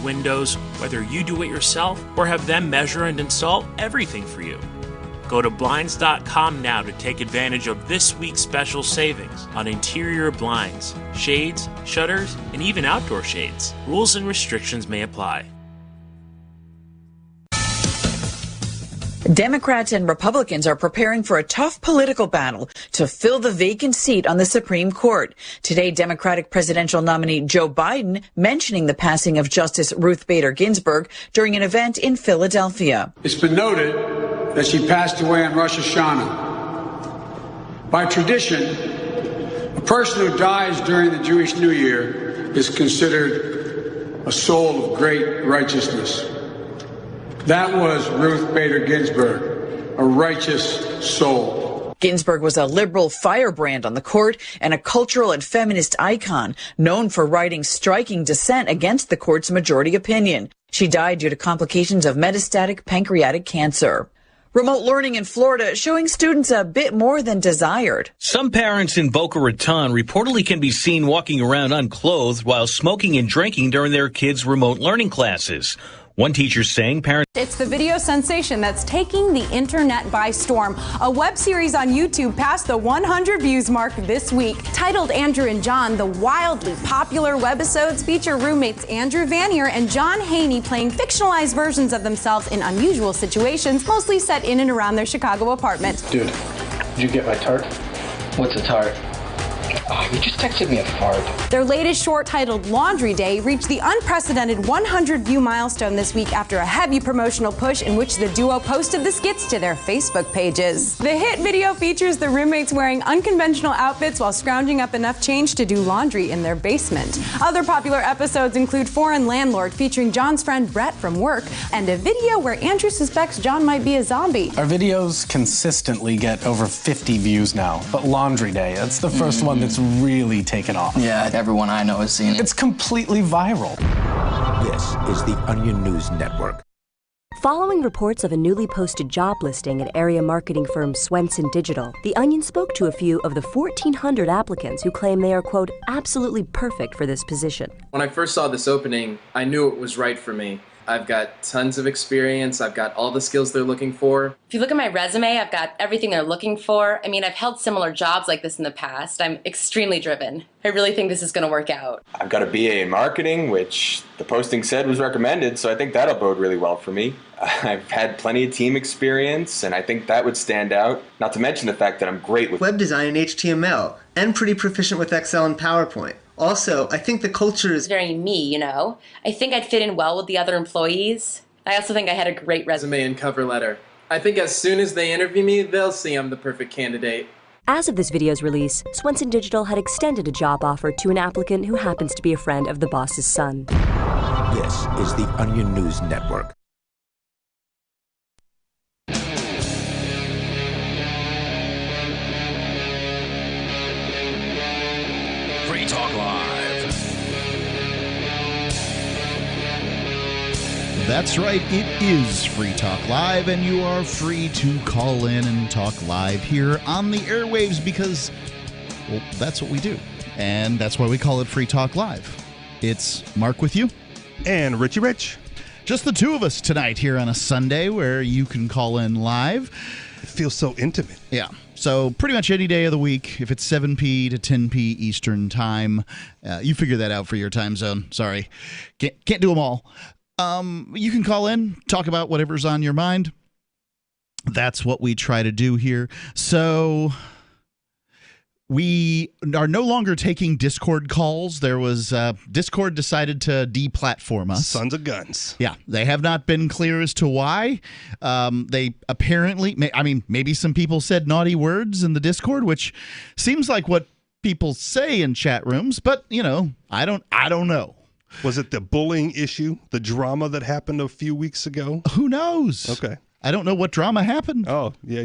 windows, whether you do it yourself or have them measure and install everything for you. Go to Blinds.com now to take advantage of this week's special savings on interior blinds, shades, shutters, and even outdoor shades. Rules and restrictions may apply. Democrats and Republicans are preparing for a tough political battle to fill the vacant seat on the Supreme Court. Today, Democratic presidential nominee Joe Biden mentioning the passing of Justice Ruth Bader Ginsburg during an event in Philadelphia. It's been noted that she passed away on Rosh Hashanah. By tradition, a person who dies during the Jewish New Year is considered a soul of great righteousness. That was Ruth Bader Ginsburg, a righteous soul. Ginsburg was a liberal firebrand on the court and a cultural and feminist icon, known for writing striking dissent against the court's majority opinion. She died due to complications of metastatic pancreatic cancer. Remote learning in Florida showing students a bit more than desired. Some parents in Boca Raton reportedly can be seen walking around unclothed while smoking and drinking during their kids' remote learning classes. One teacher saying parents... It's the video sensation that's taking the internet by storm. A web series on YouTube passed the 100 views mark this week. Titled Andrew and John, the wildly popular webisodes feature roommates Andrew Vanier and John Haney playing fictionalized versions of themselves in unusual situations, mostly set in and around their Chicago apartment. Dude, did you get my tart? What's a tart? Oh, you just texted me a fart. Their latest short, titled Laundry Day, reached the unprecedented 100-view milestone this week after a heavy promotional push in which the duo posted the skits to their Facebook pages. The hit video features the roommates wearing unconventional outfits while scrounging up enough change to do laundry in their basement. Other popular episodes include Foreign Landlord, featuring John's friend Brett from work, and a video where Andrew suspects John might be a zombie. Our videos consistently get over 50 views now, but Laundry Day, that's the first one that's really taken off. Yeah, everyone I know has seen it. It's completely viral. This is the Onion News Network. Following reports of a newly posted job listing at area marketing firm Swenson Digital, The Onion spoke to a few of the 1,400 applicants who claim they are, quote, absolutely perfect for this position. When I first saw this opening, I knew it was right for me. I've got tons of experience. I've got all the skills they're looking for. If you look at my resume, I've got everything they're looking for. I mean, I've held similar jobs like this in the past. I'm extremely driven. I really think this is going to work out. I've got a BA in marketing, which the posting said was recommended, so I think that'll bode really well for me. I've had plenty of team experience, and I think that would stand out. Not to mention the fact that I'm great with web design and HTML, and pretty proficient with Excel and PowerPoint. Also, I think the culture is very me, you know? I think I'd fit in well with the other employees. I also think I had a great resume and cover letter. I think as soon as they interview me, they'll see I'm the perfect candidate. As of this video's release, Swenson Digital had extended a job offer to an applicant who happens to be a friend of the boss's son. This is the Onion News Network. Free Talk Live. That's right, it is Free Talk Live, and you are free to call in and talk live here on the airwaves because, well, that's what we do. And that's why we call it Free Talk Live. It's Mark with you. And Richie Rich. Just the two of us tonight here on a Sunday where you can call in live. It feels so intimate. Yeah. So pretty much any day of the week, if it's 7 p to 10 p Eastern time, you figure that out for your time zone. Sorry. Can't do them all. You can call in, talk about whatever's on your mind. That's what we try to do here. So we are no longer taking Discord calls. There was Discord decided to deplatform us. Sons of guns. Yeah, they have not been clear as to why. They apparently, maybe some people said naughty words in the Discord, which seems like what people say in chat rooms. But I don't know. Was it the bullying issue, the drama that happened a few weeks ago? Who knows? Okay. I don't know what drama happened. Oh, yeah,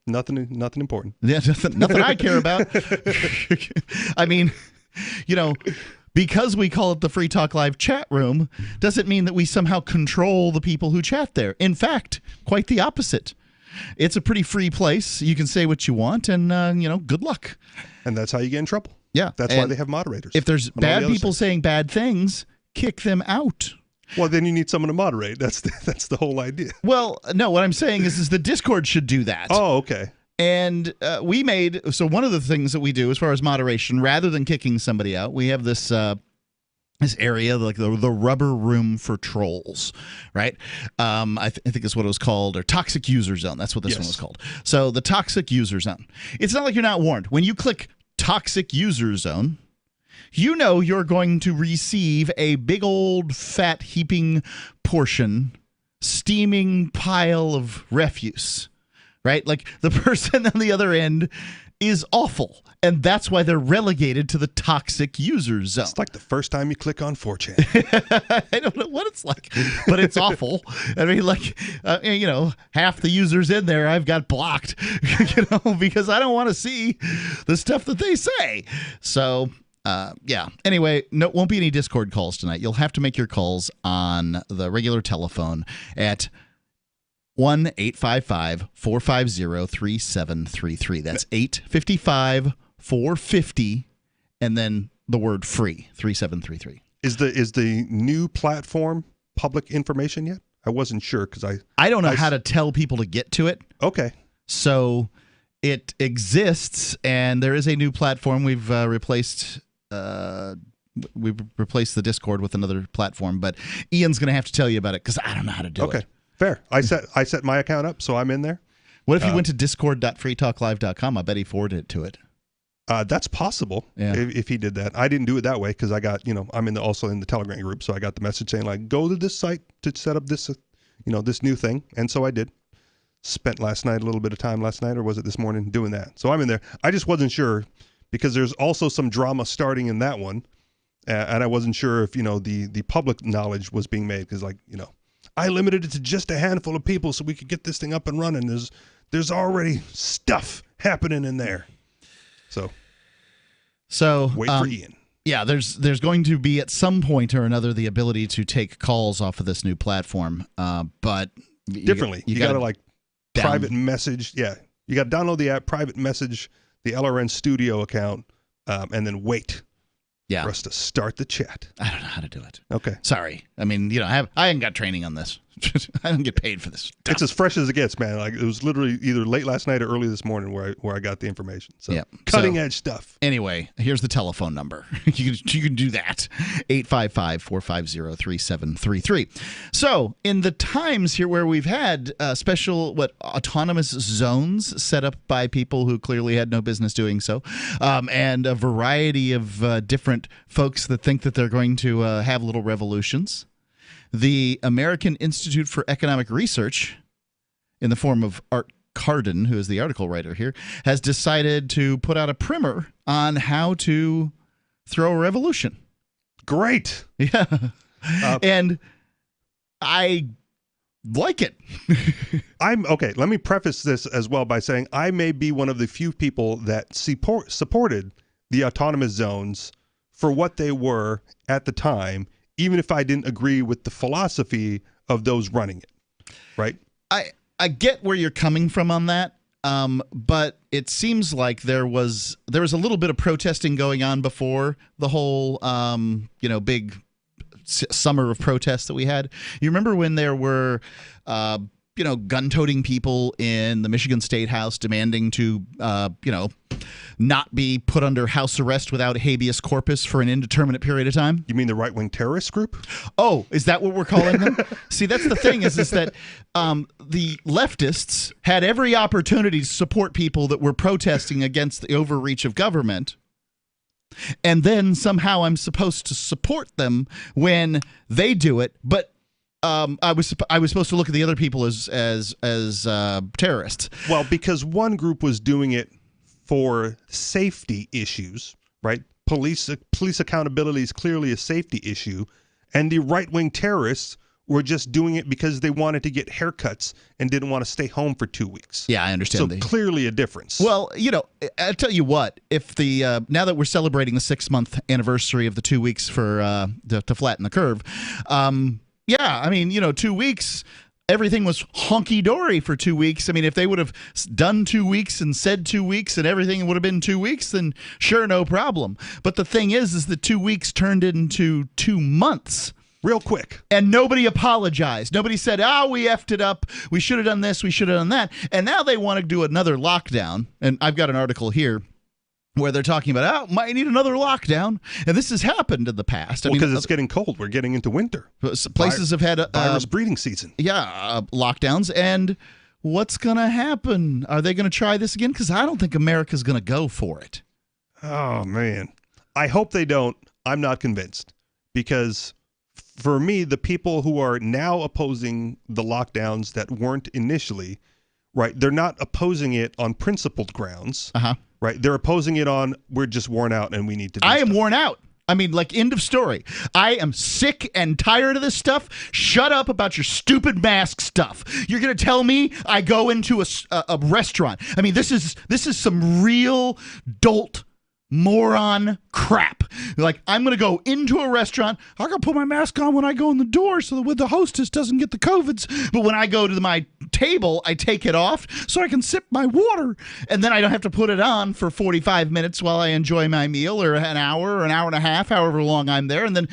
nothing important. Yeah, nothing I care about. I mean, because we call it the Free Talk Live chat room doesn't mean that we somehow control the people who chat there. In fact, quite the opposite. It's a pretty free place. You can say what you want, and good luck. And that's how you get in trouble. Yeah, that's why they have moderators. If there's bad people saying bad things, kick them out. Well, then you need someone to moderate. That's the whole idea. Well, no, what I'm saying is the Discord should do that. Oh, okay. And so one of the things that we do as far as moderation, rather than kicking somebody out, we have this area, like the rubber room for trolls, right? I think that's what it was called, or toxic user zone. That's what this one was called. So the toxic user zone. It's not like you're not warned. When you click toxic user zone, you know you're going to receive a big old fat heaping portion, steaming pile of refuse, right? Like the person on the other end is awful, and that's why they're relegated to the toxic user zone. It's like the first time you click on 4chan. I don't know what it's like, but it's awful. I mean, like, half the users in there I've got blocked, because I don't want to see the stuff that they say. So, yeah. Anyway, no, won't be any Discord calls tonight. You'll have to make your calls on the regular telephone at 1-855-450-3733. That's 855-450, and then the word free, 3733. Is the new platform public information yet? I wasn't sure because I don't know how to tell people to get to it. Okay. So it exists, and there is a new platform. We've replaced the Discord with another platform, but Ian's going to have to tell you about it because I don't know how to do it. Okay. Fair. I set my account up, so I'm in there. What if you went to discord.freetalklive.com? I bet he forwarded it to it. That's possible. Yeah. If he did that. I didn't do it that way because I got, I'm also in the Telegram group, so I got the message saying like, go to this site to set up this, this new thing, and so I did. Spent a little bit of time last night, or was it this morning, doing that. So I'm in there. I just wasn't sure because there's also some drama starting in that one, and I wasn't sure if the public knowledge was being made because I limited it to just a handful of people so we could get this thing up and running. There's already stuff happening in there. So wait for Ian. Yeah, there's going to be at some point or another the ability to take calls off of this new platform, but differently. You got to private message. Yeah, you got to download the app, private message the LRN Studio account, and then wait. Yeah. For us to start the chat. I don't know how to do it. Okay. Sorry. I mean, I haven't got training on this. I don't get paid for this. It's as fresh as it gets, man. Like it was literally either late last night or early this morning where I got the information. So cutting edge stuff. Anyway, here's the telephone number. You can do that. 855-450-3733. So in the times here where we've had special autonomous zones set up by people who clearly had no business doing so, and a variety of different folks that think that they're going to have little revolutions. The American Institute for Economic Research, in the form of Art Carden, who is the article writer here, has decided to put out a primer on how to throw a revolution. Great. Yeah. And I like it. Okay, let me preface this as well by saying I may be one of the few people that supported the autonomous zones for what they were at the time, even if I didn't agree with the philosophy of those running it, right? I get where you're coming from on that, but it seems like there was a little bit of protesting going on before the whole, big summer of protests that we had. You remember when there were, gun-toting people in the Michigan State House demanding to, not be put under house arrest without habeas corpus for an indeterminate period of time? You mean the right-wing terrorist group? Oh, is that what we're calling them? See, that's the thing is that the leftists had every opportunity to support people that were protesting against the overreach of government. And then somehow I'm supposed to support them when they do it, but I was supposed to look at the other people as terrorists. Well, because one group was doing it for safety issues, right? Police accountability is clearly a safety issue, and the right-wing terrorists were just doing it because they wanted to get haircuts and didn't want to stay home for 2 weeks. Yeah, I understand. So clearly a difference. Well, I'll tell you what, if now that we're celebrating the 6-month anniversary of the 2 weeks for to flatten the curve, 2 weeks, everything was honky-dory for 2 weeks. I mean, if they would have done 2 weeks and said 2 weeks and everything would have been 2 weeks, then sure, no problem. But the thing is that 2 weeks turned into 2 months. real quick. And nobody apologized. Nobody said, we effed it up. We should have done this. We should have done that. And now they want to do another lockdown. And I've got an article here where they're talking about, might need another lockdown. And this has happened in the past. Well, because it's getting cold. We're getting into winter. Places have had virus breeding season. Yeah, lockdowns. And what's going to happen? Are they going to try this again? Because I don't think America's going to go for it. Oh, man. I hope they don't. I'm not convinced. Because for me, the people who are now opposing the lockdowns that weren't initially, right, they're not opposing it on principled grounds. Right? They're opposing it on, we're just worn out and we need to do am worn out. I mean, like, end of story. I am sick and tired of this stuff. Shut up about your stupid mask stuff. You're going to tell me I go into a restaurant. I mean, this is some real dolt moron crap. Like, I'm going to go into a restaurant. I got to put my mask on when I go in the door so that the hostess doesn't get the COVIDs. But when I go to my table, I take it off so I can sip my water. And then I don't have to put it on for 45 minutes while I enjoy my meal, or an hour or an hour and a half, however long I'm there. And then,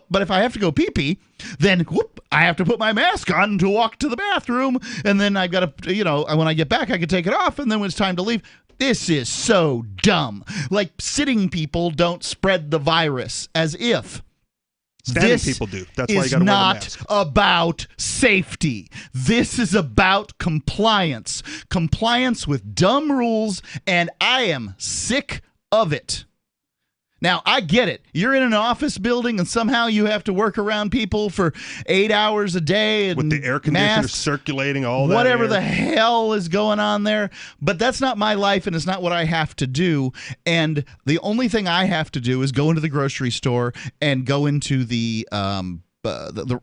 but if I have to go pee-pee, then I have to put my mask on to walk to the bathroom. And then I've got to, when I get back, I can take it off. And then when it's time to leave, this is so dumb. Like, sitting people don't spread the virus, as if. Standing people do. That's why you got to wear the mask. This is not about safety. This is about compliance. Compliance with dumb rules, and I am sick of it. Now, I get it. You're in an office building and somehow you have to work around people for 8 hours a day. And with the air conditioner circulating, all that. Whatever the hell is going on there. But that's not my life, and it's not what I have to do. And the only thing I have to do is go into the grocery store and go into the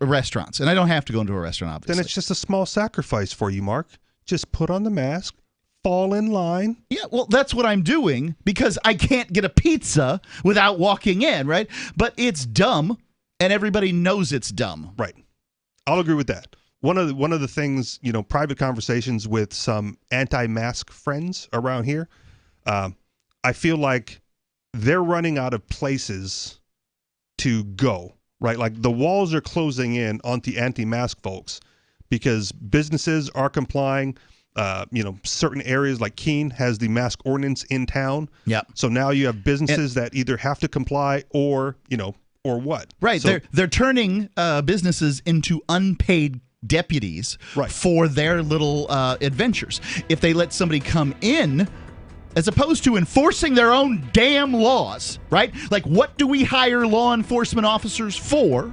restaurants. And I don't have to go into a restaurant, obviously. Then it's just a small sacrifice for you, Mark. Just put on the mask. Fall in line. Yeah, well, that's what I'm doing because I can't get a pizza without walking in, right? But it's dumb, and everybody knows it's dumb. Right. I'll agree with that. One of the things, private conversations with some anti-mask friends around here, I feel like they're running out of places to go, right? Like, the walls are closing in on the anti-mask folks because businesses are complying. Certain areas like Keene has the mask ordinance in town. Yeah. So now you have businesses that either have to comply or what. Right. So, they're turning businesses into unpaid deputies for their little adventures. If they let somebody come in, as opposed to enforcing their own damn laws, right? Like, what do we hire law enforcement officers for?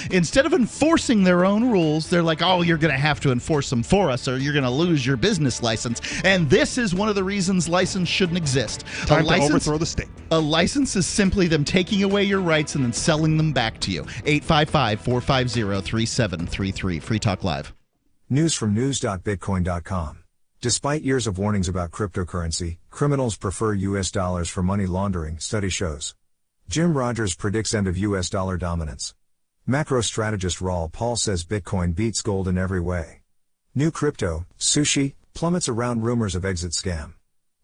Instead of enforcing their own rules, they're like, you're going to have to enforce them for us or you're going to lose your business license. And this is one of the reasons license shouldn't exist. Time to overthrow the state. A license is simply them taking away your rights and then selling them back to you. 855-450-3733. Free Talk Live. News from news.bitcoin.com. Despite years of warnings about cryptocurrency, criminals prefer U.S. dollars for money laundering, study shows. Jim Rogers predicts end of U.S. dollar dominance. Macro strategist Raul Paul says Bitcoin beats gold in every way. New crypto, sushi, plummets around rumors of exit scam.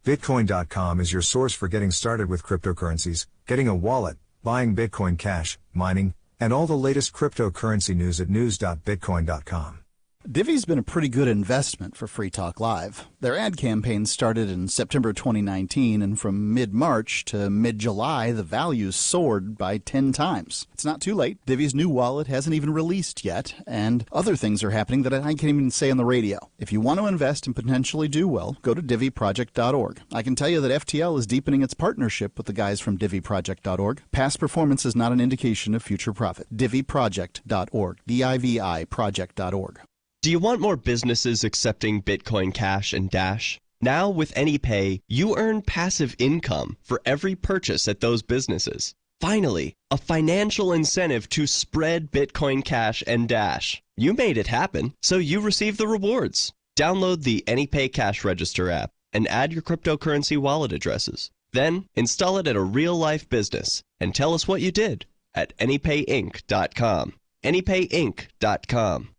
Bitcoin.com is your source for getting started with cryptocurrencies, getting a wallet, buying Bitcoin Cash, mining, and all the latest cryptocurrency news at news.bitcoin.com. Divvy's been a pretty good investment for Free Talk Live. Their ad campaign started in September 2019, and from mid-March to mid-July, the value soared by 10 times. It's not too late. Divvy's new wallet hasn't even released yet, and other things are happening that I can't even say on the radio. If you want to invest and potentially do well, go to divvyproject.org. I can tell you that FTL is deepening its partnership with the guys from divvyproject.org. Past performance is not an indication of future profit. divvyproject.org. D-I-V-I project.org. Do you want more businesses accepting Bitcoin Cash and Dash? Now with AnyPay, you earn passive income for every purchase at those businesses. Finally, a financial incentive to spread Bitcoin Cash and Dash. You made it happen, so you receive the rewards. Download the AnyPay Cash Register app and add your cryptocurrency wallet addresses. Then install it at a real-life business and tell us what you did at AnyPayInc.com. AnyPayInc.com.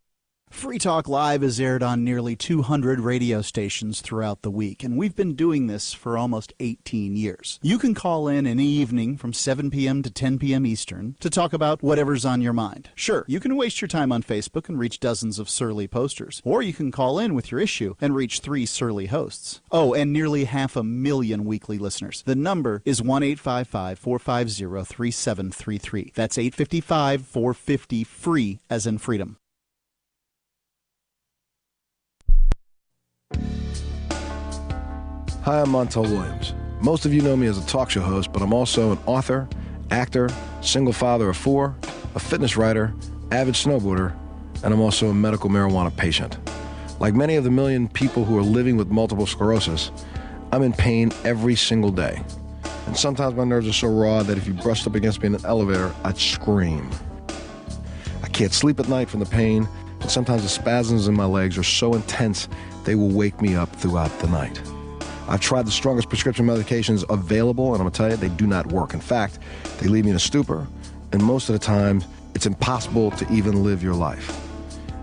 Free Talk Live is aired on nearly 200 radio stations throughout the week, and we've been doing this for almost 18 years. You can call in any evening from 7 p.m. to 10 p.m. Eastern to talk about whatever's on your mind. Sure, you can waste your time on Facebook and reach dozens of surly posters, or you can call in with your issue and reach 3 surly hosts. Oh, and nearly 500,000 weekly listeners. The number is 1-855-450-3733. That's 855-450-FREE, as in freedom. Hi, I'm Montel Williams. Most of you know me as a talk show host, but I'm also an author, actor, single father of 4, a fitness writer, avid snowboarder, and I'm also a medical marijuana patient. Like many of the million people who are living with multiple sclerosis, I'm in pain every single day. And sometimes my nerves are so raw that if you brushed up against me in an elevator, I'd scream. I can't sleep at night from the pain, and sometimes the spasms in my legs are so intense they will wake me up throughout the night. I've tried the strongest prescription medications available, and I'm going to tell you, they do not work. In fact, they leave me in a stupor, and most of the time, it's impossible to even live your life.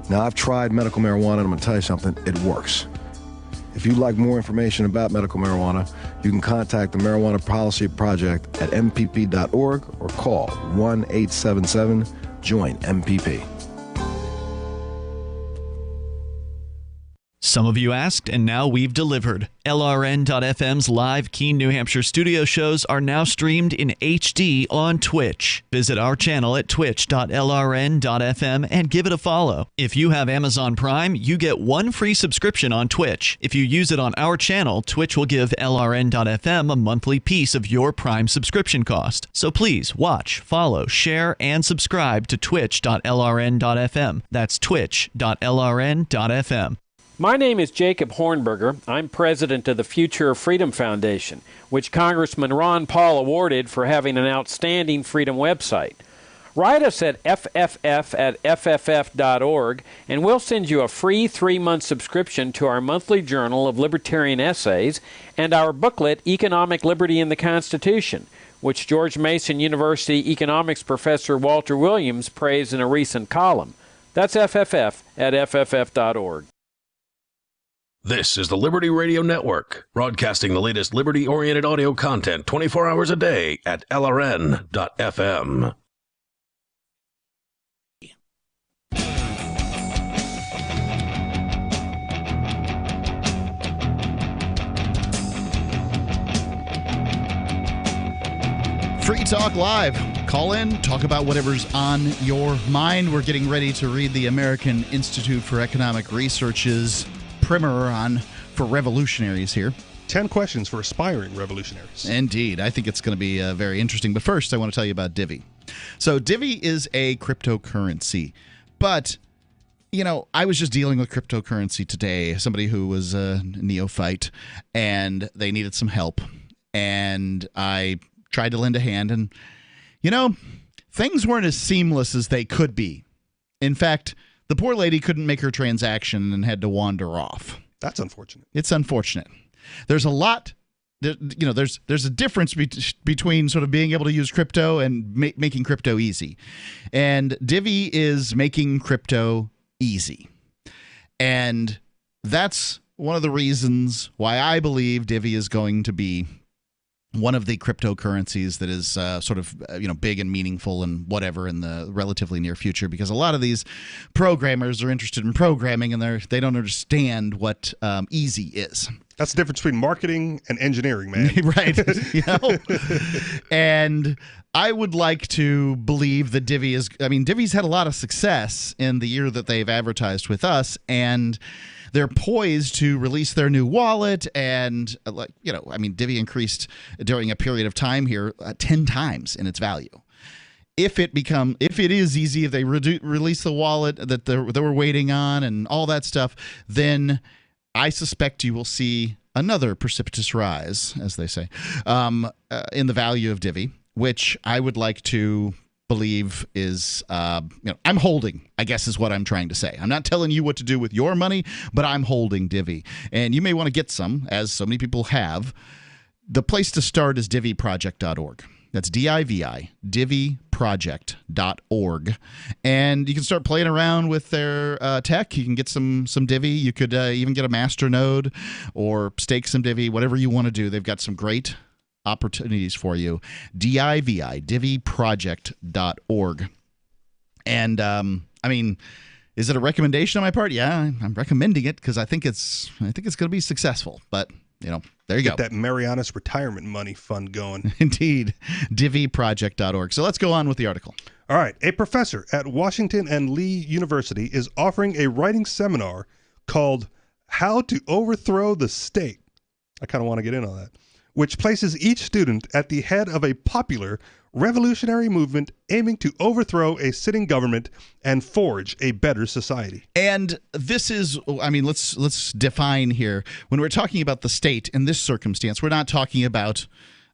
Now, I've tried medical marijuana, and I'm going to tell you something, it works. If you'd like more information about medical marijuana, you can contact the Marijuana Policy Project at mpp.org or call 1-877-JOIN-MPP. Some of you asked, and now we've delivered. LRN.FM's live Keene, New Hampshire studio shows are now streamed in HD on Twitch. Visit our channel at twitch.lrn.fm and give it a follow. If you have Amazon Prime, you get 1 free subscription on Twitch. If you use it on our channel, Twitch will give LRN.FM a monthly piece of your Prime subscription cost. So please watch, follow, share, and subscribe to twitch.lrn.fm. That's twitch.lrn.fm. My name is Jacob Hornberger. I'm president of the Future of Freedom Foundation, which Congressman Ron Paul awarded for having an outstanding freedom website. Write us at fff@fff.org, and we'll send you a free 3-month subscription to our monthly journal of libertarian essays and our booklet, Economic Liberty in the Constitution, which George Mason University economics professor Walter Williams praised in a recent column. That's fff@fff.org. This is the Liberty Radio Network, broadcasting the latest liberty-oriented audio content 24 hours a day at LRN.FM. Free Talk Live. Call in, talk about whatever's on your mind. We're getting ready to read the American Institute for Economic Research's primer on for revolutionaries here. 10 questions for aspiring revolutionaries. Indeed. I think it's going to be very interesting. But first, I want to tell you about Divi. So Divi is a cryptocurrency. But, you know, I was just dealing with cryptocurrency today. Somebody who was a neophyte, and they needed some help. And I tried to lend a hand. And, you know, things weren't as seamless as they could be. In fact, the poor lady couldn't make her transaction and had to wander off. That's unfortunate. It's unfortunate. There's a lot, you know, there's a difference between sort of being able to use crypto and making crypto easy. And Divi is making crypto easy. And that's one of the reasons why I believe Divi is going to be one of the cryptocurrencies that is sort of big and meaningful and whatever in the relatively near future, because a lot of these programmers are interested in programming and they don't understand what easy is. That's the difference between marketing and engineering, man. Right. You know? And I would like to believe that Divi's had a lot of success in the year that they've advertised with us, and they're poised to release their new wallet. And Divi increased during a period of time here 10 times in its value. If it is easy, if they release the wallet that they were waiting on and all that stuff, then I suspect you will see another precipitous rise, as they say, in the value of Divi, which I would like to believe is, I'm holding, I guess is what I'm trying to say. I'm not telling you what to do with your money, but I'm holding Divi. And you may want to get some, as so many people have. The place to start is diviproject.org. That's DIVI, diviproject.org. And you can start playing around with their tech. You can get some Divi. You could even get a master node or stake some Divi, whatever you want to do. They've got some great opportunities for you. DIVI, diviproject.org. And, I mean, is it a recommendation on my part? Yeah, I'm recommending it because I think it's going to be successful. But, you know, there you go. Get that Marianas retirement money fund going. Indeed. diviproject.org. So let's go on with the article. All right. A professor at Washington and Lee University is offering a writing seminar called How to Overthrow the State. I kind of want to get in on that. Which places each student at the head of a popular revolutionary movement aiming to overthrow a sitting government and forge a better society. And this is, I mean, let's define here. When we're talking about the state in this circumstance, we're not talking about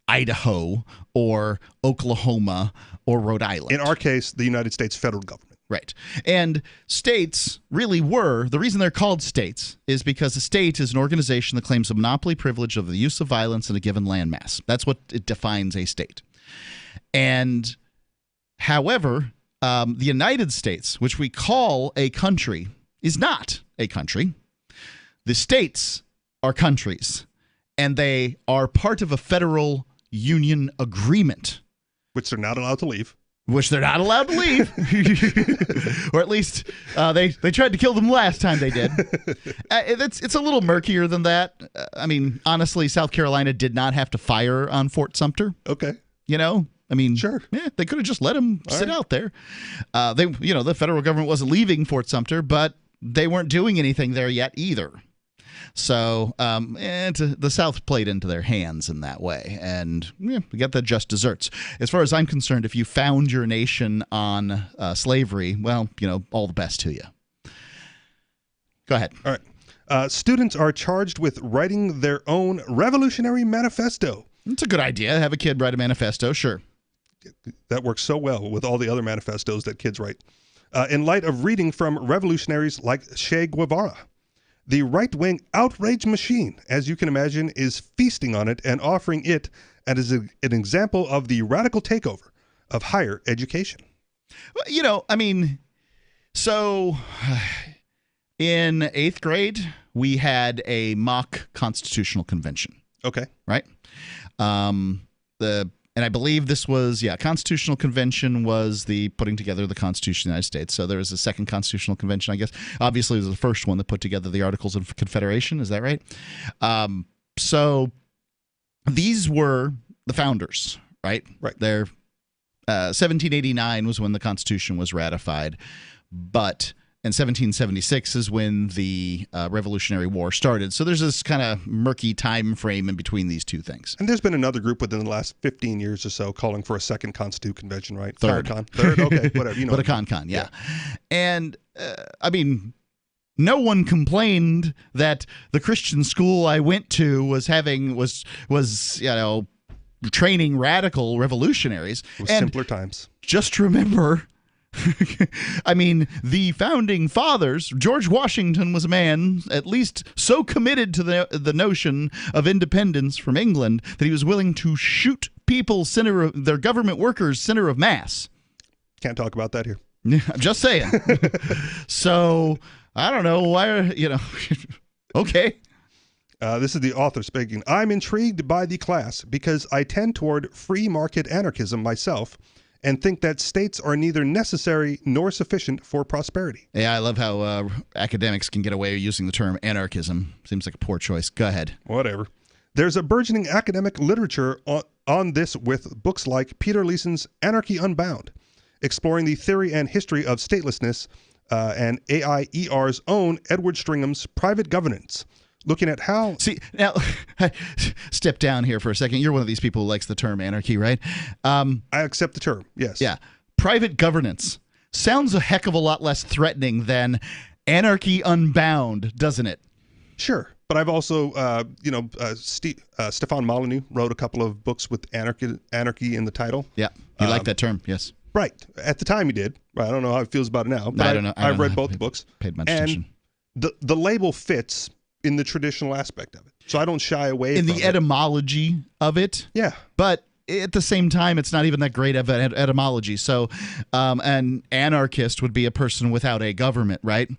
Idaho or Oklahoma or Rhode Island. In our case, the United States federal government. Right. And states really were, the reason they're called states is because a state is an organization that claims a monopoly privilege of the use of violence in a given landmass. That's what it defines a state. And however, the United States, which we call a country, is not a country. The states are countries, and they are part of a federal union agreement. Which they're not allowed to leave. Which they're not allowed to leave. Or at least they tried to kill them last time they did. It's a little murkier than that. I mean, honestly, South Carolina did not have to fire on Fort Sumter. Okay. You know? I mean, sure. Yeah, they could have just let them sit out there. The federal government wasn't leaving Fort Sumter, but they weren't doing anything there yet either. So the South played into their hands in that way, and we got the just desserts. As far as I'm concerned, if you found your nation on slavery, well, all the best to you. Go ahead. All right. Students are charged with writing their own revolutionary manifesto. It's a good idea. Have a kid write a manifesto, sure. That works so well with all the other manifestos that kids write. In light of reading from revolutionaries like Che Guevara. The right-wing outrage machine, as you can imagine, is feasting on it and offering it as an example of the radical takeover of higher education. So in 8th grade, we had a mock constitutional convention. Okay. Right? And I believe this was, Constitutional Convention was the putting together the Constitution of the United States. So there was a second Constitutional Convention, I guess. Obviously, it was the first one that put together the Articles of Confederation. Is that right? So these were the founders, right? Right. 1789 was when the Constitution was ratified, and 1776 is when the Revolutionary War started. So there's this kind of murky time frame in between these two things. And there's been another group within the last 15 years or so calling for a second Constitution Convention, right? Third. Third? Okay, whatever. But a con, yeah. And, no one complained that the Christian school I went to was training radical revolutionaries. It was simpler times. Just remember... the founding fathers, George Washington was a man at least so committed to the notion of independence from England that he was willing to shoot people, their government workers, center of mass. Can't talk about that here. I'm just saying. So, I don't know why, okay. This is the author speaking. I'm intrigued by the class because I tend toward free market anarchism myself and think that states are neither necessary nor sufficient for prosperity. Yeah, I love how academics can get away with using the term anarchism. Seems like a poor choice. Go ahead. Whatever. There's a burgeoning academic literature on this with books like Peter Leeson's Anarchy Unbound, exploring the theory and history of statelessness, and AIER's own Edward Stringham's Private Governance, looking at how... See, now, step down here for a second. You're one of these people who likes the term anarchy, right? I accept the term, yes. Yeah. Private governance sounds a heck of a lot less threatening than Anarchy Unbound, doesn't it? Sure. But I've also, Stefan Molyneux wrote a couple of books with anarchy in the title. Yeah. You like that term, yes. Right. At the time he did. I don't know how he feels about it now. But I don't know. I've read both the books. Paid much attention. The label fits in the traditional aspect of it. So I don't shy away from the etymology of it. Yeah. But at the same time, it's not even that great of an etymology. So an anarchist would be a person without a government, right?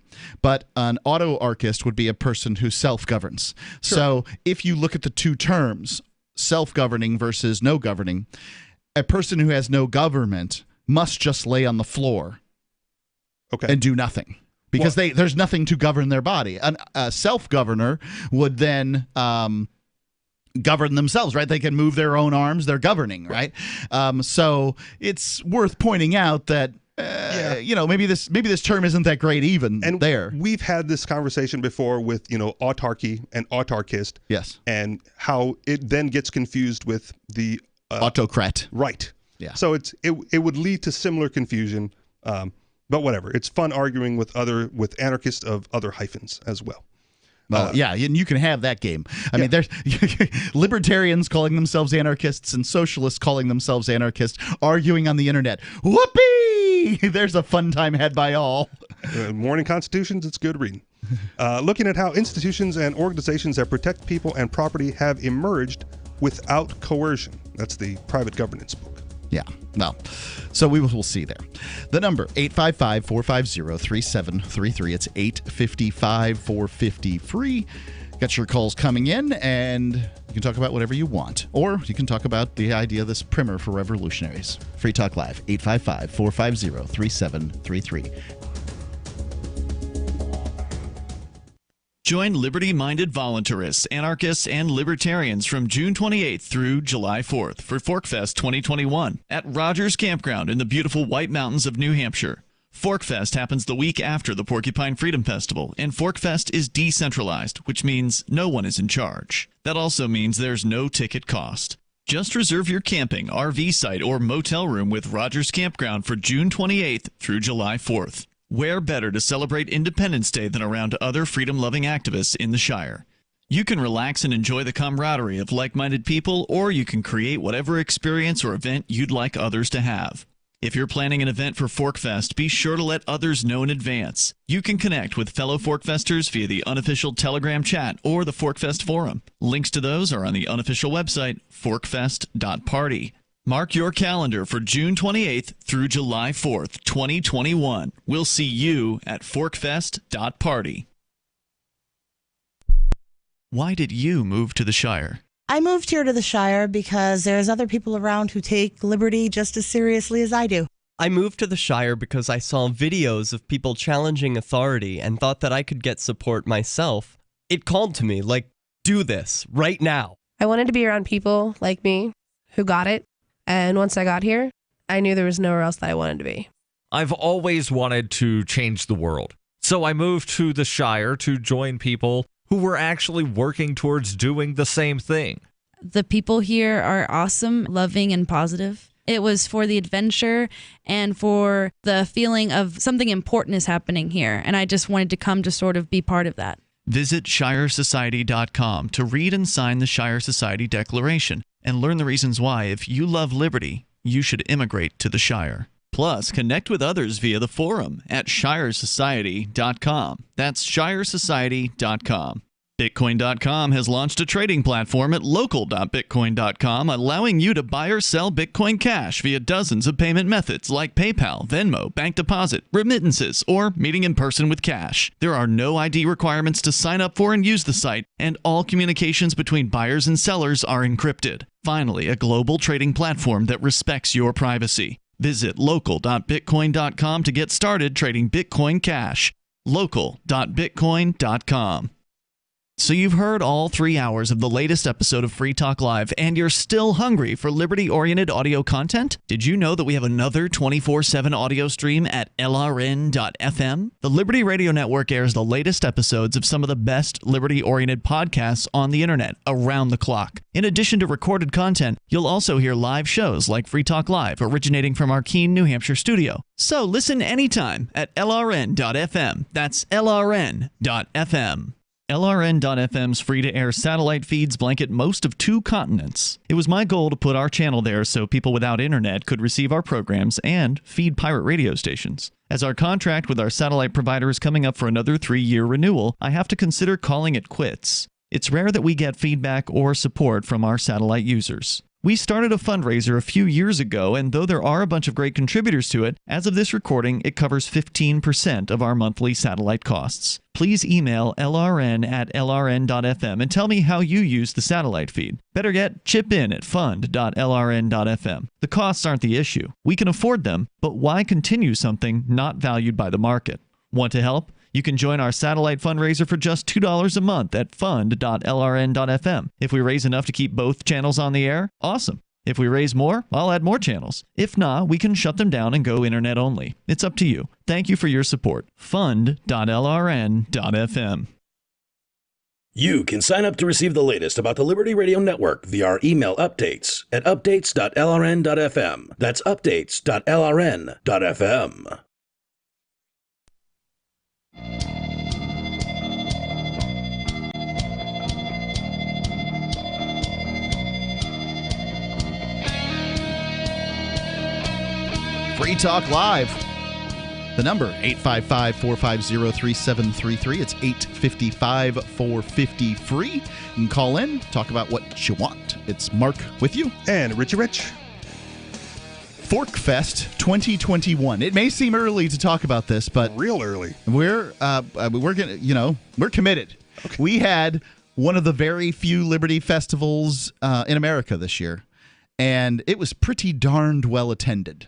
But an autarchist would be a person who self-governs. Sure. So if you look at the two terms, self-governing versus no governing, a person who has no government must just lay on the floor and do nothing. Because there's nothing to govern their body. A self-governor would then govern themselves, right? They can move their own arms. They're governing, right? So it's worth pointing out that maybe this term isn't that great even and there. We've had this conversation before with autarky and autarchist. Yes, and how it then gets confused with the autocrat. Right. Yeah. So it would lead to similar confusion. But whatever. It's fun arguing with anarchists of other hyphens as well. And you can have that game. I mean, there's libertarians calling themselves anarchists and socialists calling themselves anarchists arguing on the internet. Whoopee! There's a fun time had by all. Morning Constitutions, it's good reading. Looking at how institutions and organizations that protect people and property have emerged without coercion. That's the private governance book. Yeah, well, so we will see there. The number, 855-450-3733. It's 855-450-FREE. Got your calls coming in, and you can talk about whatever you want. Or you can talk about the idea of this primer for Revolutionaries. Free Talk Live, 855-450-3733. Join liberty-minded voluntarists, anarchists, and libertarians from June 28th through July 4th for ForkFest 2021 at Rogers Campground in the beautiful White Mountains of New Hampshire. ForkFest happens the week after the Porcupine Freedom Festival, and ForkFest is decentralized, which means no one is in charge. That also means there's no ticket cost. Just reserve your camping, RV site, or motel room with Rogers Campground for June 28th through July 4th. Where better to celebrate Independence Day than around other freedom-loving activists in the Shire? You can relax and enjoy the camaraderie of like-minded people, or you can create whatever experience or event you'd like others to have. If you're planning an event for ForkFest, be sure to let others know in advance. You can connect with fellow ForkFesters via the unofficial Telegram chat or the ForkFest forum. Links to those are on the unofficial website, forkfest.party. Mark your calendar for June 28th through July 4th, 2021. We'll see you at forkfest.party. Why did you move to the Shire? I moved here to the Shire because there's other people around who take liberty just as seriously as I do. I moved to the Shire because I saw videos of people challenging authority and thought that I could get support myself. It called to me, like, do this right now. I wanted to be around people like me who got it. And once I got here, I knew there was nowhere else that I wanted to be. I've always wanted to change the world. So I moved to the Shire to join people who were actually working towards doing the same thing. The people here are awesome, loving, and positive. It was for the adventure and for the feeling of something important is happening here. And I just wanted to come to sort of be part of that. Visit ShireSociety.com to read and sign the Shire Society Declaration and learn the reasons why, if you love liberty, you should immigrate to the Shire. Plus, connect with others via the forum at ShireSociety.com. That's ShireSociety.com. Bitcoin.com has launched a trading platform at local.bitcoin.com, allowing you to buy or sell Bitcoin Cash via dozens of payment methods like PayPal, Venmo, bank deposit, remittances, or meeting in person with cash. There are no ID requirements to sign up for and use the site, and all communications between buyers and sellers are encrypted. Finally, a global trading platform that respects your privacy. Visit local.bitcoin.com to get started trading Bitcoin Cash. Local.bitcoin.com. So you've heard all 3 hours of the latest episode of Free Talk Live, and you're still hungry for liberty-oriented audio content? Did you know that we have another 24/7 audio stream at LRN.FM? The Liberty Radio Network airs the latest episodes of some of the best liberty-oriented podcasts on the internet around the clock. In addition to recorded content, you'll also hear live shows like Free Talk Live, originating from our Keene, New Hampshire studio. So listen anytime at LRN.FM. That's LRN.FM. LRN.FM's free-to-air satellite feeds blanket most of 2 continents. It was my goal to put our channel there so people without internet could receive our programs and feed pirate radio stations. As our contract with our satellite provider is coming up for another 3-year renewal, I have to consider calling it quits. It's rare that we get feedback or support from our satellite users. We started a fundraiser a few years ago, and though there are a bunch of great contributors to it, as of this recording, it covers 15% of our monthly satellite costs. Please email lrn@lrn.fm and tell me how you use the satellite feed. Better yet, chip in at fund.lrn.fm. The costs aren't the issue. We can afford them, but why continue something not valued by the market? Want to help? You can join our satellite fundraiser for just $2 a month at fund.lrn.fm. If we raise enough to keep both channels on the air, awesome. If we raise more, I'll add more channels. If not, we can shut them down and go internet only. It's up to you. Thank you for your support. Fund.lrn.fm. You can sign up to receive the latest about the Liberty Radio Network via our email updates at updates.lrn.fm. That's updates.lrn.fm. Free Talk Live. The number, 855-450-3733. It's 855-450-FREE. You can call in, talk about what you want. It's Mark with you. And Richie Rich. Fork Fest 2021. It may seem early to talk about this, but real early. We're gonna, we're committed. Okay. We had one of the very few Liberty festivals in America this year, and it was pretty darned well attended.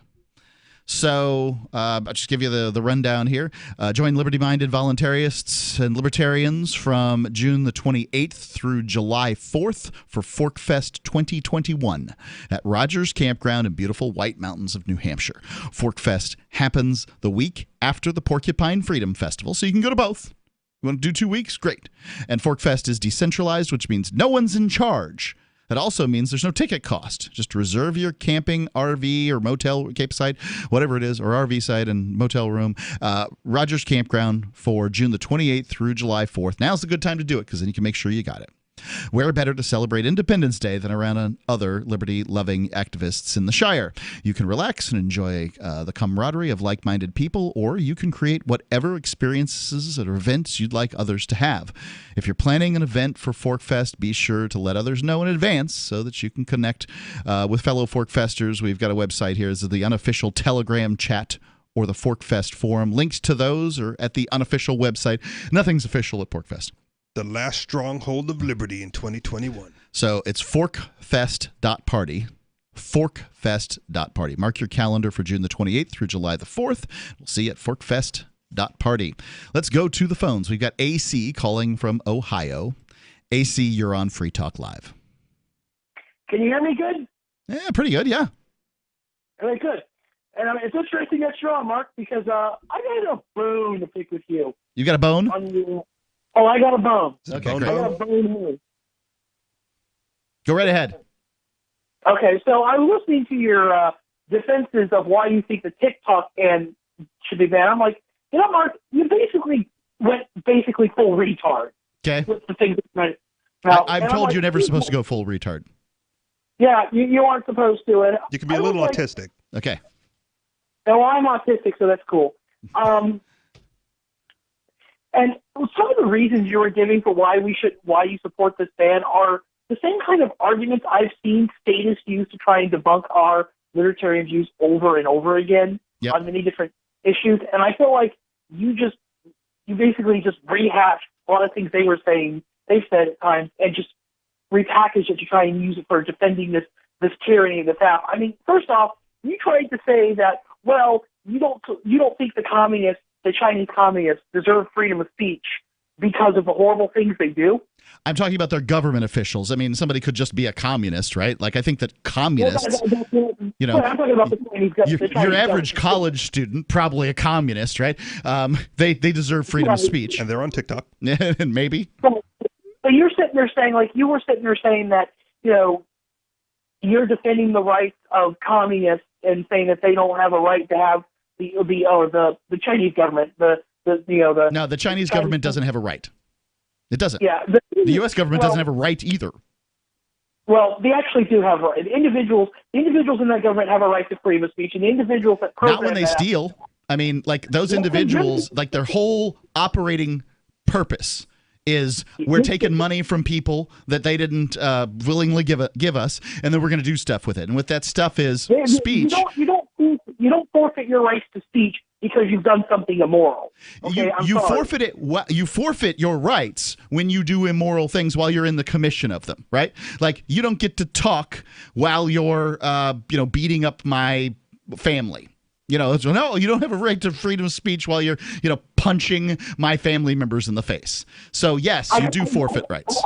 So I'll just give you the rundown here. Join liberty-minded voluntarists and libertarians from June the 28th through July 4th for Fork Fest 2021 at Rogers Campground in beautiful White Mountains of New Hampshire. Fork Fest happens the week after the Porcupine Freedom Festival, so you can go to both. You want to do 2 weeks? Great. And Fork Fest is decentralized, which means no one's in charge. That also means there's no ticket cost. Just reserve your camping, RV, or motel campsite, whatever it is, or RV site and motel room. Rogers Campground for June the 28th through July 4th. Now's a good time to do it because then you can make sure you got it. Where better to celebrate Independence Day than around other liberty-loving activists in the Shire? You can relax and enjoy the camaraderie of like-minded people, or you can create whatever experiences or events you'd like others to have. If you're planning an event for Fork Fest, be sure to let others know in advance so that you can connect with fellow Fork Festers. We've got a website here. This is the unofficial Telegram chat or the Fork Fest forum. Links to those are at the unofficial website. Nothing's official at Fork Fest. The last stronghold of liberty in 2021. So it's forkfest.party. Forkfest.party. Mark your calendar for June the 28th through July the 4th. We'll see you at forkfest.party. Let's go to the phones. We've got AC calling from Ohio. AC, you're on Free Talk Live. Can you hear me good? Yeah, pretty good, yeah. Okay, good. And it's interesting that you're on, Mark, because I got a bone to pick with you. You got a bone? Oh, I got a bone. Okay, I great. got a bone here. Go right ahead. Okay, so I was listening to your defenses of why you think the TikTok ban should be banned. I'm like, Mark, you basically went full retard. Okay. With the things that I've told you never supposed to go full retard. Yeah, you aren't supposed to. And you can be a little autistic. Okay. No, I'm autistic, so that's cool. And some of the reasons you were giving for why you support this ban are the same kind of arguments I've seen statists use to try and debunk our libertarian views over and over again on many different issues. And I feel like you basically just rehash a lot of things they've said at times, and just repackage it to try and use it for defending this tyranny of this app. I mean, first off, you tried to say that, well, you don't think the Chinese communists deserve freedom of speech because of the horrible things they do. I'm talking about their government officials. I mean, somebody could just be a communist, right? Like, I think that communists, I'm talking about the Chinese your average college student, probably a communist, right? They deserve freedom of speech. And they're on TikTok. And maybe. But you're sitting there saying, like, you were sitting there saying that, you're defending the rights of communists and saying that they don't have a right to have the Chinese government, No, the Chinese government doesn't have a right. It doesn't. Yeah. The U.S. government doesn't have a right either. Well, they actually do have a right. The individuals in that government have a right to freedom of speech, and the individuals that program not when they steal. I mean, like those individuals, like their whole operating purpose is we're taking money from people that they didn't willingly give us, and then we're going to do stuff with it. And with that stuff is speech. You don't forfeit your rights to speech because you've done something immoral. Okay, you forfeit your rights when you do immoral things while you're in the commission of them, right? Like you don't get to talk while you're beating up my family. So no, you don't have a right to freedom of speech while you're punching my family members in the face. So yes, you do forfeit rights.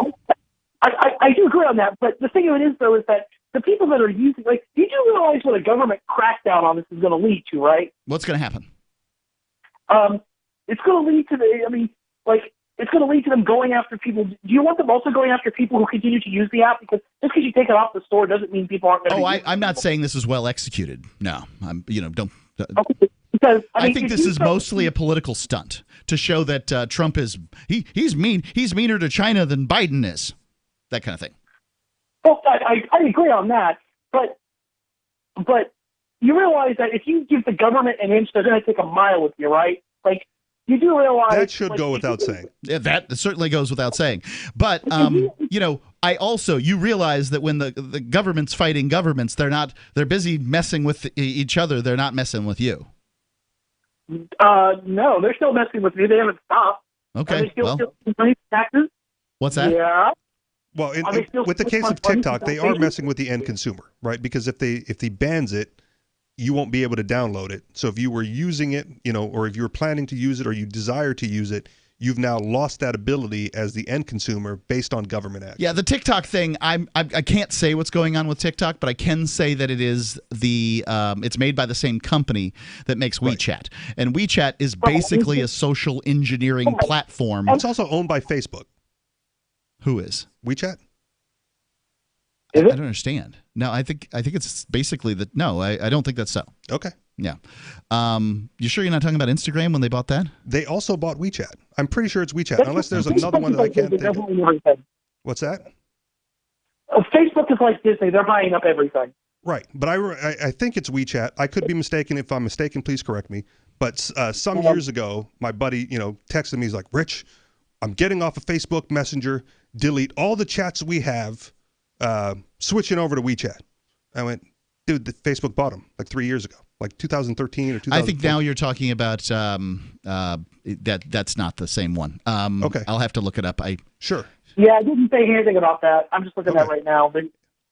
I do agree on that, but the thing of it is though is that the people that are using, like, you do realize what a government crackdown on this is going to lead to, right? What's going to happen? It's going to lead to it's going to lead to them going after people. Do you want them also going after people who continue to use the app? Because just because you take it off the store doesn't mean people aren't going to. I'm not saying this is well executed. No, don't. Okay, because I think this is mostly a political stunt to show that Trump is he's mean. He's meaner to China than Biden is. That kind of thing. Well, I agree on that, but you realize that if you give the government an inch, they're going to take a mile with you, right? Like, you do realize that should go without saying. Yeah, that certainly goes without saying. But you realize that when the government's fighting governments, they're busy messing with each other. They're not messing with you. No, they're still messing with you. They haven't stopped. Okay. Still money taxes. What's that? Yeah. Well, with the case of TikTok, they are messing with the end consumer, right? Because if they bans it, you won't be able to download it. So if you were using it, or if you were planning to use it or you desire to use it, you've now lost that ability as the end consumer based on government action. Yeah, the TikTok thing, I can't say what's going on with TikTok, but I can say that it is it's made by the same company that makes WeChat. Right. And WeChat is basically a social engineering platform. It's also owned by Facebook. Who is? WeChat? I don't understand. No, I think it's basically no, I don't think that's so. Okay. Yeah. You sure you're not talking about Instagram when they bought that? They also bought WeChat. I'm pretty sure it's WeChat, unless there's another one that I can't think of. What's that? Facebook is like Disney. They're buying up everything. Right. But I think it's WeChat. I could be mistaken. If I'm mistaken, please correct me. But some years ago, my buddy, texted me. He's like, Rich, I'm getting off of Facebook Messenger. Delete all the chats we have, switching over to WeChat. I went, dude, Facebook bought them like 3 years ago, like 2013 or 2014. I think now you're talking about that's not the same one. Okay. I'll have to look it up. Sure. Yeah, I didn't say anything about that. I'm just looking at it right now. But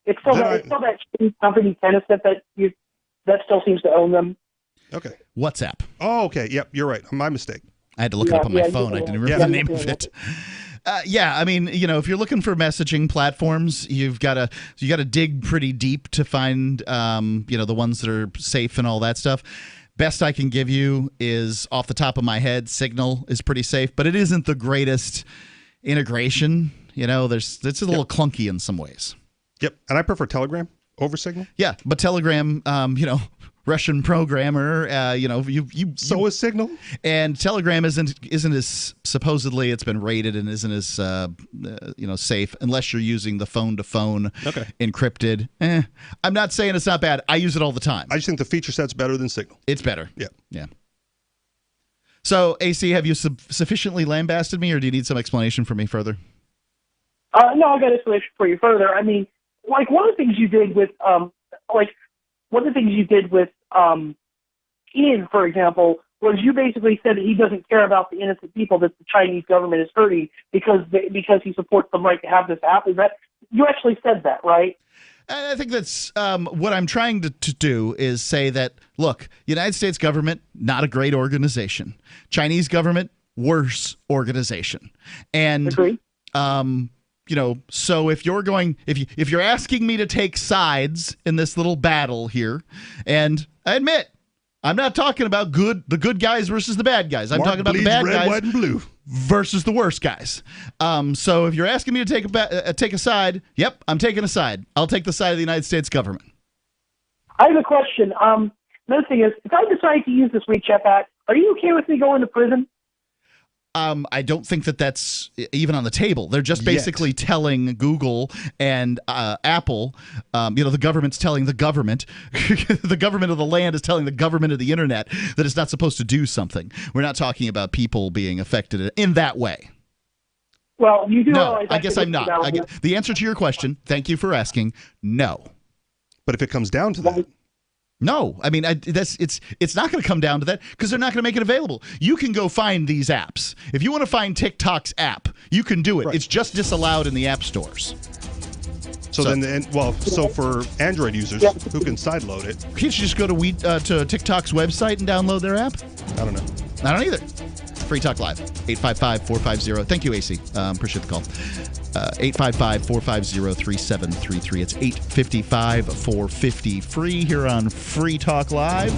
it's still that company Tennis that still seems to own them. Okay. WhatsApp. Oh, okay. Yep, you're right. My mistake. I had to look it up on my phone. I didn't remember the name of it. I mean, if you're looking for messaging platforms, you got to dig pretty deep to find, the ones that are safe and all that stuff. Best I can give you is off the top of my head, Signal is pretty safe, but it isn't the greatest integration. It's a little clunky in some ways. Yep, and I prefer Telegram over Signal. Yeah, but Telegram, Russian programmer, so is Signal, and Telegram isn't as supposedly it's been rated and isn't as safe unless you're using the phone-to-phone encrypted. I'm not saying it's not bad. I use it all the time. I just think the feature set's better than Signal. It's better. Yeah. So, AC, have you sufficiently lambasted me, or do you need some explanation from me further? No, I got explanation for you further. I mean, like one of the things you did with Ian, for example, was you basically said that he doesn't care about the innocent people that the Chinese government is hurting because he supports the right to have this app. Is that you actually said that, right? I think that's what I'm trying to do is say that, look, United States government, not a great organization. Chinese government, worse organization. And Agreed. So if you're asking me to take sides in this little battle here, and I admit, I'm not talking about the good guys versus the bad guys. I'm talking about the bad guys, white, and blue versus the worst guys. So if you're asking me to take a side, yep, I'm taking a side. I'll take the side of the United States government. I have a question. Another thing is, if I decide to use this WeChat app, are you okay with me going to prison? I don't think that's even on the table. They're just basically telling Google and Apple, the government's telling the government, the government of the land is telling the government of the internet that it's not supposed to do something. We're not talking about people being affected in that way. Well, you do. No, I guess I'm not. The answer to your question, thank you for asking, no. But if it comes down to that. No, I mean, it's not going to come down to that because they're not going to make it available. You can go find these apps. If you want to find TikTok's app, you can do it. Right. It's just disallowed in the app stores. So for Android users who can sideload it, can't you just go to TikTok's website and download their app? I don't know. I don't either. Free Talk Live, 855-450. Thank you, AC. Appreciate the call. 855-450-3733. It's 855-450-FREE here on Free Talk Live.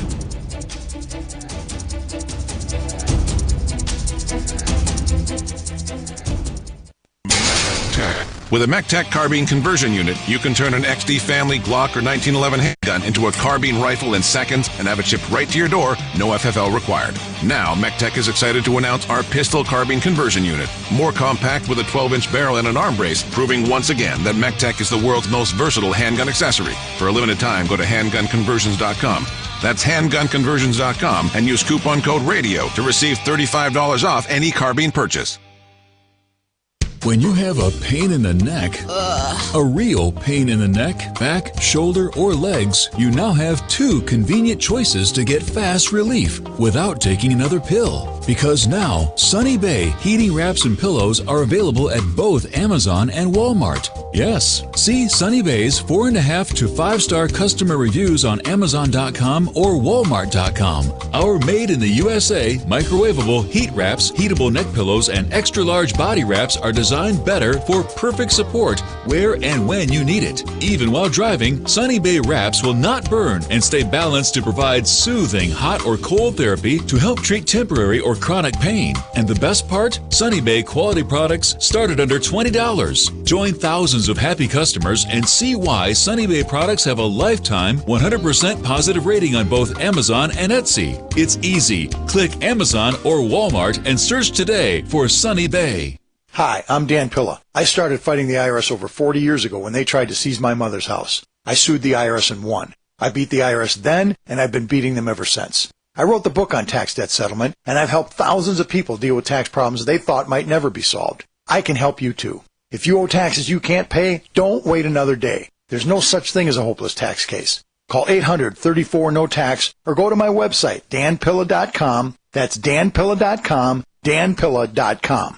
With a MECTEC carbine conversion unit, you can turn an XD Family, Glock, or 1911 handgun into a carbine rifle in seconds and have it shipped right to your door, no FFL required. Now, MECTEC is excited to announce our pistol carbine conversion unit. More compact with a 12-inch barrel and an arm brace, proving once again that MECTEC is the world's most versatile handgun accessory. For a limited time, go to handgunconversions.com. That's handgunconversions.com and use coupon code RADIO to receive $35 off any carbine purchase. When you have a pain in the neck, a real pain in the neck, back, shoulder, or legs, you now have two convenient choices to get fast relief without taking another pill. Because now, Sunny Bay heating wraps and pillows are available at both Amazon and Walmart. Yes, see Sunny Bay's 4.5 to 5-star customer reviews on Amazon.com or Walmart.com. Our made in the USA microwavable heat wraps, heatable neck pillows, and extra large body wraps are designed better for perfect support where and when you need it. Even while driving, Sunny Bay wraps will not burn and stay balanced to provide soothing hot or cold therapy to help treat temporary or chronic pain. And the best part? Sunny Bay quality products start at under $20. Join thousands of happy customers and see why Sunny Bay products have a lifetime 100% positive rating on both Amazon and Etsy. It's easy. Click Amazon or Walmart and search today for Sunny Bay. Hi, I'm Dan Pilla. I started fighting the IRS over 40 years ago when they tried to seize my mother's house. I sued the IRS and won. I beat the IRS then, and I've been beating them ever since. I wrote the book on tax debt settlement, and I've helped thousands of people deal with tax problems they thought might never be solved. I can help you too. If you owe taxes you can't pay, don't wait another day. There's no such thing as a hopeless tax case. Call 800-34-NO-TAX or go to my website, danpilla.com. That's danpilla.com, danpilla.com.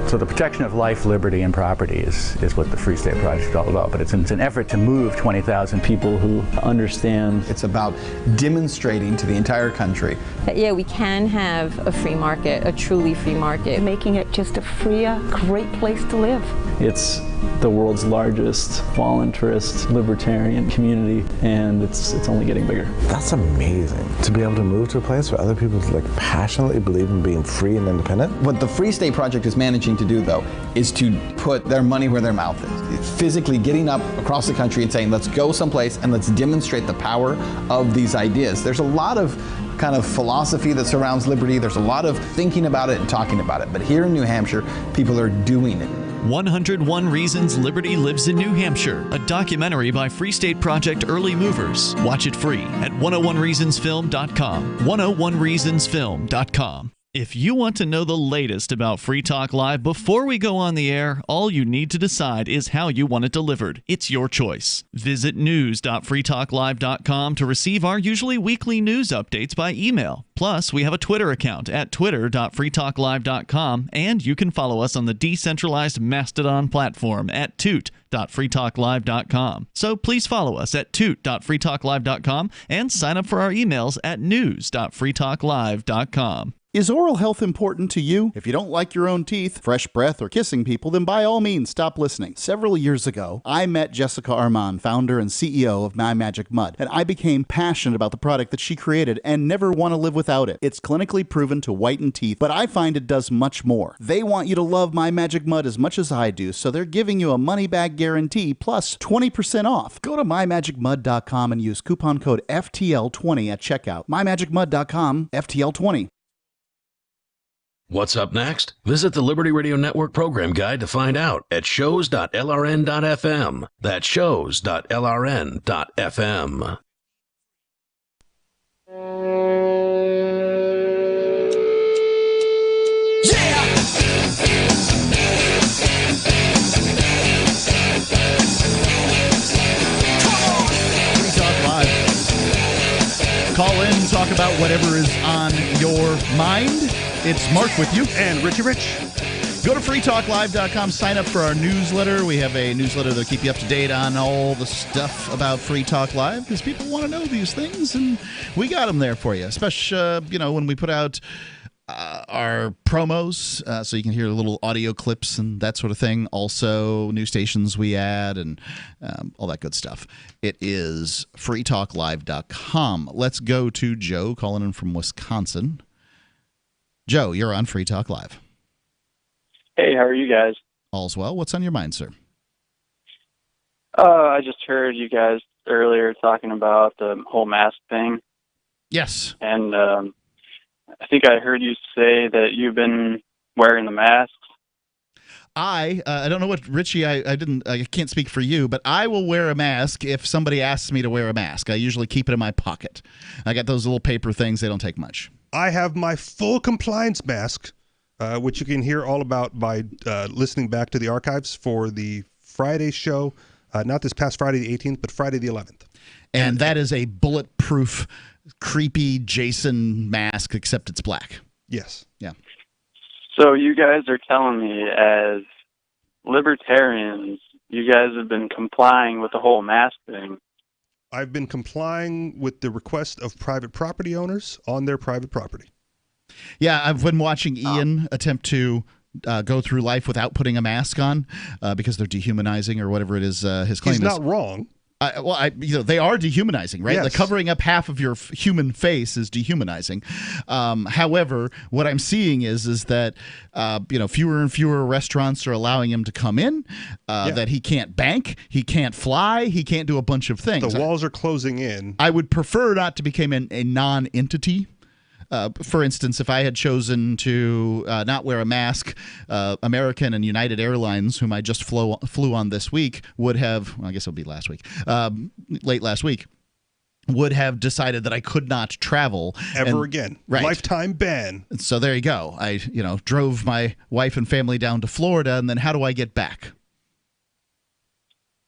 So the protection of life, liberty, and property is what the Free State Project is all about. But it's an effort to move 20,000 people who understand. It's about demonstrating to the entire country that, yeah, we can have a free market, a truly free market. Making it just a freer, great place to live. It's the world's largest voluntarist libertarian community, and it's only getting bigger. That's amazing, to be able to move to a place where other people passionately believe in being free and independent. What the Free State Project is managing to do, though, is to put their money where their mouth is. It's physically getting up across the country and saying, let's go someplace and let's demonstrate the power of these ideas. There's a lot of kind of philosophy that surrounds liberty. There's a lot of thinking about it and talking about it. But here in New Hampshire, people are doing it. 101 Reasons Liberty Lives in New Hampshire, a documentary by Free State Project Early Movers. Watch it free at 101reasonsfilm.com. 101reasonsfilm.com. If you want to know the latest about Free Talk Live before we go on the air, all you need to decide is how you want it delivered. It's your choice. Visit news.freetalklive.com to receive our usually weekly news updates by email. Plus, we have a Twitter account at twitter.freetalklive.com, and you can follow us on the decentralized Mastodon platform at toot.freetalklive.com. So please follow us at toot.freetalklive.com and sign up for our emails at news.freetalklive.com. Is oral health important to you? If you don't like your own teeth, fresh breath, or kissing people, then by all means stop listening. Several years ago, I met Jessica Armand, founder and CEO of My Magic Mud, and I became passionate about the product that she created and never want to live without it. It's clinically proven to whiten teeth, but I find it does much more. They want you to love My Magic Mud as much as I do, so they're giving you a money-back guarantee plus 20% off. Go to mymagicmud.com and use coupon code FTL20 at checkout. mymagicmud.com, FTL20. What's up next? Visit the Liberty Radio Network program guide to find out at shows.lrn.fm. That's shows.lrn.fm. whatever is on your mind. It's Mark with you. And Richie Rich. Go to freetalklive.com, sign up for our newsletter. We have a newsletter that'll keep you up to date on all the stuff about Free Talk Live because people want to know these things, and we got them there for you, especially, when we put out our promos, so you can hear little audio clips and that sort of thing. Also, new stations we add and all that good stuff. It is freetalklive.com. Let's go to Joe calling in from Wisconsin. Joe, you're on Free Talk Live. Hey, how are you guys? All's well. What's on your mind, sir? I just heard you guys earlier talking about the whole mask thing. Yes. And I think I heard you say that you've been wearing the masks. I don't know what, Richie, I can't speak for you, but I will wear a mask if somebody asks me to wear a mask. I usually keep it in my pocket. I got those little paper things. They don't take much. I have my full compliance mask, which you can hear all about by listening back to the archives for the Friday show, not this past Friday the 18th, but Friday the 11th. And that is a bulletproof, creepy Jason mask, except it's black. Yes. Yeah. So you guys are telling me as libertarians, you guys have been complying with the whole mask thing. I've been complying with the request of private property owners on their private property. Yeah, I've been watching Ian attempt to go through life without putting a mask on because they're dehumanizing or whatever it is his claim is. He's not wrong. They are dehumanizing, right? Yes. Like covering up half of your human face is dehumanizing. However, what I'm seeing is that fewer and fewer restaurants are allowing him to come in. That he can't bank, he can't fly, he can't do a bunch of things. The walls are closing in. I would prefer not to become a non-entity. For instance, if I had chosen to not wear a mask, American and United Airlines, whom I just flew on this week, would have, well, I guess it'll be last week, late last week, would have decided that I could not travel ever again. Right. Lifetime ban. So there you go. I, drove my wife and family down to Florida, and then how do I get back?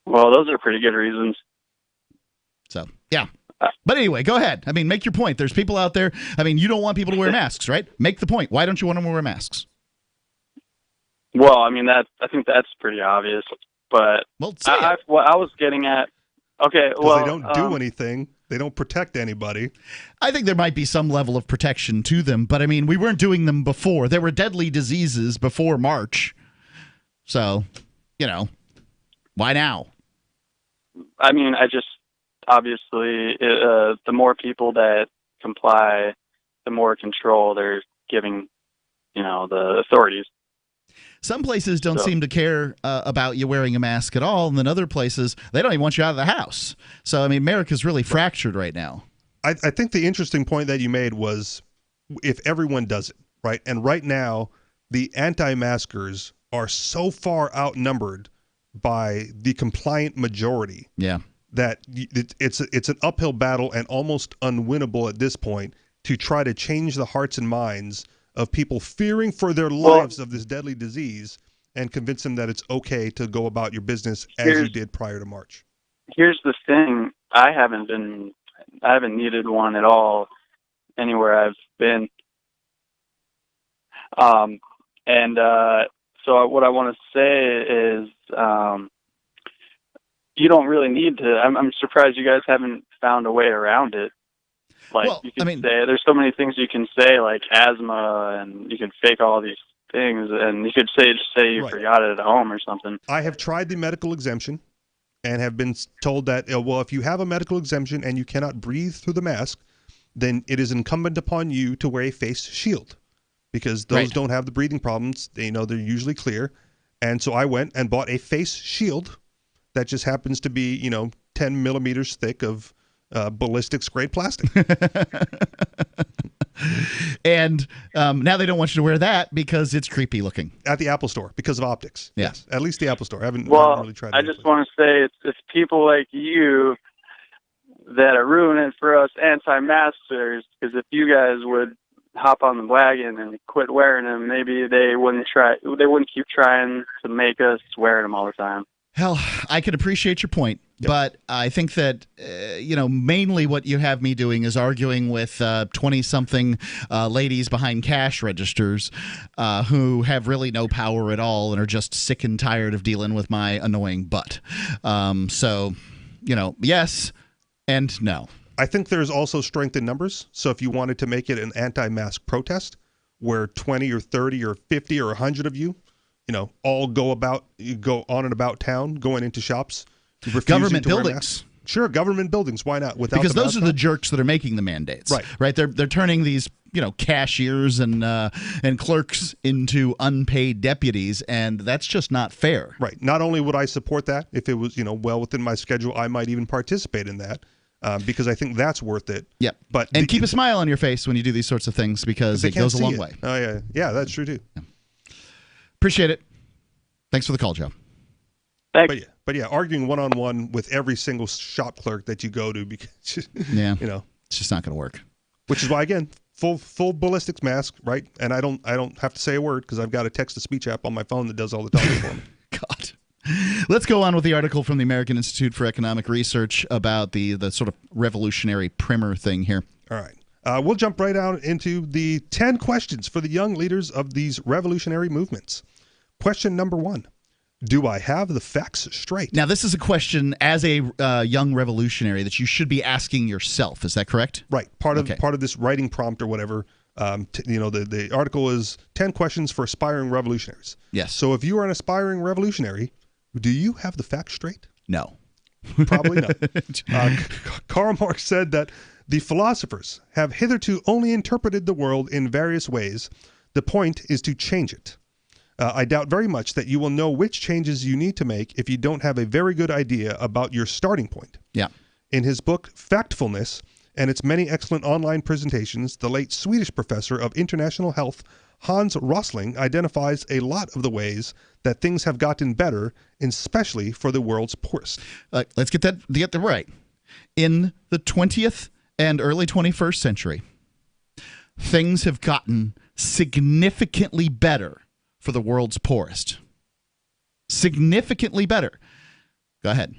Well, those are pretty good reasons. So, yeah. But anyway, go ahead. I mean, make your point. There's people out there. I mean, you don't want people to wear masks, right? Make the point. Why don't you want them to wear masks? Well, I mean, I think that's pretty obvious. But what I was getting at, okay, well, they don't do anything. They don't protect anybody. I think there might be some level of protection to them, but I mean, we weren't doing them before. There were deadly diseases before March. So, why now? I mean, obviously, the more people that comply, the more control they're giving, the authorities. Some places don't seem to care about you wearing a mask at all, and then other places, they don't even want you out of the house. So, I mean, America's really fractured right now. I think the interesting point that you made was if everyone does it, right? And right now, the anti-maskers are so far outnumbered by the compliant majority. Yeah. That it's an uphill battle and almost unwinnable at this point to try to change the hearts and minds of people fearing for their lives of this deadly disease and convince them that it's okay to go about your business as you did prior to March. Here's the thing. I haven't needed one at all anywhere I've been. So what I want to say is, you don't really need to. I'm surprised you guys haven't found a way around it. You can say there's so many things you can say, like asthma, and you can fake all these things, and you could just say you forgot it at home or something. I have tried the medical exemption and have been told that, if you have a medical exemption and you cannot breathe through the mask, then it is incumbent upon you to wear a face shield because those don't have the breathing problems. They're usually clear. And so I went and bought a face shield that just happens to be, 10 millimeters thick of ballistics grade plastic. And now they don't want you to wear that because it's creepy looking. At the Apple Store because of optics. Yeah. Yes, at least the Apple Store. I haven't really tried it. I just want to say it's people like you that are ruining it for us anti-maskers, because if you guys would hop on the wagon and quit wearing them, maybe they wouldn't keep trying to make us wear them all the time. Hell, I can appreciate your point, but I think that, mainly what you have me doing is arguing with 20-something ladies behind cash registers who have really no power at all and are just sick and tired of dealing with my annoying butt. Yes and no. I think there's also strength in numbers. So if you wanted to make it an anti-mask protest where 20 or 30 or 50 or 100 of you, all go on and about town, going into shops. Government buildings. Sure, government buildings. Why not? Because those are the jerks that are making the mandates. Right. They're turning these, cashiers and clerks into unpaid deputies, and that's just not fair. Right. Not only would I support that, if it was, well within my schedule, I might even participate in that. Because I think that's worth it. Yep. And keep a smile on your face when you do these sorts of things because it goes a long way. Oh, yeah. Yeah, that's true, too. Yeah. Appreciate it. Thanks for the call, Joe. Thanks. But yeah, arguing one-on-one with every single shop clerk that you go to, because, it's just not going to work. Which is why, again, full ballistics mask, right? And I don't have to say a word because I've got a text-to-speech app on my phone that does all the talking for me. God. Let's go on with the article from the American Institute for Economic Research about the sort of revolutionary primer thing here. All right. We'll jump right out into the 10 questions for the young leaders of these revolutionary movements. Question number 1. Do I have the facts straight? Now, this is a question as a young revolutionary that you should be asking yourself. Is that correct? Right. Part of this writing prompt or whatever. The article is 10 questions for aspiring revolutionaries. Yes. So if you are an aspiring revolutionary, do you have the facts straight? No. Probably not. Karl Marx said that the philosophers have hitherto only interpreted the world in various ways. The point is to change it. I doubt very much that you will know which changes you need to make if you don't have a very good idea about your starting point. Yeah. In his book, Factfulness, and its many excellent online presentations, the late Swedish professor of international health, Hans Rosling, identifies a lot of the ways that things have gotten better, especially for the world's poorest. Let's get that right. In the 20th and early 21st century, things have gotten significantly better for the world's poorest. Significantly better. Go ahead.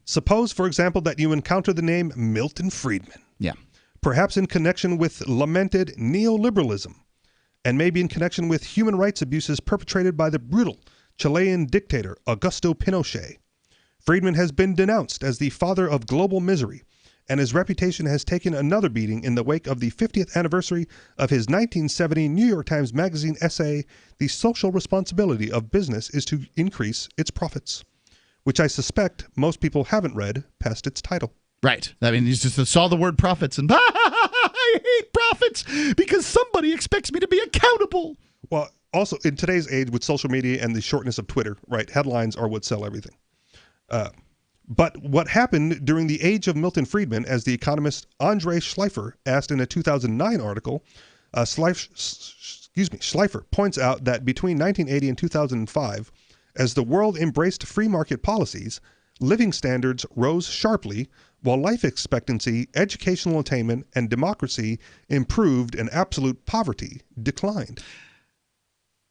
Suppose, for example, that you encounter the name Milton Friedman. Yeah. Perhaps in connection with lamented neoliberalism, and maybe in connection with human rights abuses perpetrated by the brutal Chilean dictator Augusto Pinochet. Friedman has been denounced as the father of global misery, and his reputation has taken another beating in the wake of the 50th anniversary of his 1970 New York Times Magazine essay, The Social Responsibility of Business is to Increase Its Profits, which I suspect most people haven't read past its title. Right. I mean, you just saw the word profits and I hate profits because somebody expects me to be accountable. Well, also in today's age with social media and the shortness of Twitter, right, headlines are what sell everything. But what happened during the age of Milton Friedman, as the economist Andre Schleifer asked in a 2009 article, Schleifer points out that between 1980 and 2005, as the world embraced free market policies, living standards rose sharply, while life expectancy, educational attainment, and democracy improved and absolute poverty declined.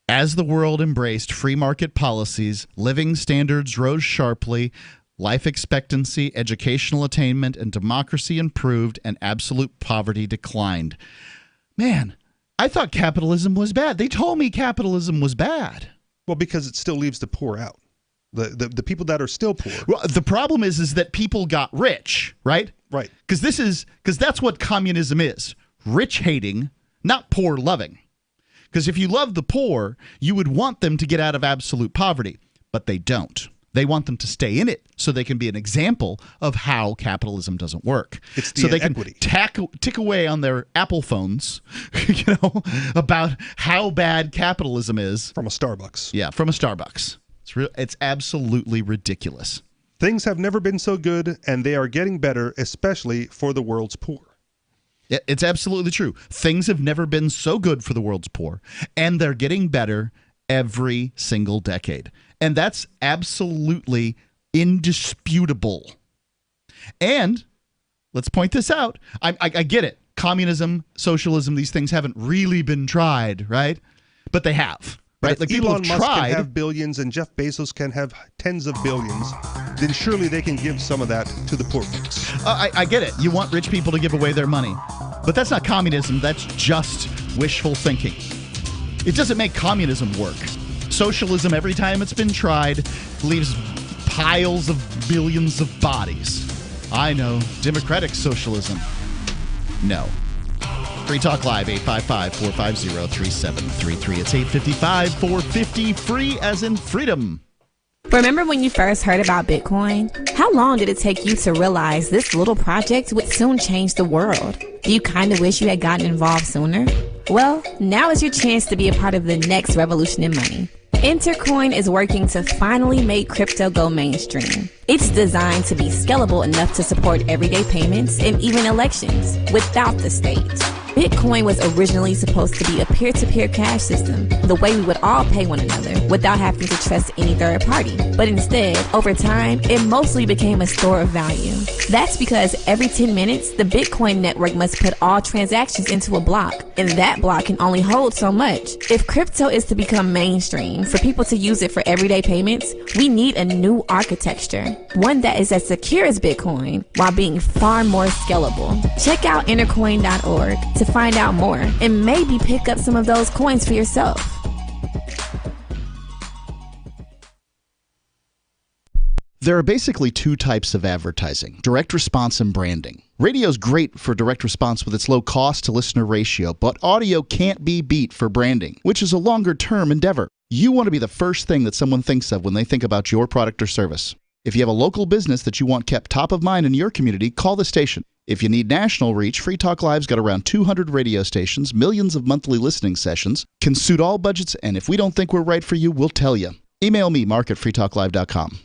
As the world embraced free market policies, living standards rose sharply, life expectancy, educational attainment, and democracy improved, and absolute poverty declined. Man, I thought capitalism was bad. They told me capitalism was bad. Well, because it still leaves the poor out. The people that are still poor. Well, the problem is that people got rich, right? Right. Because that's what communism is. Rich hating, not poor loving. Because if you love the poor, you would want them to get out of absolute poverty, but they don't. They want them to stay in it so they can be an example of how capitalism doesn't work. It's the so they inequity. can tick away on their Apple phones, about how bad capitalism is. From a Starbucks. Yeah, from a Starbucks. It's absolutely ridiculous. Things have never been so good, and they are getting better, especially for the world's poor. It's absolutely true. Things have never been so good for the world's poor, and they're getting better every single decade. And that's absolutely indisputable. And let's point this out. I get it. Communism, socialism, these things haven't really been tried, right? But they have. Right? If Like people Elon have Musk tried. can have billions and Jeff Bezos can have tens of billions, then surely they can give some of that to the poor folks. I get it. You want rich people to give away their money. But that's not communism. That's just wishful thinking. It doesn't make communism work. Socialism, every time it's been tried, leaves piles of billions of bodies. I know. Democratic socialism. No. Free Talk Live, 855-450-3733. It's 855-450, free as in freedom. Remember when you first heard about Bitcoin? How long did it take you to realize this little project would soon change the world? Do you kind of wish you had gotten involved sooner? Well, now is your chance to be a part of the next revolution in money. Intercoin is working to finally make crypto go mainstream. It's designed to be scalable enough to support everyday payments and even elections without the state. Bitcoin was originally supposed to be a peer-to-peer cash system, the way we would all pay one another without having to trust any third party. But instead, over time, it mostly became a store of value. That's because every 10 minutes, the Bitcoin network must put all transactions into a block, and that block can only hold so much. If crypto is to become mainstream, for people to use it for everyday payments, we need a new architecture, one that is as secure as Bitcoin while being far more scalable. Check out intercoin.org to find out more and maybe pick up some of those coins for yourself. There are basically two types of advertising, direct response and branding. Radio's great for direct response with its low cost to listener ratio, but audio can't be beat for branding, which is a longer term endeavor. You want to be the first thing that someone thinks of when they think about your product or service. If you have a local business that you want kept top of mind in your community, call the station. If you need national reach, Free Talk Live's got around 200 radio stations, millions of monthly listening sessions, can suit all budgets, and if we don't think we're right for you, we'll tell you. Email me, mark@freetalklive.com.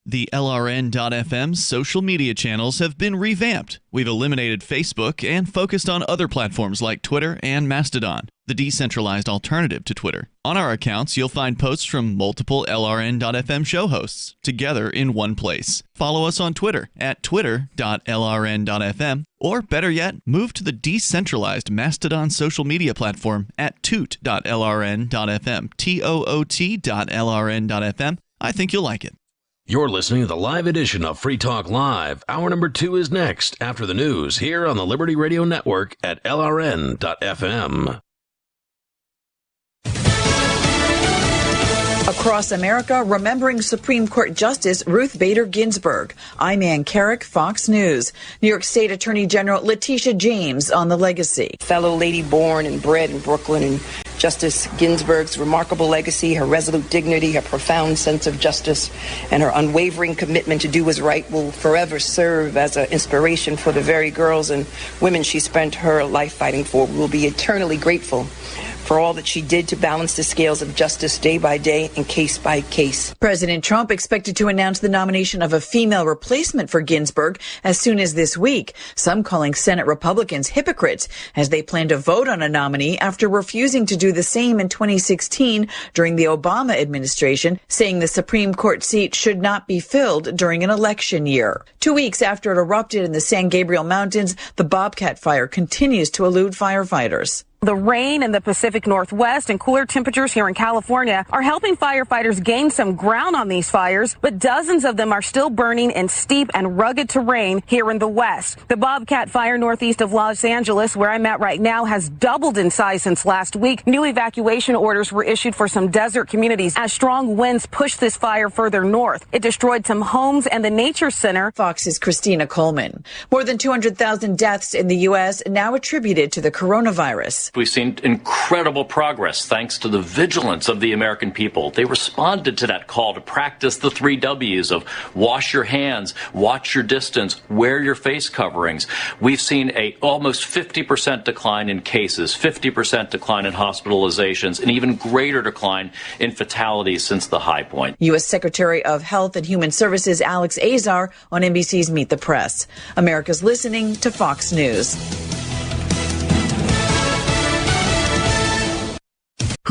The LRN.FM social media channels have been revamped. We've eliminated Facebook and focused on other platforms like Twitter and Mastodon, the decentralized alternative to Twitter. On our accounts, you'll find posts from multiple LRN.FM show hosts together in one place. Follow us on Twitter at twitter.lrn.fm, or better yet, move to the decentralized Mastodon social media platform at toot.lrn.fm, toot.lrn.fm. I think you'll like it. You're listening to the live edition of Free Talk Live. Hour number 2 is next after the news here on the Liberty Radio Network at LRN.FM. Across America, remembering Supreme Court Justice Ruth Bader Ginsburg. I'm Ann Carrick, Fox News. New York State Attorney General Letitia James on the legacy. Fellow lady born and bred in Brooklyn, and Justice Ginsburg's remarkable legacy, her resolute dignity, her profound sense of justice, and her unwavering commitment to do what's right will forever serve as an inspiration for the very girls and women she spent her life fighting for. We will be eternally grateful for all that she did to balance the scales of justice day by day and case by case. President Trump expected to announce the nomination of a female replacement for Ginsburg as soon as this week, some calling Senate Republicans hypocrites as they plan to vote on a nominee after refusing to do the same in 2016 during the Obama administration, saying the Supreme Court seat should not be filled during an election year. 2 weeks after it erupted in the San Gabriel Mountains, the Bobcat fire continues to elude firefighters. The rain in the Pacific Northwest and cooler temperatures here in California are helping firefighters gain some ground on these fires, but dozens of them are still burning in steep and rugged terrain here in the West. The Bobcat fire northeast of Los Angeles, where I'm at right now, has doubled in size since last week. New evacuation orders were issued for some desert communities as strong winds pushed this fire further north. It destroyed some homes and the Nature Center. Fox's Christina Coleman. More than 200,000 deaths in the U.S. now attributed to the coronavirus. We've seen incredible progress thanks to the vigilance of the American people. They responded to that call to practice the 3 W's of wash your hands, watch your distance, wear your face coverings. We've seen a almost 50% decline in cases, 50% decline in hospitalizations, and even greater decline in fatalities since the high point. U.S. Secretary of Health and Human Services Alex Azar on NBC's Meet the Press. America's listening to Fox News.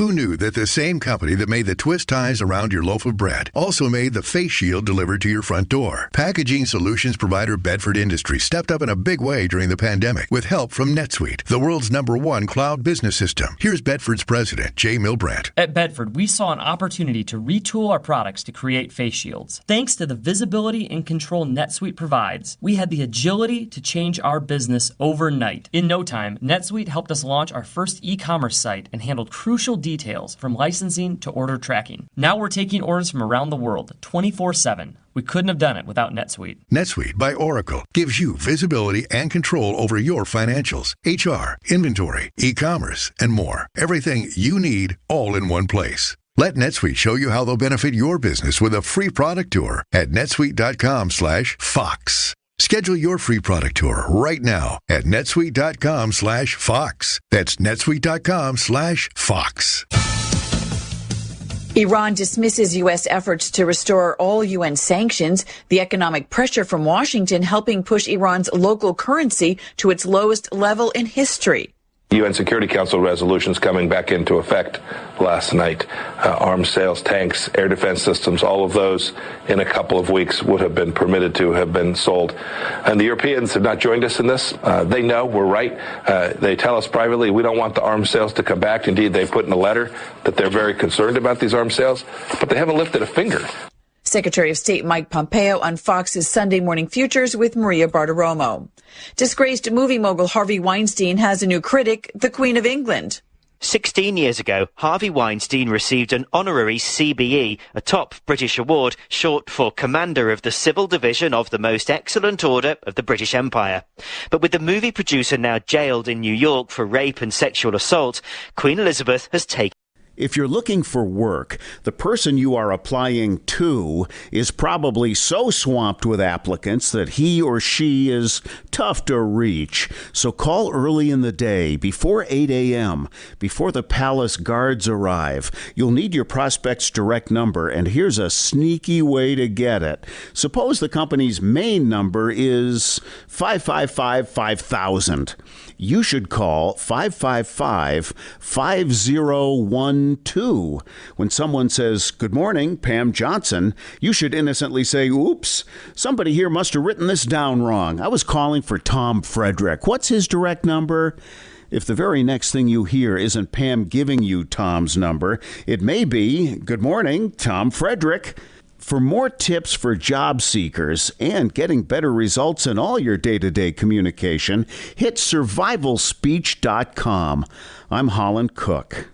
Who knew that the same company that made the twist ties around your loaf of bread also made the face shield delivered to your front door? Packaging solutions provider Bedford Industries stepped up in a big way during the pandemic with help from NetSuite, the world's #1 cloud business system. Here's Bedford's president, Jay Milbrandt. At Bedford, we saw an opportunity to retool our products to create face shields. Thanks to the visibility and control NetSuite provides, we had the agility to change our business overnight. In no time, NetSuite helped us launch our first e-commerce site and handled crucial details from licensing to order tracking. Now we're taking orders from around the world 24/7. We couldn't have done it without NetSuite. NetSuite by Oracle gives you visibility and control over your financials, HR, inventory, e-commerce, and more. Everything you need all in one place. Let NetSuite show you how they'll benefit your business with a free product tour at netsuite.com/Fox. Schedule your free product tour right now at netsuite.com/Fox. That's netsuite.com/Fox. Iran dismisses U.S. efforts to restore all UN sanctions, the economic pressure from Washington helping push Iran's local currency to its lowest level in history. UN Security Council resolutions coming back into effect last night. Arms sales, tanks, air defense systems, all of those in a couple of weeks would have been permitted to have been sold. And the Europeans have not joined us in this. They know we're right. They tell us privately we don't want the arms sales to come back. Indeed, they put in a letter that they're very concerned about these arms sales, but they haven't lifted a finger. Secretary of State Mike Pompeo on Fox's Sunday Morning Futures with Maria Bartiromo. Disgraced movie mogul Harvey Weinstein has a new critic, the Queen of England. 16 years ago, Harvey Weinstein received an honorary CBE, a top British award, short for Commander of the Civil Division of the Most Excellent Order of the British Empire. But with the movie producer now jailed in New York for rape and sexual assault, Queen Elizabeth has taken. If you're looking for work, the person you are applying to is probably so swamped with applicants that he or she is tough to reach. So call early in the day, before 8 a.m., before the palace guards arrive. You'll need your prospect's direct number, and here's a sneaky way to get it. Suppose the company's main number is 555-5000. You should call 555-5012. When someone says, "Good morning, Pam Johnson," you should innocently say, "Oops, somebody here must have written this down wrong. I was calling for Tom Frederick. What's his direct number?" If the very next thing you hear isn't Pam giving you Tom's number, it may be, "Good morning, Tom Frederick." For more tips for job seekers and getting better results in all your day-to-day communication, hit survivalspeech.com. I'm Holland Cook.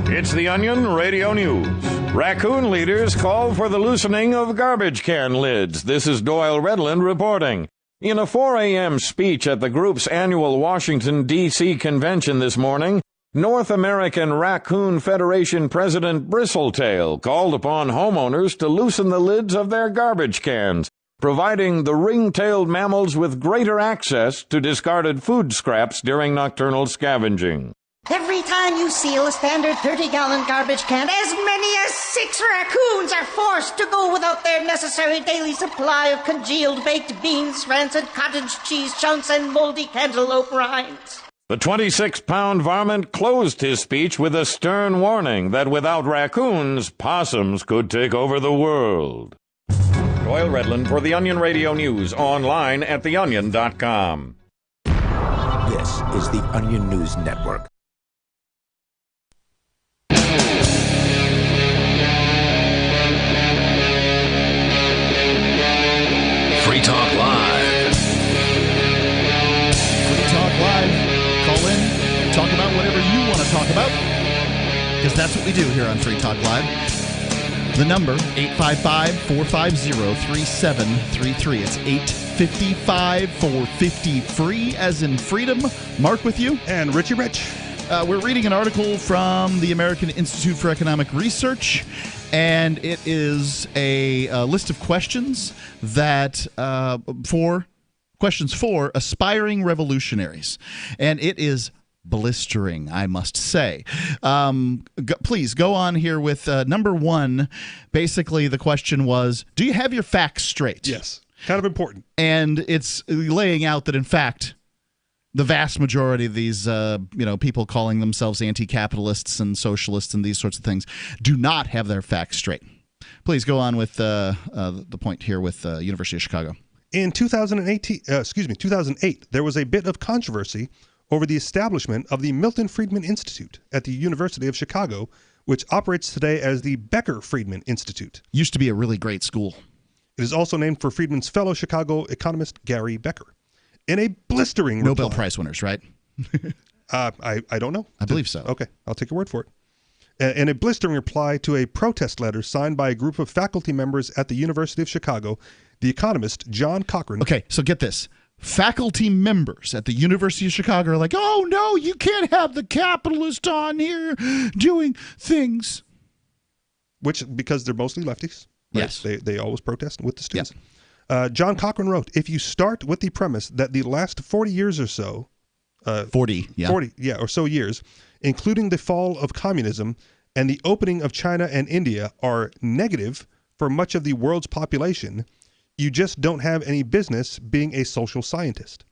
It's the Onion Radio News. Raccoon leaders call for the loosening of garbage can lids. This is Doyle Redland reporting. In a 4 a.m. speech at the group's annual Washington, D.C. convention this morning, North American Raccoon Federation President Bristletail called upon homeowners to loosen the lids of their garbage cans, providing the ring-tailed mammals with greater access to discarded food scraps during nocturnal scavenging. Every time you seal a standard 30-gallon garbage can, as many as 6 raccoons are forced to go without their necessary daily supply of congealed baked beans, rancid cottage cheese chunks, and moldy cantaloupe rinds. The 26-pound varmint closed his speech with a stern warning that without raccoons, possums could take over the world. Doyle Redland for the Onion Radio News, online at theonion.com. This is the Onion News Network. Free Talk Live. Free Talk Live. Call in, talk about whatever you want to talk about, because that's what we do here on Free Talk Live. The number, 855-450-3733. It's 855-450-FREE, as in freedom. Mark with you. And Richie Rich. We're reading an article from the American Institute for Economic Research, and it is a list of questions that questions for aspiring revolutionaries. And it is blistering, I must say. Please go on here with number one. Basically, the question was, do you have your facts straight? Yes. Kind of important. And it's laying out that, in fact, The vast majority of these, people calling themselves anti-capitalists and socialists and these sorts of things do not have their facts straight. Please go on with the point here with University of Chicago. In 2008, there was a bit of controversy over the establishment of the Milton Friedman Institute at the University of Chicago, which operates today as the Becker-Friedman Institute. Used to be a really great school. It is also named for Friedman's fellow Chicago economist Gary Becker. In a blistering Nobel Prize winners, right? I don't know. I believe so. Okay, I'll take your word for it. In a blistering reply to a protest letter signed by a group of faculty members at the University of Chicago, the economist John Cochrane. Okay, so get this. Faculty members at the University of Chicago are like, oh, no, you can't have the capitalist on here doing things. Because they're mostly lefties. Right? Yes. They always protest with the students. Yep. John Cochrane wrote, if you start with the premise that the last 40 years or so, 40 or so years, including the fall of communism and the opening of China and India, are negative for much of the world's population, you just don't have any business being a social scientist.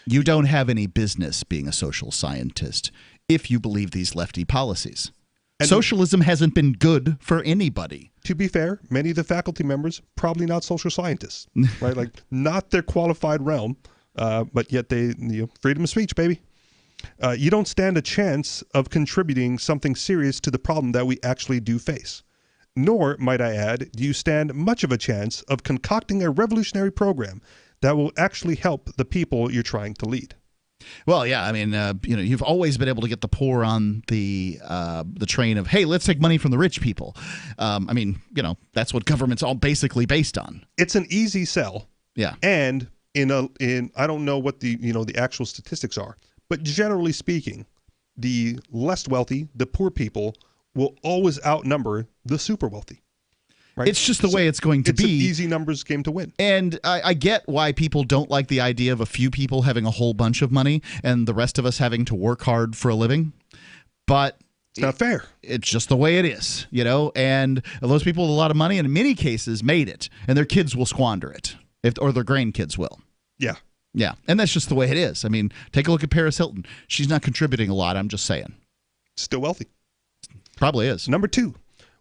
You don't have any business being a social scientist if you believe these lefty policies. And socialism hasn't been good for anybody. To be fair, many of the faculty members, probably not social scientists, right? Like, not their qualified realm, but yet they, freedom of speech, baby. You don't stand a chance of contributing something serious to the problem that we actually do face. Nor, might I add, do you stand much of a chance of concocting a revolutionary program that will actually help the people you're trying to lead. Well, yeah, I mean, you've always been able to get the poor on the train of, hey, let's take money from the rich people. That's what government's all basically based on. It's an easy sell. Yeah. And in I don't know what the actual statistics are, but generally speaking, the less wealthy, the poor people, will always outnumber the super wealthy. Right? It's just the way it's going to be. It's an easy numbers game to win. And I get why people don't like the idea of a few people having a whole bunch of money and the rest of us having to work hard for a living. But it's not fair. It's just the way it is, and those people with a lot of money in many cases made it, and their kids will squander it, or their grandkids will. Yeah. Yeah, and that's just the way it is. I mean, take a look at Paris Hilton. She's not contributing a lot, I'm just saying. Still wealthy. Probably is. Number 2.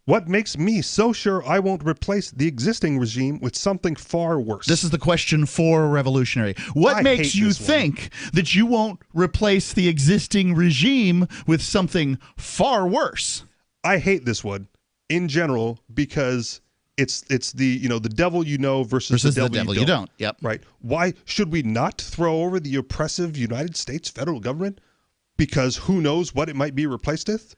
What makes me so sure I won't replace the existing regime with something far worse? This is the question for Revolutionary. What makes you think that you won't replace the existing regime with something far worse? I hate this one in general because it's the the devil versus the devil you don't. Yep. Right. Why should we not throw over the oppressive United States federal government? Because who knows what it might be replaced with?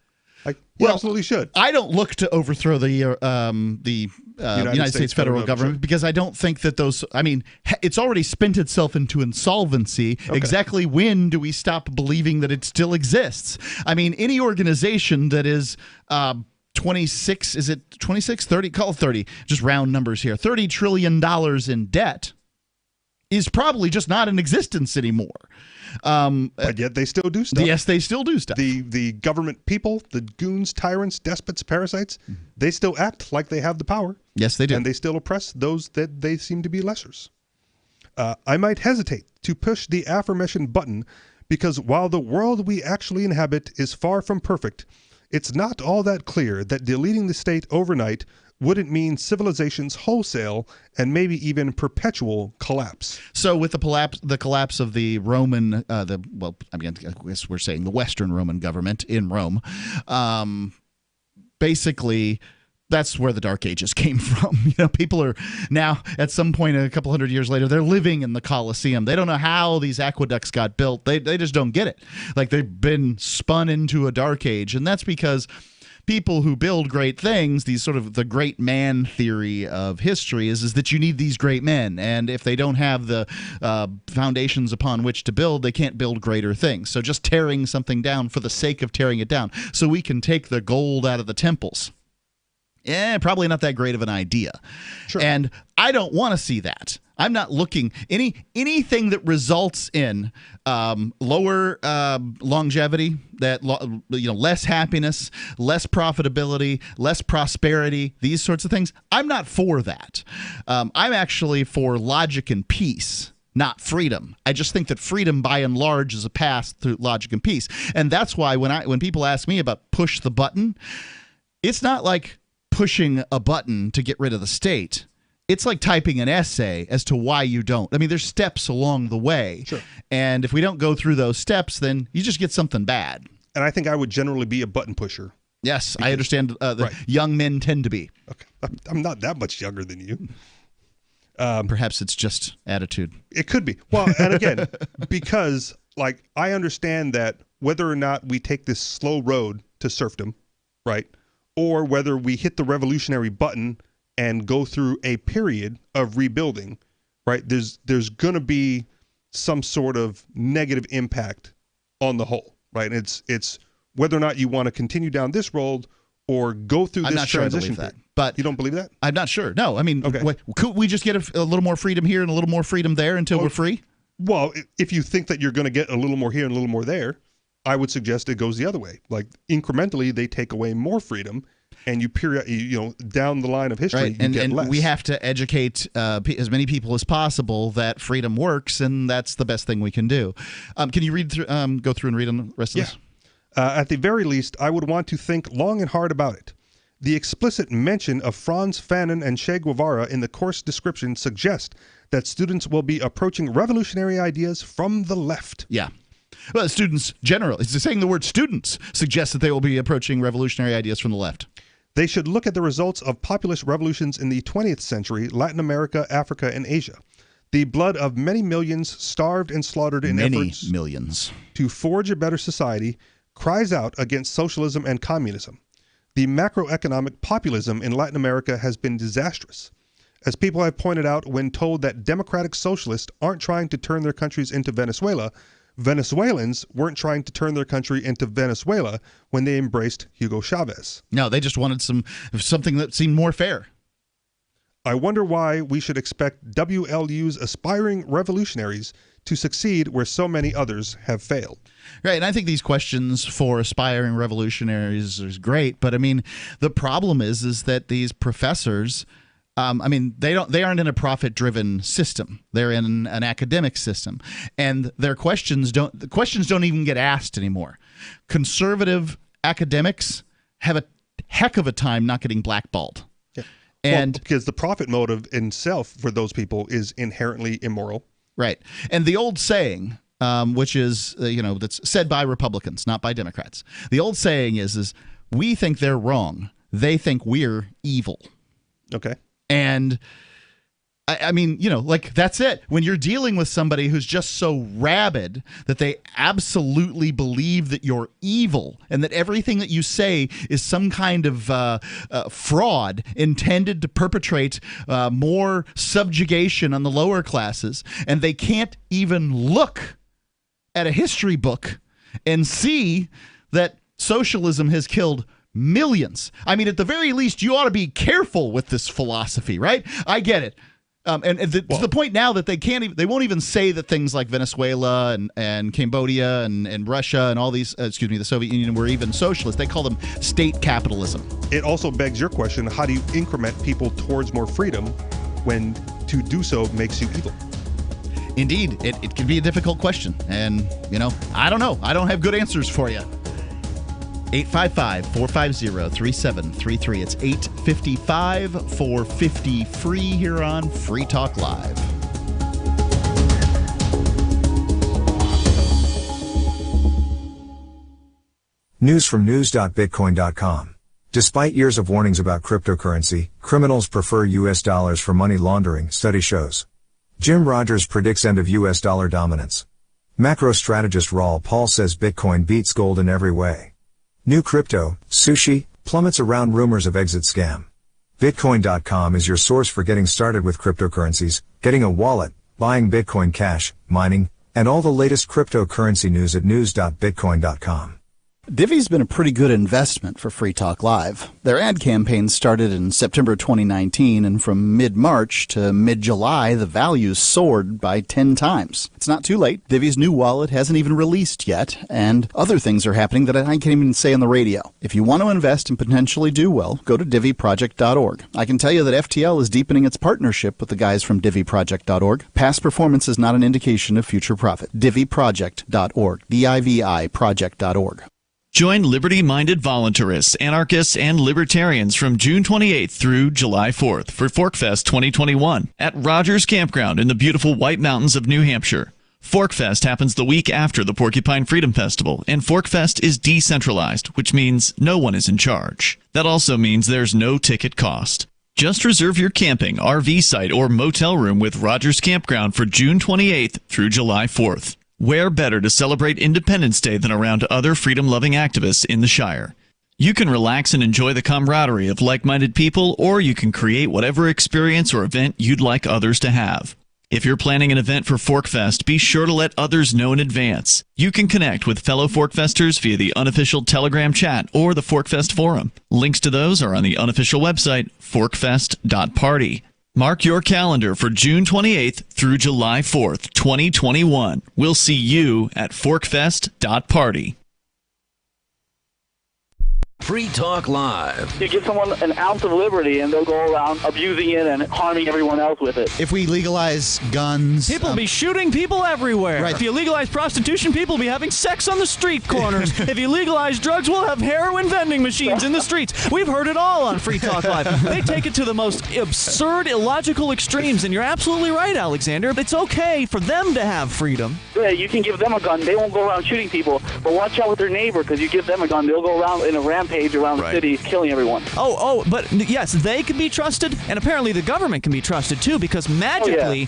We absolutely should. I don't look to overthrow the United States federal government because I don't think that those. I mean, it's already spent itself into insolvency. Okay. Exactly when do we stop believing that it still exists? I mean, any organization that is 26, is it 26, 30? Call it 30. Just round numbers here. $30 trillion in debt is probably just not in existence anymore. But yet they still do stuff. Yes, they still do stuff. The government people, the goons, tyrants, despots, parasites, they still act like they have the power. Yes, they do. And they still oppress those that they seem to be lessers. I might hesitate to push the aforementioned button because while the world we actually inhabit is far from perfect, it's not all that clear that deleting the state overnight wouldn't mean civilization's wholesale and maybe even perpetual collapse. So with the collapse of the Roman, I guess we're saying the Western Roman government in Rome, basically that's where the Dark Ages came from. People are now, at some point a couple hundred years later, they're living in the Colosseum. They don't know how these aqueducts got built. They just don't get it. Like, they've been spun into a Dark Age, and that's because people who build great things, these sort of the great man theory of history is that you need these great men. And if they don't have the foundations upon which to build, they can't build greater things. So just tearing something down for the sake of tearing it down so we can take the gold out of the temples. Probably not that great of an idea. Sure. And I don't want to see that. I'm not looking anything that results in lower longevity, that less happiness, less profitability, less prosperity, these sorts of things. I'm not for that. I'm actually for logic and peace, not freedom. I just think that freedom, by and large, is a path through logic and peace. And that's why when people ask me about push the button, it's not like pushing a button to get rid of the state. It's like typing an essay as to why you don't. I mean, there's steps along the way. Sure. And if we don't go through those steps, then you just get something bad. And I think I would generally be a button pusher. Yes, I understand that young men tend to be. Okay. I'm not that much younger than you. Perhaps it's just attitude. It could be. Well, and again, because like I understand that whether or not we take this slow road to serfdom, right, or whether we hit the revolutionary button and go through a period of rebuilding, right, there's going to be some sort of negative impact on the whole, right? It's whether or not you want to continue down this road or go through this transition period. But you don't believe that? I'm not sure. No, I mean, could we just get a little more freedom here and a little more freedom there until we're free? Well, if you think that you're going to get a little more here and a little more there, I would suggest it goes the other way. Like incrementally, they take away more freedom, and down the line of history, right. And less. We have to educate as many people as possible that freedom works, and that's the best thing we can do. Can you read through, go through and read on the rest of this? At the very least, I would want to think long and hard about it. The explicit mention of Franz Fanon and Che Guevara in the course description suggests that students will be approaching revolutionary ideas from the left. Yeah. Well, students generally, saying the word students suggests that they will be approaching revolutionary ideas from the left. They should look at the results of populist revolutions in the 20th century, Latin America, Africa, and Asia. The blood of many millions starved and slaughtered in efforts to forge a better society cries out against socialism and communism. The macroeconomic populism in Latin America has been disastrous. As people have pointed out, when told that democratic socialists aren't trying to turn their countries into Venezuela, Venezuelans weren't trying to turn their country into Venezuela when they embraced Hugo Chavez. No, they just wanted something that seemed more fair. I wonder why we should expect WLU's aspiring revolutionaries to succeed where so many others have failed. Right, and I think these questions for aspiring revolutionaries is great, but I mean, the problem is that these professors, they aren't in a profit-driven system. They're in an academic system, and their questions don't even get asked anymore. Conservative academics have a heck of a time not getting blackballed. Yeah. And because the profit motive in itself for those people is inherently immoral. Right. And the old saying, which is, that's said by Republicans, not by Democrats. The old saying is we think they're wrong. They think we're evil. Okay. And I mean, that's it. When you're dealing with somebody who's just so rabid that they absolutely believe that you're evil and that everything that you say is some kind of fraud intended to perpetrate more subjugation on the lower classes, and they can't even look at a history book and see that socialism has killed millions. I mean, at the very least, you ought to be careful with this philosophy, right? I get it. To the point now that they won't even say that things like Venezuela and Cambodia and Russia and all these, the Soviet Union were even socialist. They call them state capitalism. It also begs your question, how do you increment people towards more freedom when to do so makes you evil? Indeed, it can be a difficult question. And, I don't know. I don't have good answers for you. 855-450-3733. It's 855-450-FREE here on Free Talk Live. News from news.bitcoin.com. Despite years of warnings about cryptocurrency, criminals prefer U.S. dollars for money laundering, study shows. Jim Rogers predicts end of U.S. dollar dominance. Macro strategist Raul Paul says Bitcoin beats gold in every way. New crypto, sushi, plummets around rumors of exit scam. Bitcoin.com is your source for getting started with cryptocurrencies, getting a wallet, buying Bitcoin Cash, mining, and all the latest cryptocurrency news at news.bitcoin.com. Divvy's been a pretty good investment for Free Talk Live. Their ad campaign started in September 2019, and from mid-March to mid-July, the values soared by 10 times. It's not too late. Divvy's new wallet hasn't even released yet, and other things are happening that I can't even say on the radio. If you want to invest and potentially do well, go to divvyproject.org. I can tell you that FTL is deepening its partnership with the guys from divvyproject.org. Past performance is not an indication of future profit. divvyproject.org. D-I-V-I project.org. Join liberty-minded voluntarists, anarchists, and libertarians from June 28th through July 4th for ForkFest 2021 at Rogers Campground in the beautiful White Mountains of New Hampshire. ForkFest happens the week after the Porcupine Freedom Festival, and ForkFest is decentralized, which means no one is in charge. That also means there's no ticket cost. Just reserve your camping, RV site, or motel room with Rogers Campground for June 28th through July 4th. Where better to celebrate Independence Day than around other freedom-loving activists in the Shire? You can relax and enjoy the camaraderie of like-minded people, or you can create whatever experience or event you'd like others to have. If you're planning an event for ForkFest, be sure to let others know in advance. You can connect with fellow ForkFesters via the unofficial Telegram chat or the ForkFest forum. Links to those are on the unofficial website, forkfest.party. Mark your calendar for June 28th through July 4th, 2021. We'll see you at forkfest.party. Free Talk Live. You give someone an ounce of liberty and they'll go around abusing it and harming everyone else with it. If we legalize guns... People will be shooting people everywhere. Right. If you legalize prostitution, people will be having sex on the street corners. If you legalize drugs, we'll have heroin vending machines in the streets. We've heard it all on Free Talk Live. They take it to the most absurd, illogical extremes, and you're absolutely right, Alexander. It's okay for them to have freedom. Yeah, you can give them a gun. They won't go around shooting people. But watch out with their neighbor, because you give them a gun, they'll go around in a rampage around the city, killing everyone. But yes, they can be trusted, and apparently the government can be trusted too, because magically,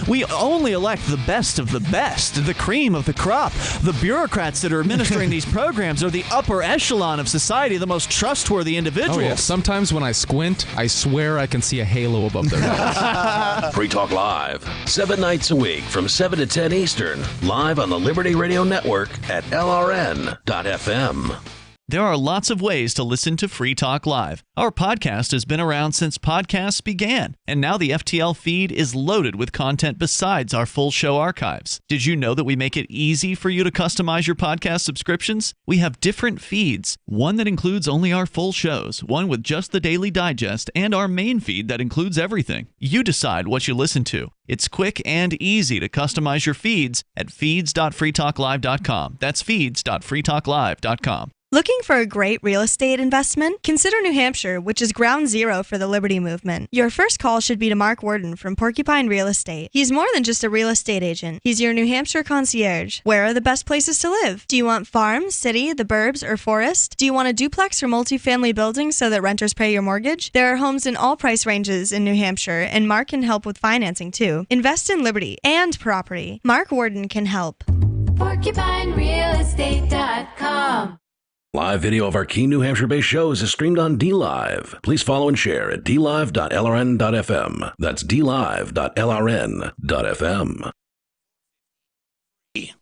we only elect the best of the best, the cream of the crop. The bureaucrats that are administering these programs are the upper echelon of society, the most trustworthy individuals. Oh, yeah. Sometimes when I squint, I swear I can see a halo above their heads. Free Talk Live, 7 nights a week from 7 to 10 Eastern, live on the Liberty Radio Network at LRN.FM. There are lots of ways to listen to Free Talk Live. Our podcast has been around since podcasts began, and now the FTL feed is loaded with content besides our full show archives. Did you know that we make it easy for you to customize your podcast subscriptions? We have different feeds, one that includes only our full shows, one with just the Daily Digest, and our main feed that includes everything. You decide what you listen to. It's quick and easy to customize your feeds at feeds.freetalklive.com. That's feeds.freetalklive.com. Looking for a great real estate investment? Consider New Hampshire, which is ground zero for the Liberty Movement. Your first call should be to Mark Worden from Porcupine Real Estate. He's more than just a real estate agent. He's your New Hampshire concierge. Where are the best places to live? Do you want farm, city, the burbs, or forest? Do you want a duplex or multifamily building so that renters pay your mortgage? There are homes in all price ranges in New Hampshire, and Mark can help with financing too. Invest in liberty and property. Mark Worden can help. PorcupineRealEstate.com. Live video of our key New Hampshire-based shows is streamed on DLive. Please follow and share at dlive.lrn.fm. That's dlive.lrn.fm. Free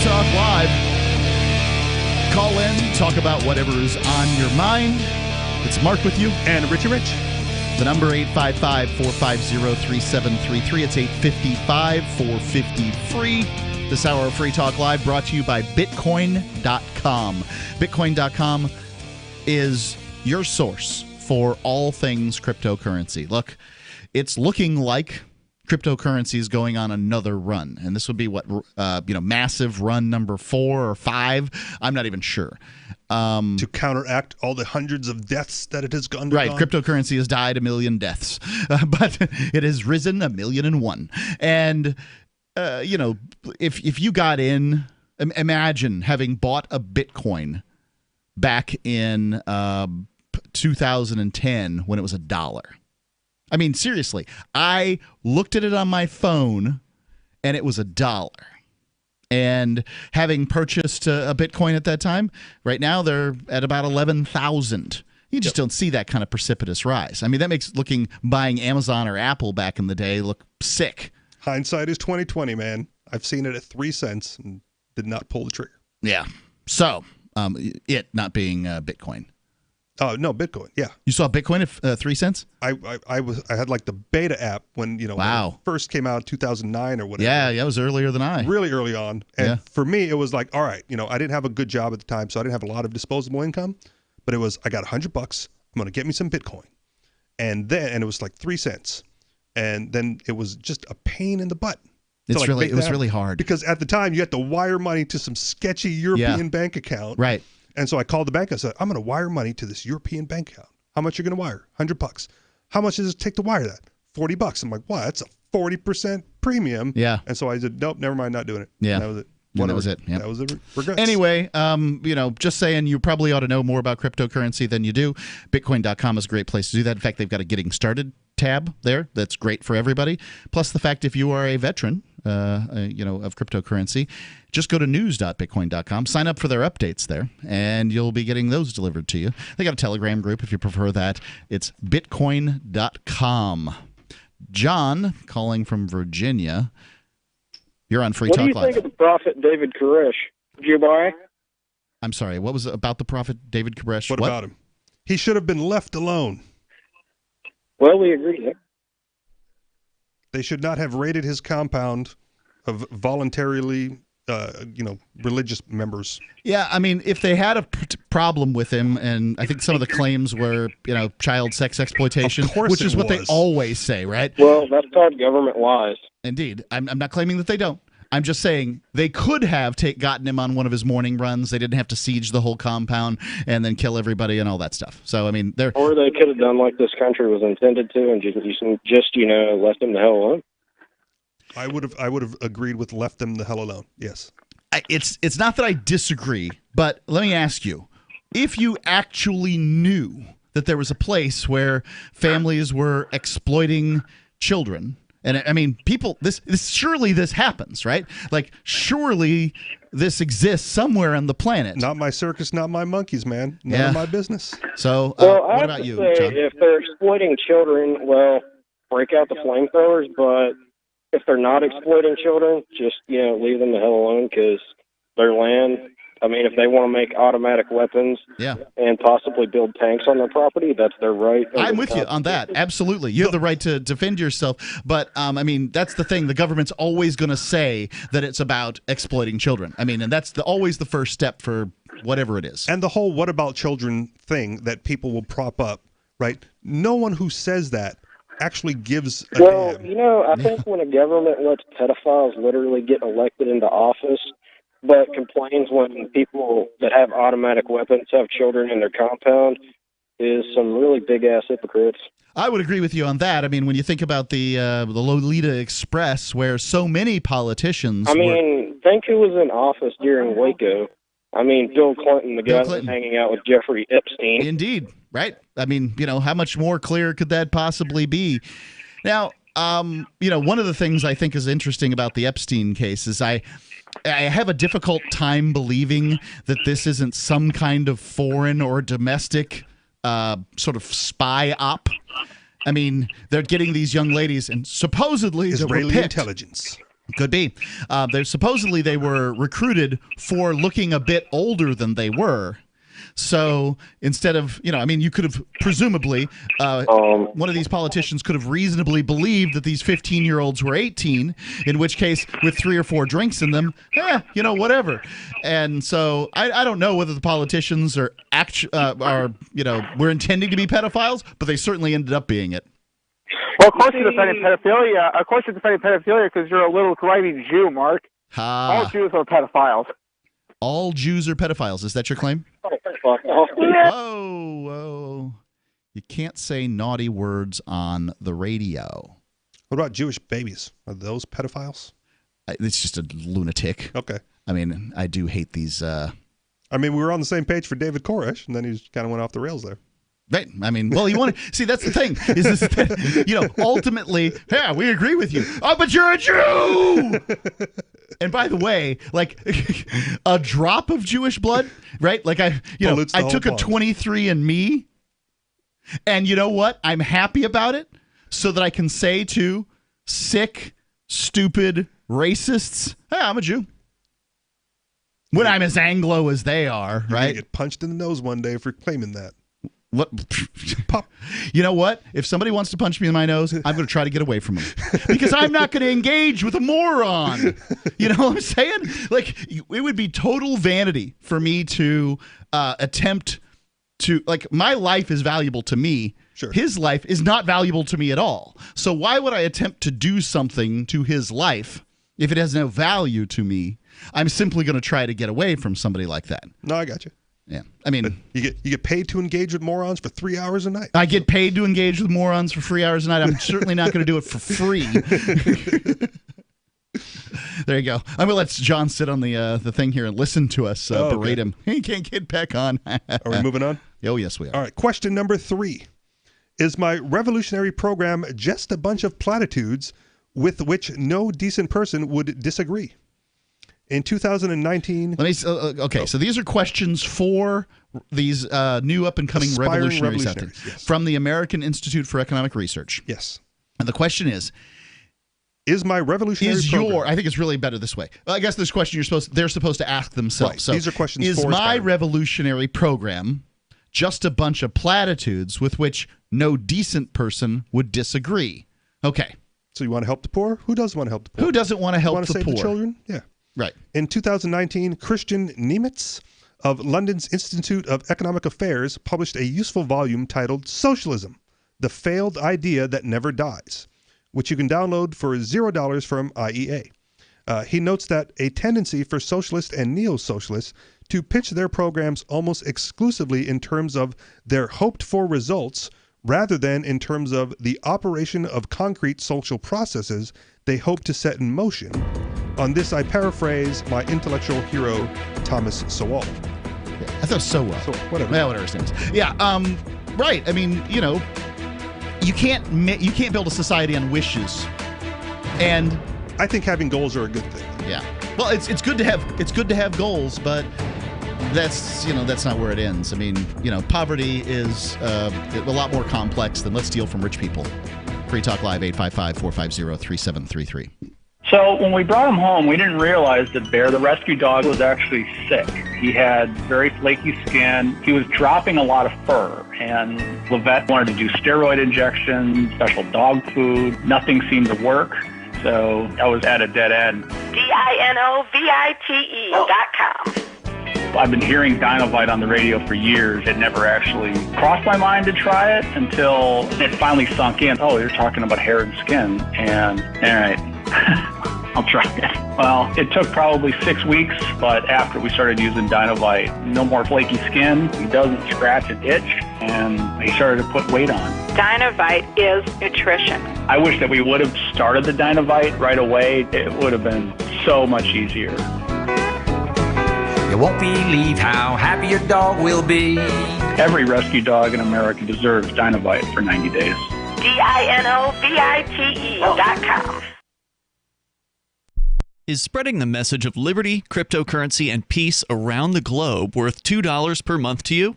Talk Live. Call in, talk about whatever is on your mind. It's Mark with you. And Richie Rich. The number 855-450-3733. It's 855-450-FREE. This hour of Free Talk Live brought to you by Bitcoin.com. Bitcoin.com is your source for all things cryptocurrency. Look, it's looking like cryptocurrency is going on another run, and this would be what massive run number 4 or 5. I'm not even sure. To counteract all the hundreds of deaths that it has undergone. Right, cryptocurrency has died 1 million deaths, but it has risen 1,000,001. And if you got in, imagine having bought a Bitcoin back in 2010 when it was $1. I mean, seriously, I looked at it on my phone, and it was $1. And having purchased a Bitcoin at that time, right now they're at about 11,000. You just don't see that kind of precipitous rise. I mean, that makes buying Amazon or Apple back in the day look sick. Hindsight is 20/20, man. I've seen it at 3 cents and did not pull the trigger. Yeah. So, it not being Bitcoin. Oh no, Bitcoin. Yeah, you saw Bitcoin at 3 cents. I had like the beta app when when it first came out, 2009 or whatever. Yeah, it was earlier than I. Really early on, and for me, it was like, all right, I didn't have a good job at the time, so I didn't have a lot of disposable income. But it was, I got $100. I'm gonna get me some Bitcoin, and it was like 3 cents, and then it was just a pain in the butt. It was really hard because at the time you had to wire money to some sketchy European bank account, right? And so I called the bank. I said, I'm going to wire money to this European bank account. How much are you going to wire? $100. How much does it take to wire that? $40. I'm like, wow, that's a 40% premium. Yeah. And so I said, nope, never mind, not doing it. Yeah. And that was it. That was it. Yep. That was the regrets. Anyway, just saying, you probably ought to know more about cryptocurrency than you do. Bitcoin.com is a great place to do that. In fact, they've got a Getting Started tab there that's great for everybody. Plus the fact if you are a veteran, of cryptocurrency, just go to news.bitcoin.com, sign up for their updates there, and you'll be getting those delivered to you. They got a Telegram group if you prefer that. It's bitcoin.com. John, calling from Virginia. You're on Free Talk Live. What do you think of the prophet David Koresh? Did you buy? I'm sorry, what was it about the prophet David Koresh? What about him? He should have been left alone. Well, we agree. They should not have raided his compound of voluntarily, religious members. Yeah, I mean, if they had a problem with him, and I think some of the claims were, child sex exploitation, which is what they always say, right? Well, that's called government lies. Indeed. I'm not claiming that they don't. I'm just saying they could have gotten him on one of his morning runs. They didn't have to siege the whole compound and then kill everybody and all that stuff. So, I mean, or they could have done like this country was intended to and just left him the hell alone. I would have agreed with left them the hell alone. Yes. It's not that I disagree, but let me ask you, if you actually knew that there was a place where families were exploiting children. And I mean, people, surely this happens, right? Like, surely this exists somewhere on the planet. Not my circus, not my monkeys, man. None of my business. So, what about you, John? If they're exploiting children, well, break out the flamethrowers. But if they're not exploiting children, just, leave them the hell alone because their land. I mean, if they want to make automatic weapons and possibly build tanks on their property, that's their right. I'm with you on that. Absolutely. You have the right to defend yourself. But, I mean, that's the thing. The government's always going to say that it's about exploiting children. I mean, and that's always the first step for whatever it is. And the whole what about children thing that people will prop up, right? No one who says that actually gives a damn. I think when a government lets pedophiles literally get elected into office, but complains when people that have automatic weapons have children in their compound, is some really big-ass hypocrites. I would agree with you on that. I mean, when you think about the Lolita Express, where so many politicians think who was in office during Waco. I mean, Bill Clinton, the guy that was hanging out with Jeffrey Epstein. Indeed, right? I mean, how much more clear could that possibly be? Now, one of the things I think is interesting about the Epstein case is I have a difficult time believing that this isn't some kind of foreign or domestic sort of spy op. I mean, they're getting these young ladies, and supposedly Israeli intelligence. Could be. Supposedly they were recruited for looking a bit older than they were. So instead of, you could have presumably, one of these politicians could have reasonably believed that these 15-year-olds were 18, in which case, with 3 or 4 drinks in them, whatever. And so I don't know whether the politicians were intending to be pedophiles, but they certainly ended up being it. Well, of course you're defending pedophilia. Of course you're defending pedophilia because you're a little grimy Jew, Mark. All Jews are pedophiles. All Jews are pedophiles. Is that your claim? Whoa. You can't say naughty words on the radio. What about Jewish babies? Are those pedophiles? It's just a lunatic. Okay. I mean, I do hate these. We were on the same page for David Koresh, and then he kind of went off the rails there. Right. I mean, well, you want to see, that's the thing is this, ultimately, yeah, we agree with you. Oh, but you're a Jew. And by the way, like a drop of Jewish blood, right? Like I took a 23andMe And you know what? I'm happy about it so that I can say to sick, stupid racists, hey, I'm a Jew. When I'm as Anglo as they are, right? You get punched in the nose one day for claiming that. What? Pop. You know what? If somebody wants to punch me in my nose, I'm going to try to get away from them because I'm not going to engage with a moron. You know what I'm saying? Like, it would be total vanity for me to attempt to, like, my life is valuable to me. Sure. His life is not valuable to me at all. So why would I attempt to do something to his life if it has no value to me? I'm simply going to try to get away from somebody like that. No, I got you. Yeah, I mean, but you get paid to engage with morons for 3 hours a night. I get paid to engage with morons for 3 hours a night. I'm certainly not going to do it for free. There you go. I'm going to let John sit on the thing here and listen to us berate him. He can't get back on. Are we moving on? Oh, yes, we are. All right, question number 3. Is my revolutionary program just a bunch of platitudes with which no decent person would disagree? In 2019... So these are questions for these new up-and-coming revolutionaries out there from the American Institute for Economic Research. Yes. And the question is my revolutionary program... I think it's really better this way. Well, I guess this question they're supposed to ask themselves. Right. So these are questions is my revolutionary program just a bunch of platitudes with which no decent person would disagree? Okay. So you want to help the poor? Who doesn't want to help the poor? Who doesn't want to help the poor? Want to save the children? Yeah. Right. In 2019, Christian Niemitz of London's Institute of Economic Affairs published a useful volume titled Socialism, the Failed Idea That Never Dies, which you can download for $0 from IEA. He notes that a tendency for socialists and neo-socialists to pitch their programs almost exclusively in terms of their hoped-for results rather than in terms of the operation of concrete social processes they hope to set in motion. On this, I paraphrase my intellectual hero, Thomas Sowell. Yeah, I thought Sowell. So, whatever. Yeah, whatever his name is. Yeah, right. I mean, you can't build a society on wishes. And I think having goals are a good thing. Yeah. Well, it's good to have goals, but that's not where it ends. I mean, poverty is a lot more complex than let's steal from rich people. Free Talk Live 855-450-3733. So when we brought him home, we didn't realize that Bear, the rescue dog, was actually sick. He had very flaky skin. He was dropping a lot of fur, and Levette wanted to do steroid injections, special dog food. Nothing seemed to work, so I was at a dead end. DINOVITE.com. I've been hearing Dinovite on the radio for years. It never actually crossed my mind to try it until it finally sunk in. Oh, you're talking about hair and skin, and all right. I'll try it. Well, it took probably 6 weeks, but after we started using Dinovite, no more flaky skin, he doesn't scratch and itch, and he started to put weight on. Dinovite is nutrition. I wish that we would have started the Dinovite right away. It would have been so much easier. You won't believe how happy your dog will be. Every rescue dog in America deserves Dinovite for 90 days. DINOVITE.com. Is spreading the message of liberty, cryptocurrency, and peace around the globe worth $2 per month to you?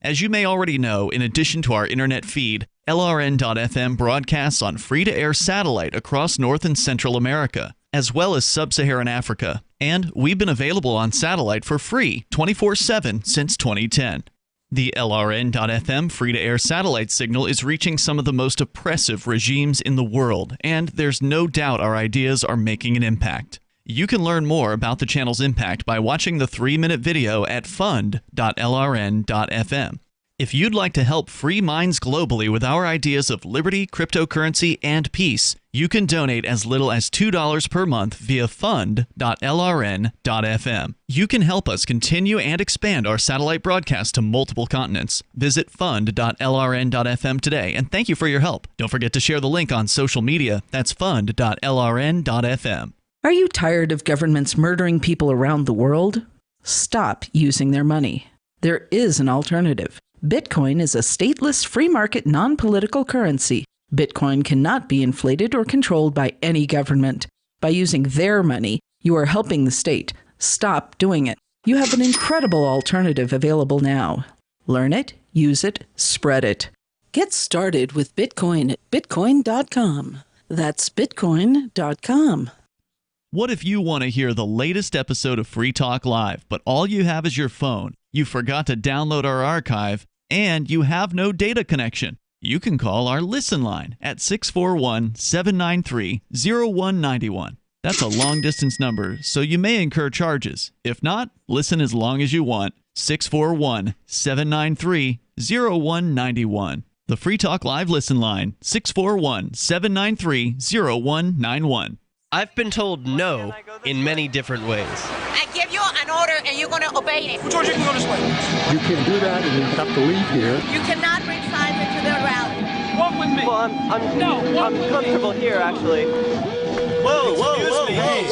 As you may already know, in addition to our internet feed, LRN.FM broadcasts on free-to-air satellite across North and Central America, as well as Sub-Saharan Africa. And we've been available on satellite for free 24/7 since 2010. The LRN.FM free-to-air satellite signal is reaching some of the most oppressive regimes in the world, and there's no doubt our ideas are making an impact. You can learn more about the channel's impact by watching the 3-minute video at fund.lrn.fm. If you'd like to help free minds globally with our ideas of liberty, cryptocurrency, and peace, you can donate as little as $2 per month via fund.lrn.fm. You can help us continue and expand our satellite broadcast to multiple continents. Visit fund.lrn.fm today, and thank you for your help. Don't forget to share the link on social media. That's fund.lrn.fm. Are you tired of governments murdering people around the world? Stop using their money. There is an alternative. Bitcoin is a stateless, free market, non-political currency. Bitcoin cannot be inflated or controlled by any government. By using their money, you are helping the state. Stop doing it. You have an incredible alternative available now. Learn it, use it, spread it. Get started with Bitcoin at Bitcoin.com. That's Bitcoin.com. What if you want to hear the latest episode of Free Talk Live, but all you have is your phone, you forgot to download our archive, and you have no data connection? You can call our Listen line at 641-793-0191. That's a long-distance number, so you may incur charges. If not, listen as long as you want. 641-793-0191. The Free Talk Live Listen line, 641-793-0191. I've been told no in many different ways. I give you an order and you're going to obey it. George, you can go this way. You can't do that and you have to leave here. You cannot bring signs into their rally. Walk with me. Well, I'm comfortable here, actually. Whoa, hey,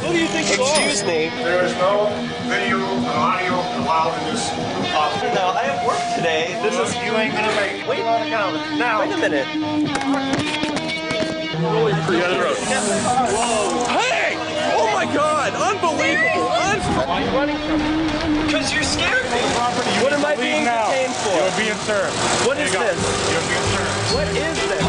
who do you think you are? Excuse me. There is no video and audio allowed in this office. No, I have work today. You ain't going to make it. Wait a minute. Whoa. Hey! Oh my God! Unbelievable! Why are you running from me? Because you scared me. What am I being detained for? You're being served. What is this? You're being served. What is this?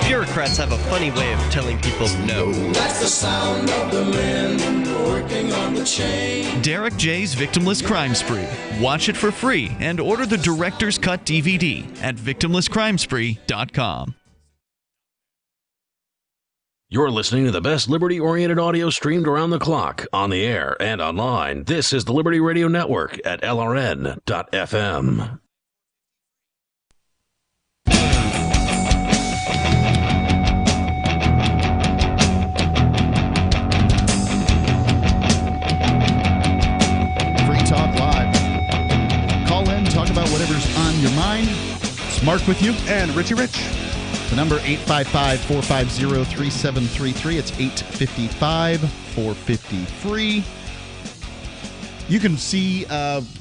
Bureaucrats have a funny way of telling people no. That's the sound of the men working on the chain. Derek J's Victimless Crime Spree. Watch it for free and order the Director's Cut DVD at victimlesscrimespree.com. You're listening to the best liberty-oriented audio streamed around the clock, on the air, and online. This is the Liberty Radio Network at LRN.FM. Free Talk Live. Call in, talk about whatever's on your mind. It's Mark with you. And Richie Rich. The number 855-450-3733. It's 855-450-FREE. You can see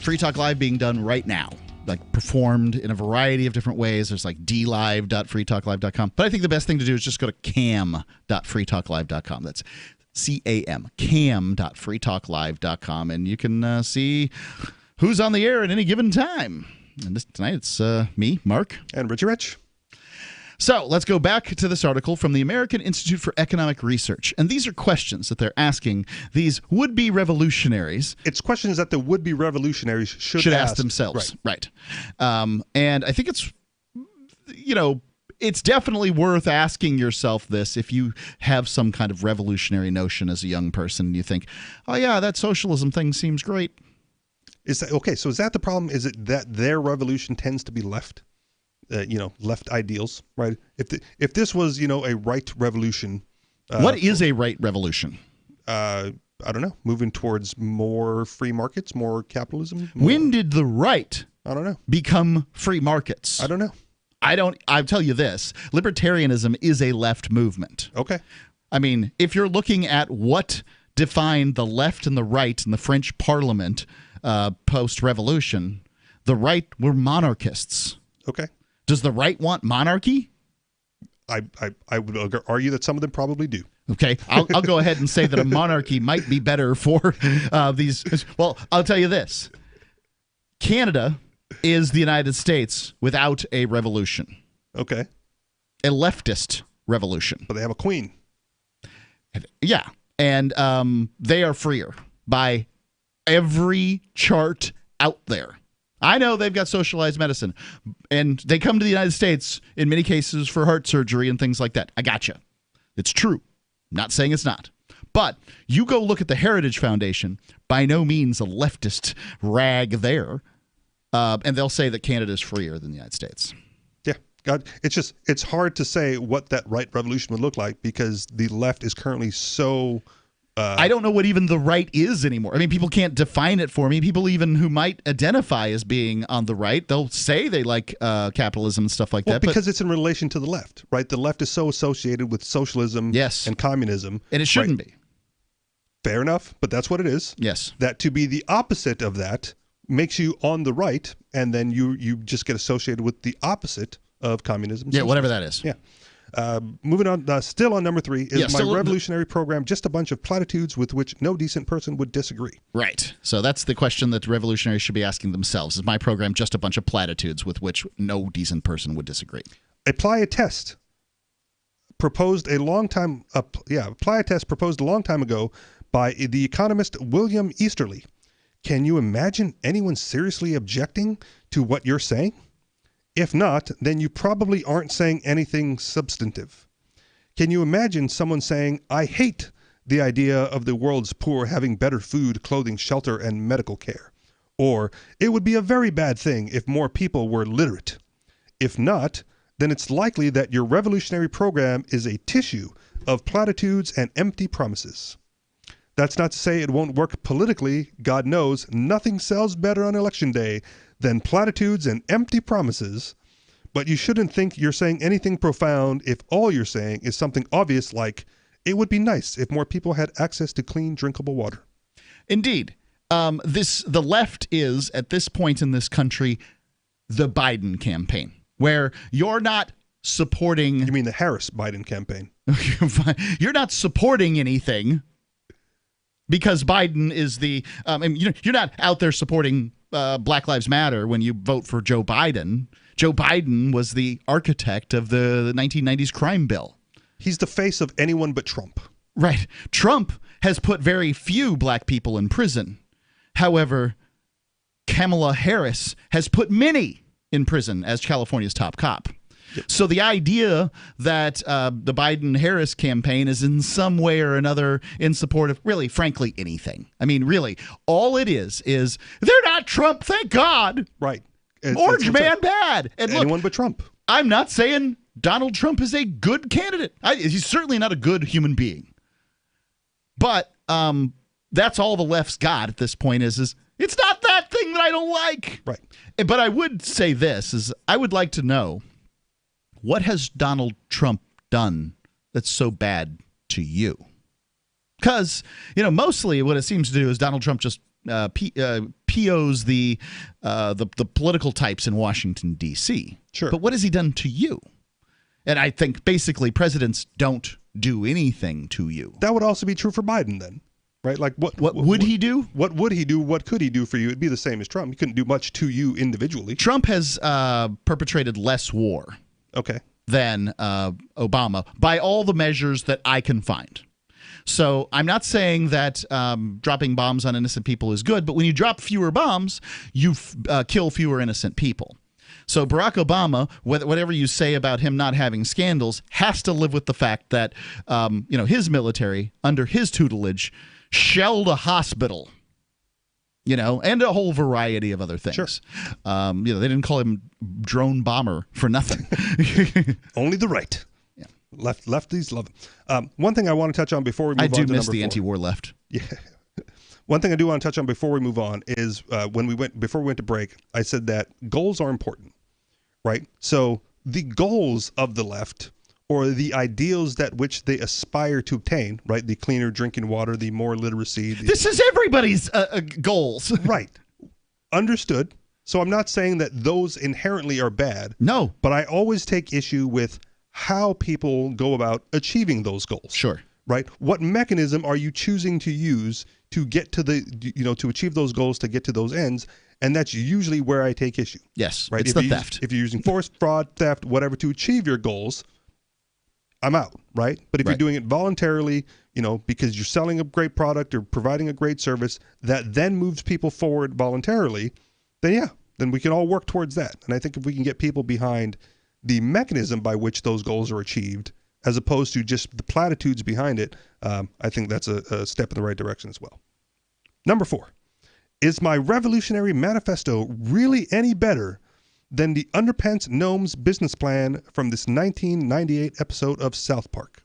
Free Talk Live being done right now, like performed in a variety of different ways. There's like dlive.freetalklive.com. But I think the best thing to do is just go to cam.freetalklive.com. That's C-A-M, cam.freetalklive.com. And you can see who's on the air at any given time. And tonight it's me, Mark. And Richie Rich. So let's go back to this article from the American Institute for Economic Research. And these are questions that they're asking these would-be revolutionaries. It's questions that the would-be revolutionaries should ask themselves. Right. And I think it's, it's definitely worth asking yourself this if you have some kind of revolutionary notion as a young person and you think, oh, yeah, that socialism thing seems great. Is that okay? So is that the problem? Is it that their revolution tends to be left? Left ideals, right? If this was, a right revolution. What is a right revolution? I don't know. Moving towards more free markets, more capitalism. When did the right I don't know. become free markets? I don't know. I'll tell you this. Libertarianism is a left movement. Okay. I mean, if you're looking at what defined the left and the right in the French Parliament post-revolution, the right were monarchists. Okay. Does the right want monarchy? I would argue that some of them probably do. Okay, I'll go ahead and say that a monarchy might be better for these. Well, I'll tell you this. Canada is the United States without a revolution. Okay. A leftist revolution. But they have a queen. Yeah, and they are freer by every chart out there. I know they've got socialized medicine, and they come to the United States in many cases for heart surgery and things like that. I gotcha. It's true. Not saying it's not. But you go look at the Heritage Foundation, by no means a leftist rag there, and they'll say that Canada is freer than the United States. Yeah. God, it's hard to say what that right revolution would look like because the left is currently so... I don't know what even the right is anymore. I mean, people can't define it for me. People even who might identify as being on the right, they'll say they like capitalism and stuff like that. Because it's in relation to the left, right? The left is so associated with socialism and communism. And it shouldn't be. Fair enough, but that's what it is. Yes. That to be the opposite of that makes you on the right, and then you just get associated with the opposite of communism. Yeah, whatever that is. Yeah. Moving on, still on number 3, is my still revolutionary program just a bunch of platitudes with which no decent person would disagree? Right. So that's the question that revolutionaries should be asking themselves. Is my program just a bunch of platitudes with which no decent person would disagree? Apply a test proposed a long time ago by the economist William Easterly. Can you imagine anyone seriously objecting to what you're saying? If not, then you probably aren't saying anything substantive. Can you imagine someone saying, I hate the idea of the world's poor having better food, clothing, shelter, and medical care? Or, it would be a very bad thing if more people were literate. If not, then it's likely that your revolutionary program is a tissue of platitudes and empty promises. That's not to say it won't work politically. God knows nothing sells better on election day than platitudes and empty promises. But you shouldn't think you're saying anything profound if all you're saying is something obvious like, it would be nice if more people had access to clean, drinkable water. Indeed. The left is, at this point in this country, the Biden campaign, where you're not supporting... You mean the Harris-Biden campaign? You're not supporting anything because Biden is the... you're not out there supporting Black Lives Matter when you vote for Joe Biden. Joe Biden was the architect of the 1990s crime bill. He's the face of anyone but Trump. Right. Trump has put very few black people in prison. However, Kamala Harris has put many in prison as California's top cop. Yep. So the idea that the Biden-Harris campaign is in some way or another in support of, really, frankly, anything. I mean, really, all it is they're not Trump, thank God. Right. Orange man bad. And anyone but Trump. I'm not saying Donald Trump is a good candidate. He's certainly not a good human being. But that's all the left's got at this point is it's not that thing that I don't like. Right. But I would say this, is I would like to know, what has Donald Trump done that's so bad to you? Because, mostly what it seems to do is Donald Trump just POs the political types in Washington, D.C. Sure. But what has he done to you? And I think basically presidents don't do anything to you. That would also be true for Biden then, right? Like what would he do? What would he do? What could he do for you? It'd be the same as Trump. He couldn't do much to you individually. Trump has perpetrated less war than Obama by all the measures that I can find. So I'm not saying that dropping bombs on innocent people is good, but when you drop fewer bombs, you kill fewer innocent people. So Barack Obama, whatever you say about him not having scandals, has to live with the fact that his military, under his tutelage, shelled a hospital, and a whole variety of other things. Sure. They didn't call him drone bomber for nothing. Only the right. Yeah. Lefties love it. One thing I want to touch on before we move on to number 4. I do miss the anti-war left. Yeah. One thing I do want to touch on before we move on is before we went to break, I said that goals are important, right? So the goals of the left, or the ideals that which they aspire to obtain, right? The cleaner drinking water, the more literacy. This is everybody's goals. Right. Understood. So I'm not saying that those inherently are bad. No. But I always take issue with how people go about achieving those goals. Sure. Right? What mechanism are you choosing to use to get to to achieve those goals, to get to those ends? And that's usually where I take issue. Yes, right? It's the theft. If you're using force, fraud, theft, whatever to achieve your goals, I'm out, right? But if you're doing it voluntarily, because you're selling a great product or providing a great service that then moves people forward voluntarily, then we can all work towards that. And I think if we can get people behind the mechanism by which those goals are achieved, as opposed to just the platitudes behind it, I think that's a step in the right direction as well. Number 4, is my revolutionary manifesto really any better than the Underpants Gnomes business plan from this 1998 episode of South Park?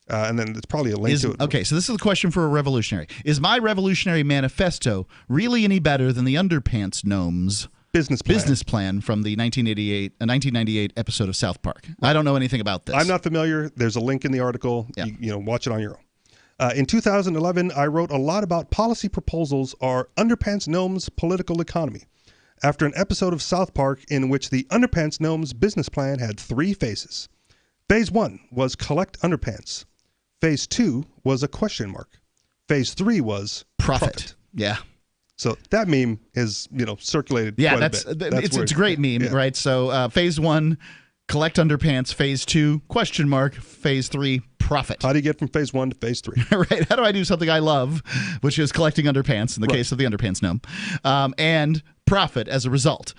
And then it's probably a link to it. Okay, so this is the question for a revolutionary. Is my revolutionary manifesto really any better than the Underpants Gnomes business plan from the 1998 episode of South Park? I don't know anything about this. I'm not familiar. There's a link in the article. Yeah. Watch it on your own. In 2011, I wrote a lot about policy proposals are Underpants Gnomes' political economy, after an episode of South Park in which the Underpants Gnomes business plan had 3 phases. Phase 1 was collect underpants. Phase 2 was a question mark. Phase 3 was profit. Yeah. So that meme is, circulated quite a bit. It's a great meme, right? So phase 1, collect underpants. Phase 2, question mark. Phase 3, profit. How do you get from phase 1 to phase 3? Right. How do I do something I love, which is collecting underpants in the case of the underpants gnome, and profit as a result?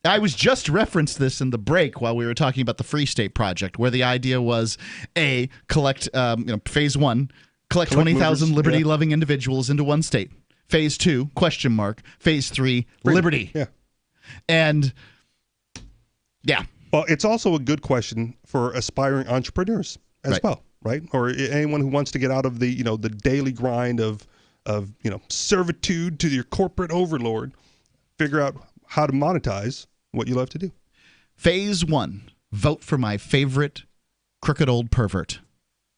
I was just referenced this in the break while we were talking about the Free State Project, where the idea was collect, phase 1, collect 20,000 liberty-loving individuals into one state. Phase 2, question mark. Phase 3, liberty. Yeah. And yeah. Well, it's also a good question for aspiring entrepreneurs as well, right? Or anyone who wants to get out of the, the daily grind of servitude to your corporate overlord. Figure out how to monetize what you love to do. Phase 1, vote for my favorite crooked old pervert.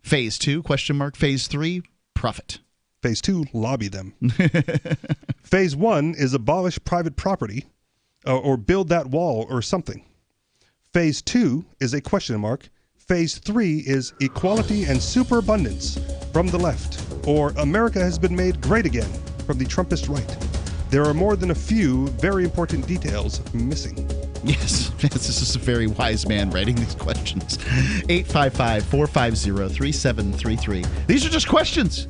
Phase 2, question mark. Phase 3, profit. Phase 2, lobby them. Phase 1 is abolish private property or build that wall or something. Phase 2 is a question mark. Phase 3 is equality and superabundance from the left, or America has been made great again from the Trumpist right. There are more than a few very important details missing. Yes, this is a very wise man writing these questions. 855-450-3733. These are just questions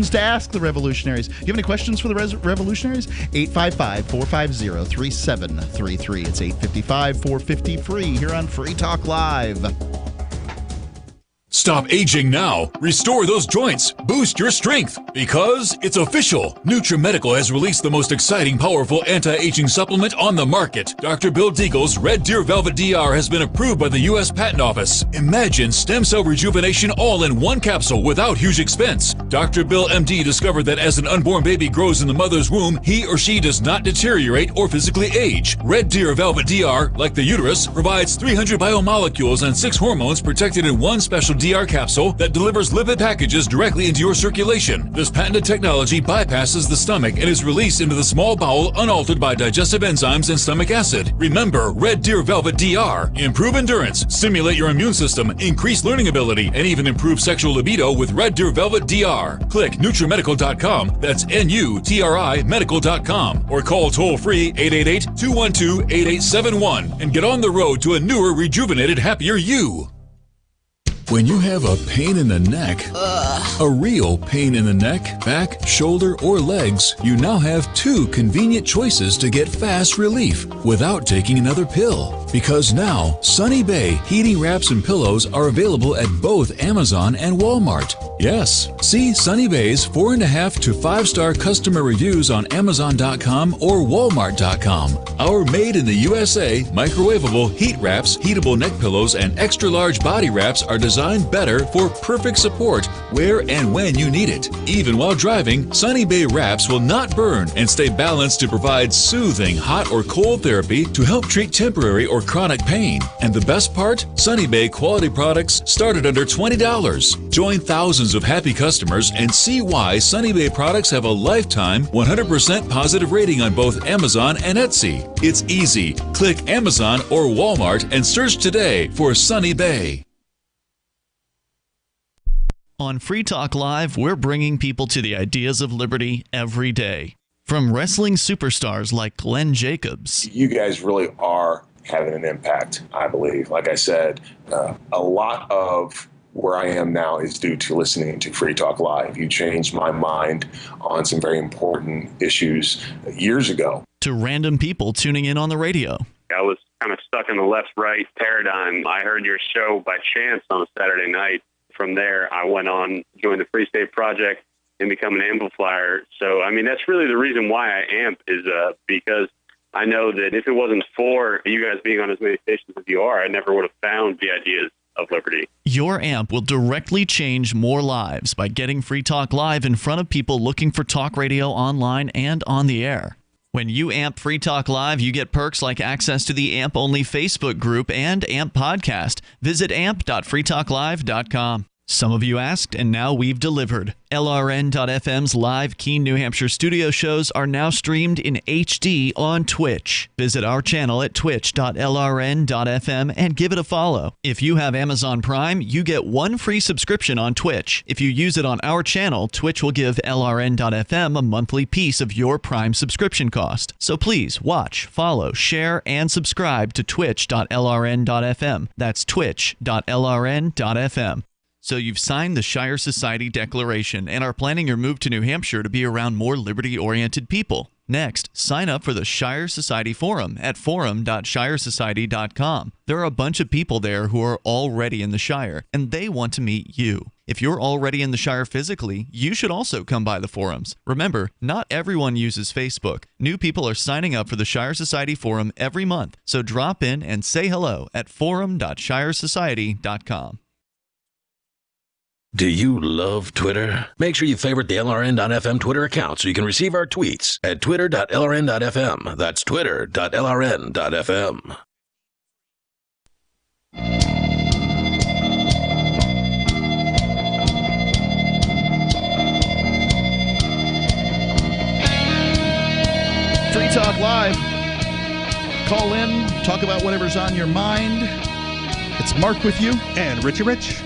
to ask the revolutionaries. Do you have any questions for the revolutionaries? 855-450-3733. It's 855-450-FREE here on Free Talk Live. Stop aging now. Restore those joints. Boost your strength. Because it's official. NutriMedical has released the most exciting, powerful anti-aging supplement on the market. Dr. Bill Deagle's Red Deer Velvet DR has been approved by the U.S. Patent Office. Imagine stem cell rejuvenation all in one capsule without huge expense. Dr. Bill MD discovered that as an unborn baby grows in the mother's womb, he or she does not deteriorate or physically age. Red Deer Velvet DR, like the uterus, provides 300 biomolecules and 6 hormones protected in one special DR capsule that delivers lipid packages directly into your circulation. This patented technology bypasses the stomach and is released into the small bowel unaltered by digestive enzymes and stomach acid. Remember, Red Deer Velvet DR. Improve endurance, stimulate your immune system, increase learning ability, and even improve sexual libido with Red Deer Velvet DR. Click NutriMedical.com, that's N-U-T-R-I medical.com, or call toll-free 888-212-8871 and get on the road to a newer, rejuvenated, happier you. When you have a pain in the neck, a real pain in the neck, back, shoulder, or legs, you now have 2 convenient choices to get fast relief without taking another pill. Because now, Sunny Bay heating wraps and pillows are available at both Amazon and Walmart. Yes, see Sunny Bay's 4.5 to 5-star customer reviews on Amazon.com or Walmart.com. Our made in the USA microwavable heat wraps, heatable neck pillows, and extra large body wraps are designed better for perfect support where and when you need it. Even while driving, Sunny Bay wraps will not burn and stay balanced to provide soothing hot or cold therapy to help treat temporary or chronic pain. And the best part? Sunny Bay quality products start at under $20. Join thousands of happy customers and see why Sunny Bay products have a lifetime 100% positive rating on both Amazon and Etsy. It's easy. Click Amazon or Walmart and search today for Sunny Bay. On Free Talk Live, we're bringing people to the ideas of liberty every day. From wrestling superstars like Glenn Jacobs. You guys really are having an impact, I believe. Like I said, a lot of where I am now is due to listening to Free Talk Live. You changed my mind on some very important issues years ago. To random people tuning in on the radio. I was kind of stuck in the left-right paradigm. I heard your show by chance on a Saturday night. From there, I went on, joined the Free State Project, and become an amplifier. So, I mean, that's really the reason why I amp is because I know that if it wasn't for you guys being on as many stations as you are, I never would have found the ideas of liberty. Your amp will directly change more lives by getting Free Talk Live in front of people looking for talk radio online and on the air. When you amp Free Talk Live, you get perks like access to the AMP-only Facebook group and AMP podcast. Visit amp.freetalklive.com. Some of you asked, and now we've delivered. LRN.FM's live Keene, New Hampshire studio shows are now streamed in HD on Twitch. Visit our channel at twitch.lrn.fm and give it a follow. If you have Amazon Prime, you get 1 free subscription on Twitch. If you use it on our channel, Twitch will give LRN.FM a monthly piece of your Prime subscription cost. So please watch, follow, share, and subscribe to twitch.lrn.fm. That's twitch.lrn.fm. So you've signed the Shire Society Declaration and are planning your move to New Hampshire to be around more liberty-oriented people. Next, sign up for the Shire Society Forum at forum.shiresociety.com. There are a bunch of people there who are already in the Shire, and they want to meet you. If you're already in the Shire physically, you should also come by the forums. Remember, not everyone uses Facebook. New people are signing up for the Shire Society Forum every month, so drop in and say hello at forum.shiresociety.com. Do you love Twitter? Make sure you favorite the LRN.FM Twitter account so you can receive our tweets at twitter.lrn.fm. That's twitter.lrn.fm. Free Talk Live. Call in, talk about whatever's on your mind. It's Mark with you. And Richie Rich.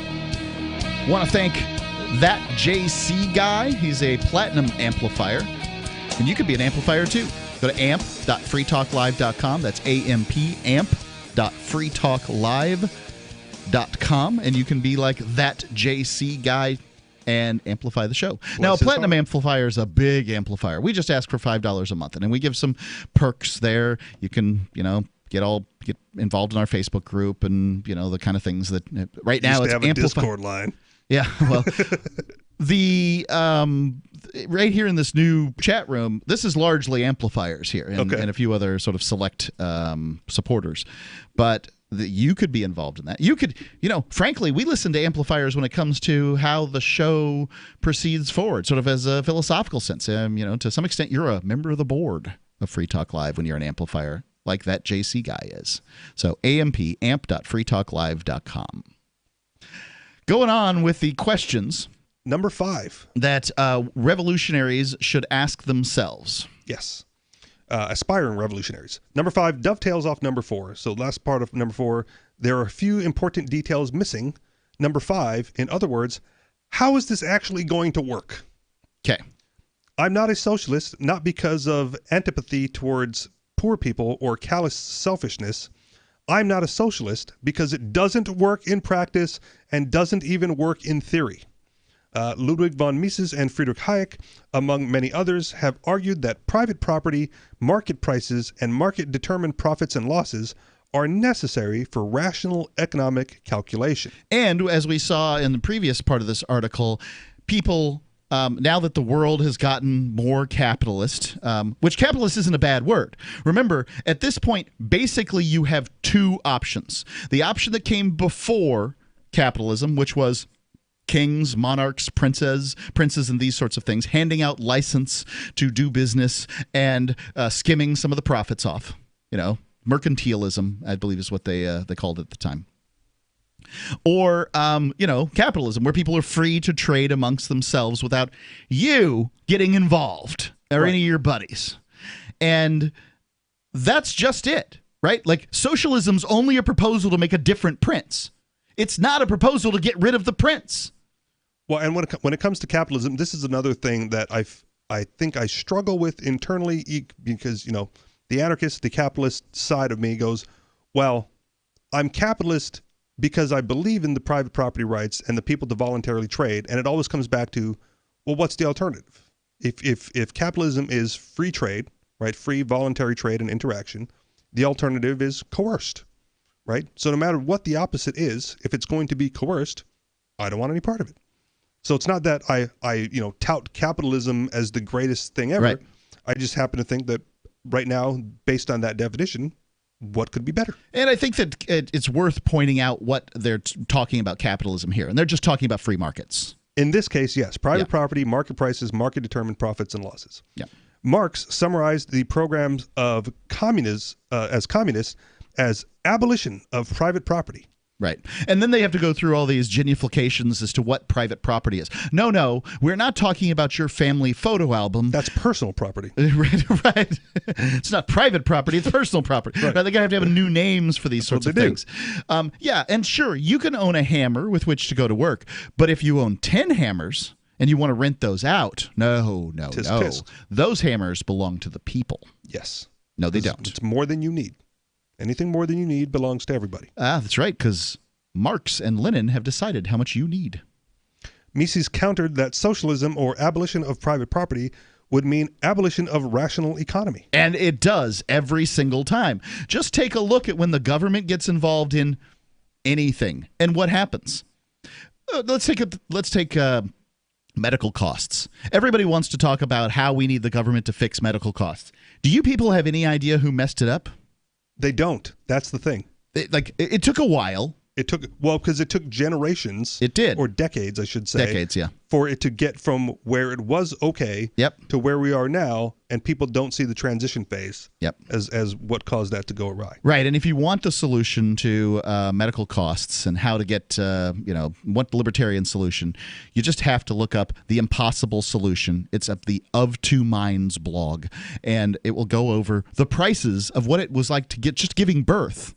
Want to thank that JC guy. He's a platinum amplifier. And you could be an amplifier too. Go to amp.freetalklive.com. That's amp.freetalklive.com. And you can be like that JC guy and amplify the show. Now, a platinum amplifier is a big amplifier. We just ask for $5 a month. And then we give some perks there. You can, get involved in our Facebook group and, the kind of things that right now it's have a Discord line. Yeah, well, the right here in this new chat room, this is largely amplifiers here and a few other sort of select supporters. But you could be involved in that. You could, frankly, we listen to amplifiers when it comes to how the show proceeds forward, sort of as a philosophical sense. To some extent, you're a member of the board of Free Talk Live when you're an amplifier, like that JC guy is. So amp.freetalklive.com. Going on with the questions. Number 5. That revolutionaries should ask themselves. Yes. Aspiring revolutionaries. Number 5 dovetails off number 4. So last part of number 4, there are a few important details missing. Number 5, in other words, how is this actually going to work? Okay. I'm not a socialist, not because of antipathy towards poor people or callous selfishness. I'm not a socialist because it doesn't work in practice and doesn't even work in theory. Ludwig von Mises and Friedrich Hayek, among many others, have argued that private property, market prices, and market-determined profits and losses are necessary for rational economic calculation. And as we saw in the previous part of this article, people... now that the world has gotten more capitalist, which capitalist isn't a bad word. Remember, at this point, basically you have 2 options. The option that came before capitalism, which was kings, monarchs, princes, and these sorts of things, handing out license to do business and skimming some of the profits off. Mercantilism, I believe is what they called it at the time. Or, capitalism, where people are free to trade amongst themselves without you getting involved or any of your buddies. And that's just it, right? Like, socialism's only a proposal to make a different prince. It's not a proposal to get rid of the prince. Well, and when it comes to capitalism, this is another thing that I think I struggle with internally because, the anarchist, the capitalist side of me goes, well, I'm capitalist because I believe in the private property rights and the people to voluntarily trade. And it always comes back to, well, what's the alternative? If capitalism is free trade, right, free voluntary trade and interaction, the alternative is coerced, right? So no matter what the opposite is, if it's going to be coerced, I don't want any part of it. So it's not that I tout capitalism as the greatest thing ever. Right. I just happen to think that right now, based on that definition, what could be better? And I think that it's worth pointing out what they're talking about capitalism here. And they're just talking about free markets. In this case, yes. Private property, market prices, market-determined profits and losses. Yeah. Marx summarized the programs of communists as abolition of private property, Right. And then they have to go through all these genuflections as to what private property is. No, we're not talking about your family photo album. That's personal property. Right. It's not private property, it's personal property. Right. They're going to have new names for these sorts of things. Yeah, and sure, you can own a hammer with which to go to work, but if you own 10 hammers and you want to rent those out, no. Tisk. Those hammers belong to the people. Yes. No, they don't. It's more than you need. Anything more than you need belongs to everybody. That's right, because Marx and Lenin have decided how much you need. Mises countered that socialism or abolition of private property would mean abolition of rational economy. And it does every single time. Just take a look at when the government gets involved in anything and what happens. Let's take medical costs. Everybody wants to talk about how we need the government to fix medical costs. Do you people have any idea who messed it up? They don't. That's the thing. It took a while. Because it took generations. It did. Or decades, I should say. Decades, yeah. For it to get from where it was okay to where we are now, and people don't see the transition phase as what caused that to go awry. Right, and if you want the solution to medical costs and how to get, want the libertarian solution, you just have to look up The Impossible Solution. It's up the Of Two Minds blog, and it will go over the prices of what it was like to get just giving birth.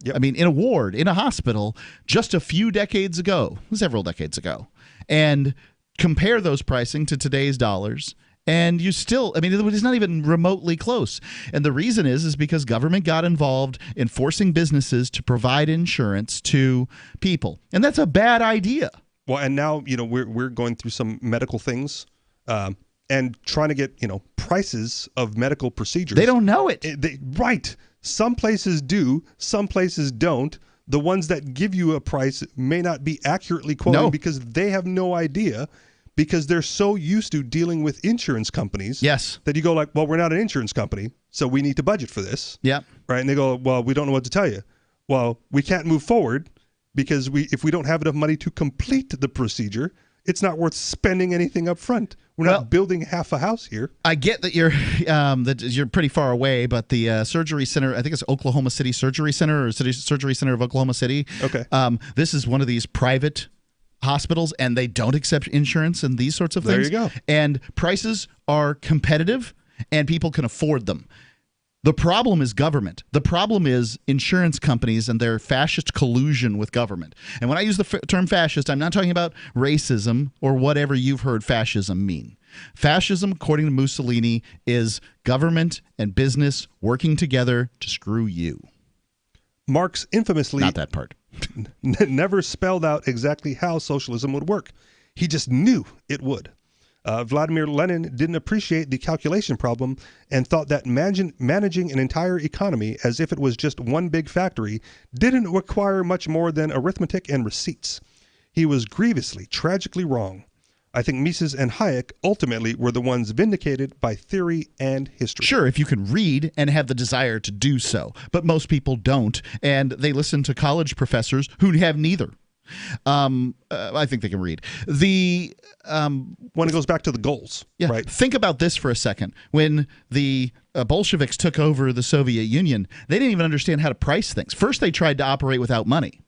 Yep. I mean, in a ward, in a hospital, just a few decades ago, several decades ago, and compare those pricing to today's dollars, and you still, it's not even remotely close. And the reason is because government got involved in forcing businesses to provide insurance to people, and that's a bad idea. Well, and now, we're going through some medical things, and trying to get, prices of medical procedures. They don't know it. Right. Some places do, some places don't. The ones that give you a price may not be accurately quoted because they have no idea, because they're so used to dealing with insurance companies. Yes. That you go like, well, we're not an insurance company, so we need to budget for this. Yeah. Right. And they go, well, we don't know what to tell you. Well, we can't move forward because if we don't have enough money to complete the procedure, it's not worth spending anything up front. We're not building half a house here. I get that you're pretty far away, but the surgery center, I think it's Oklahoma City Surgery Center or Surgery Center of Oklahoma City. Okay. This is one of these private hospitals, and they don't accept insurance and these sorts of things. There you go. And prices are competitive, and people can afford them. The problem is government. The problem is insurance companies and their fascist collusion with government. And when I use the term fascist, I'm not talking about racism or whatever you've heard fascism mean. Fascism, according to Mussolini, is government and business working together to screw you. Marx infamously... Not that part. never spelled out exactly how socialism would work. He just knew it would. Vladimir Lenin didn't appreciate the calculation problem and thought that managing an entire economy as if it was just one big factory didn't require much more than arithmetic and receipts. He was grievously, tragically wrong. I think Mises and Hayek ultimately were the ones vindicated by theory and history. Sure, if you can read and have the desire to do so. But most people don't, and they listen to college professors who have neither. I think they can read. When it goes back to the goals, right? Think about this for a second. When the Bolsheviks took over the Soviet Union, they didn't even understand how to price things. First, they tried to operate without money,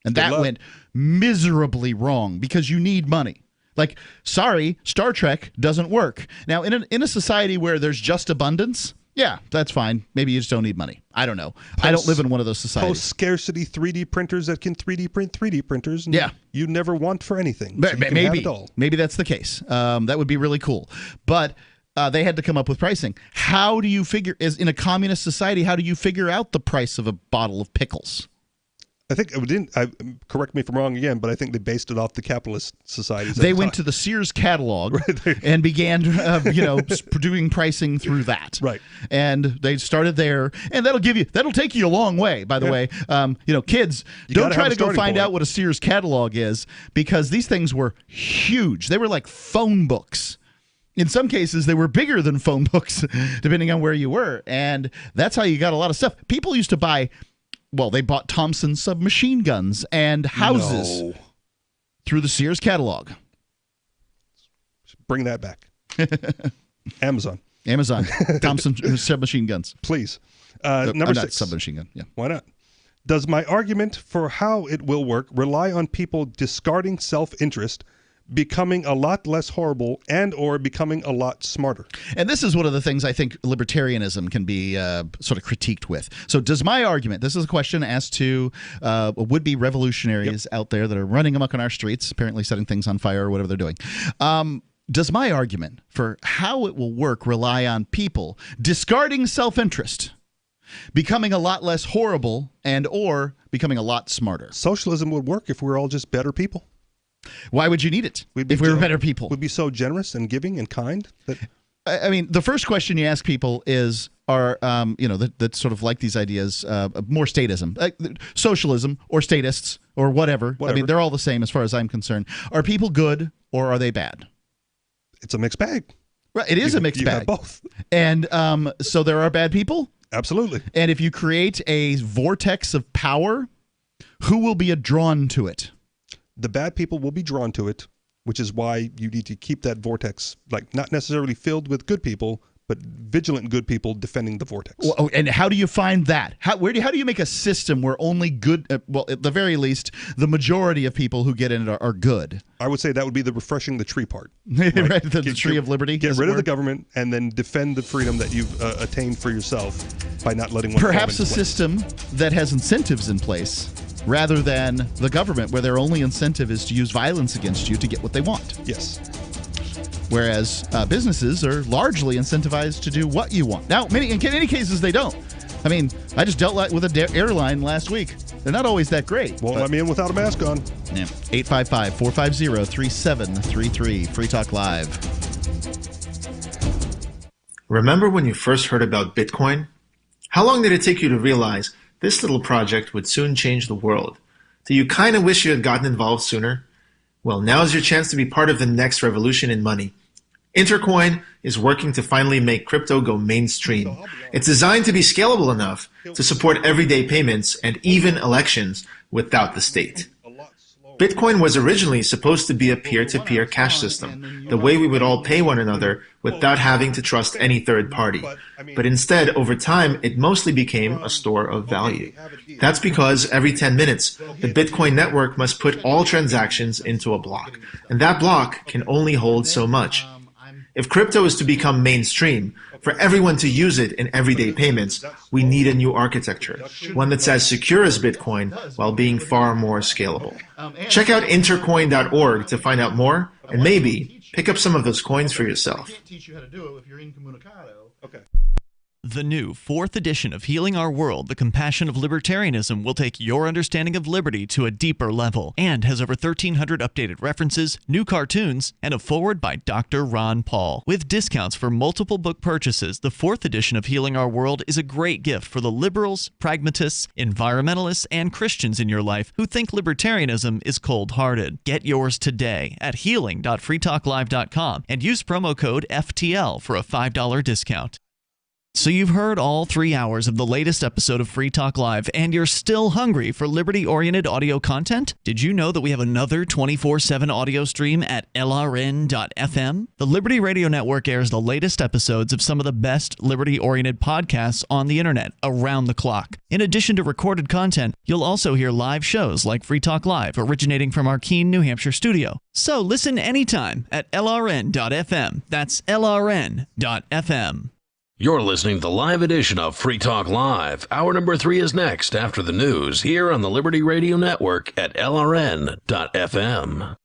and that went miserably wrong because you need money. Like, sorry, Star Trek doesn't work. Now, in a society where there's just abundance, yeah, that's fine. Maybe you just don't need money. I don't know. I don't live in one of those societies. Post-scarcity 3D printers that can 3D print 3D printers. And you never want for anything. So maybe that's the case. That would be really cool. But they had to come up with pricing. How do you figure, in a communist society, how do you figure out the price of a bottle of pickles? I think correct me if I'm wrong again, but I think they based it off the capitalist societies. They went to the Sears catalog and began, doing pricing through that. Right. And they started there, and that'll take you a long way. By the way, kids, don't try to go find out what a Sears catalog is, because these things were huge. They were like phone books. In some cases, they were bigger than phone books, depending on where you were, and that's how you got a lot of stuff. People used to buy. Well, they bought Thompson submachine guns and houses through the Sears catalog. Bring that back. Amazon. Thompson submachine guns. Please. Number 6. Submachine gun. Yeah. Why not? Does my argument for how it will work rely on people discarding self-interest, becoming a lot less horrible, and or becoming a lot smarter? And this is one of the things I think libertarianism can be sort of critiqued with. So does my argument, this is a question asked to would-be revolutionaries out there that are running amok on our streets, apparently setting things on fire or whatever they're doing. Does my argument for how it will work rely on people discarding self-interest, becoming a lot less horrible, and or becoming a lot smarter? Socialism would work if we were all just better people. Why would you need it if we were better people? We'd be so generous and giving and kind. I mean, the first question you ask people is, that sort of like these ideas, more statism, socialism or statists or whatever. I mean, they're all the same as far as I'm concerned. Are people good or are they bad? It's a mixed bag. Right, it is a mixed bag. Have both. And so there are bad people? Absolutely. And if you create a vortex of power, who will be drawn to it? The bad people will be drawn to it, which is why you need to keep that vortex, like not necessarily filled with good people, but vigilant good people defending the vortex. Well, and how do you find that? How do you make a system where only good, well, at the very least, the majority of people who get in it are good? I would say that would be the refreshing the tree part. Right? the tree of liberty. Get rid of the government and then defend the freedom that you've attained for yourself by not letting one. Perhaps a system that has incentives in place, rather than the government, where their only incentive is to use violence against you to get what they want. Yes. Whereas businesses are largely incentivized to do what you want. Now, in many cases, they don't. I mean, I just dealt with an airline last week. They're not always that great. Won't let me in without a mask on. Yeah. 855-450-3733. Free Talk Live. Remember when you first heard about Bitcoin? How long did it take you to realize this little project would soon change the world? Do you kind of wish you had gotten involved sooner? Well, now's your chance to be part of the next revolution in money. Intercoin is working to finally make crypto go mainstream. It's designed to be scalable enough to support everyday payments and even elections without the state. Bitcoin was originally supposed to be a peer-to-peer cash system, the way we would all pay one another without having to trust any third party. But instead, over time, it mostly became a store of value. That's because every 10 minutes, the Bitcoin network must put all transactions into a block, and that block can only hold so much. If crypto is to become mainstream, for everyone to use it in everyday payments, we need a new architecture, one that's as secure as Bitcoin while being far more scalable. Check out intercoin.org to find out more, and maybe pick up some of those coins for yourself. The new 4th edition of Healing Our World, The Compassion of Libertarianism, will take your understanding of liberty to a deeper level and has over 1,300 updated references, new cartoons, and a foreword by Dr. Ron Paul. With discounts for multiple book purchases, the 4th edition of Healing Our World is a great gift for the liberals, pragmatists, environmentalists, and Christians in your life who think libertarianism is cold-hearted. Get yours today at healing.freetalklive.com and use promo code FTL for a $5 discount. So you've heard all 3 hours of the latest episode of Free Talk Live, and you're still hungry for liberty-oriented audio content? Did you know that we have another 24/7 audio stream at LRN.FM? The Liberty Radio Network airs the latest episodes of some of the best liberty-oriented podcasts on the internet around the clock. In addition to recorded content, you'll also hear live shows like Free Talk Live, originating from our Keene, New Hampshire studio. So listen anytime at LRN.FM. That's LRN.FM. You're listening to the live edition of Free Talk Live. Hour number 3 is next after the news here on the Liberty Radio Network at LRN.FM.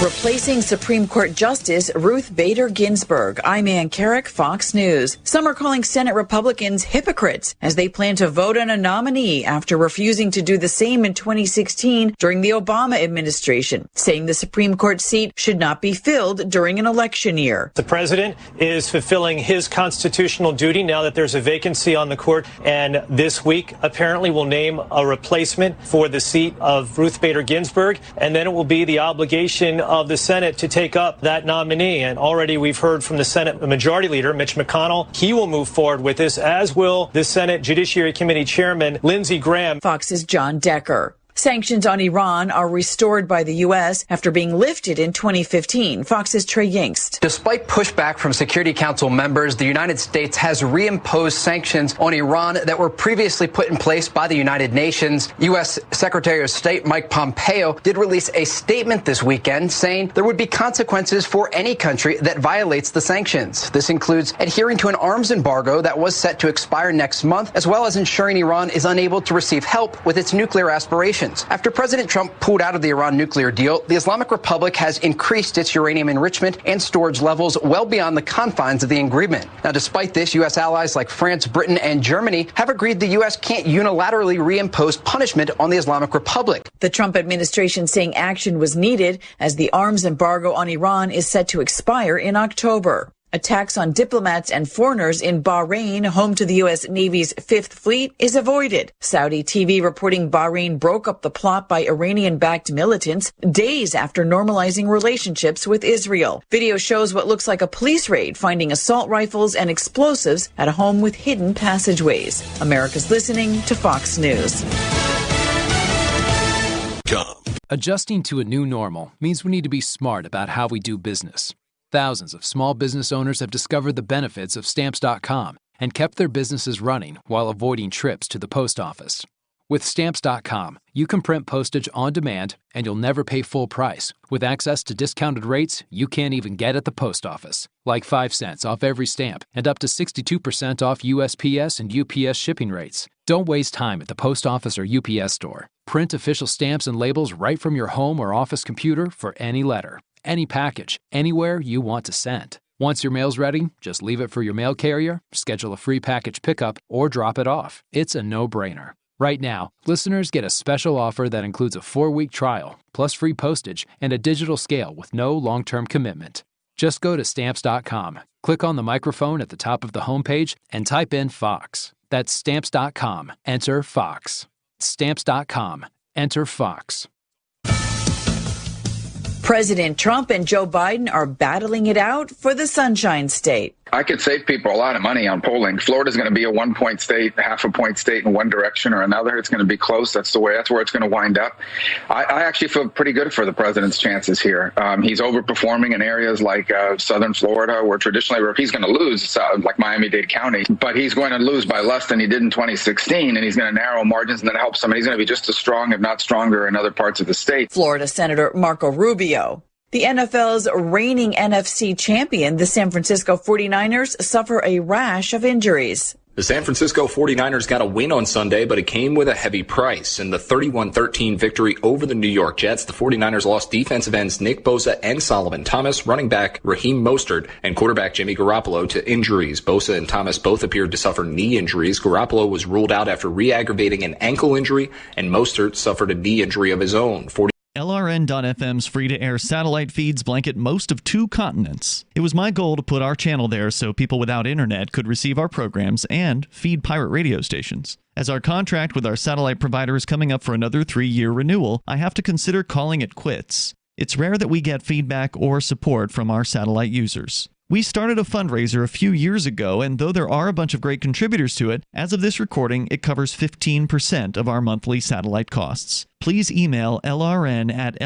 Replacing Supreme Court Justice Ruth Bader Ginsburg. I'm Ann Carrick, Fox News. Some are calling Senate Republicans hypocrites as they plan to vote on a nominee after refusing to do the same in 2016 during the Obama administration, saying the Supreme Court seat should not be filled during an election year. The president is fulfilling his constitutional duty now that there's a vacancy on the court, and this week apparently will name a replacement for the seat of Ruth Bader Ginsburg, and then it will be the obligation of the Senate to take up that nominee. And already we've heard from the Senate Majority Leader, Mitch McConnell. He will move forward with this, as will the Senate Judiciary Committee Chairman, Lindsey Graham. Fox's John Decker. Sanctions on Iran are restored by the U.S. after being lifted in 2015. Fox's Trey Yingst. Despite pushback from Security Council members, the United States has reimposed sanctions on Iran that were previously put in place by the United Nations. U.S. Secretary of State Mike Pompeo did release a statement this weekend saying there would be consequences for any country that violates the sanctions. This includes adhering to an arms embargo that was set to expire next month, as well as ensuring Iran is unable to receive help with its nuclear aspirations. After President Trump pulled out of the Iran nuclear deal, the Islamic Republic has increased its uranium enrichment and storage levels well beyond the confines of the agreement. Now, despite this, U.S. allies like France, Britain, and Germany have agreed the U.S. can't unilaterally reimpose punishment on the Islamic Republic. The Trump administration saying action was needed as the arms embargo on Iran is set to expire in October. Attacks on diplomats and foreigners in Bahrain, home to the U.S. Navy's Fifth Fleet, is avoided. Saudi TV reporting Bahrain broke up the plot by Iranian-backed militants days after normalizing relationships with Israel. Video shows what looks like a police raid finding assault rifles and explosives at a home with hidden passageways. America's listening to Fox News. Adjusting to a new normal means we need to be smart about how we do business. Thousands of small business owners have discovered the benefits of Stamps.com and kept their businesses running while avoiding trips to the post office. With Stamps.com, you can print postage on demand and you'll never pay full price, with access to discounted rates you can't even get at the post office, like 5 cents off every stamp and up to 62% off USPS and UPS shipping rates. Don't waste time at the post office or UPS store. Print official stamps and labels right from your home or office computer for any letter, any package, anywhere you want to send. Once your mail's ready, just leave it for your mail carrier, schedule a free package pickup, or drop it off. It's a no-brainer. Right now, listeners get a special offer that includes a 4-week trial, plus free postage and a digital scale with no long-term commitment. Just go to Stamps.com, click on the microphone at the top of the homepage, and type in Fox. That's Stamps.com. Enter Fox. Stamps.com. Enter Fox. President Trump and Joe Biden are battling it out for the Sunshine State. I could save people a lot of money on polling. Florida's going to be a 1-point state, half a point state in one direction or another. It's going to be close. That's where it's going to wind up. I actually feel pretty good for the president's chances here. He's overperforming in areas like southern Florida, where traditionally he's going to lose, like Miami-Dade County, but he's going to lose by less than he did in 2016, and he's going to narrow margins, and that helps him. He's going to be just as strong, if not stronger, in other parts of the state. Florida Senator Marco Rubio. The NFL's reigning NFC champion, the San Francisco 49ers, suffer a rash of injuries. The San Francisco 49ers got a win on Sunday, but it came with a heavy price. In the 31-13 victory over the New York Jets, the 49ers lost defensive ends Nick Bosa and Solomon Thomas, running back Raheem Mostert, and quarterback Jimmy Garoppolo to injuries. Bosa and Thomas both appeared to suffer knee injuries. Garoppolo was ruled out after re-aggravating an ankle injury, and Mostert suffered a knee injury of his own. LRN.FM's free-to-air satellite feeds blanket most of 2 continents. It was my goal to put our channel there so people without internet could receive our programs and feed pirate radio stations. As our contract with our satellite provider is coming up for another 3-year renewal, I have to consider calling it quits. It's rare that we get feedback or support from our satellite users. We started a fundraiser a few years ago, and though there are a bunch of great contributors to it, as of this recording, it covers 15% of our monthly satellite costs. Please email lrn@lrn.fm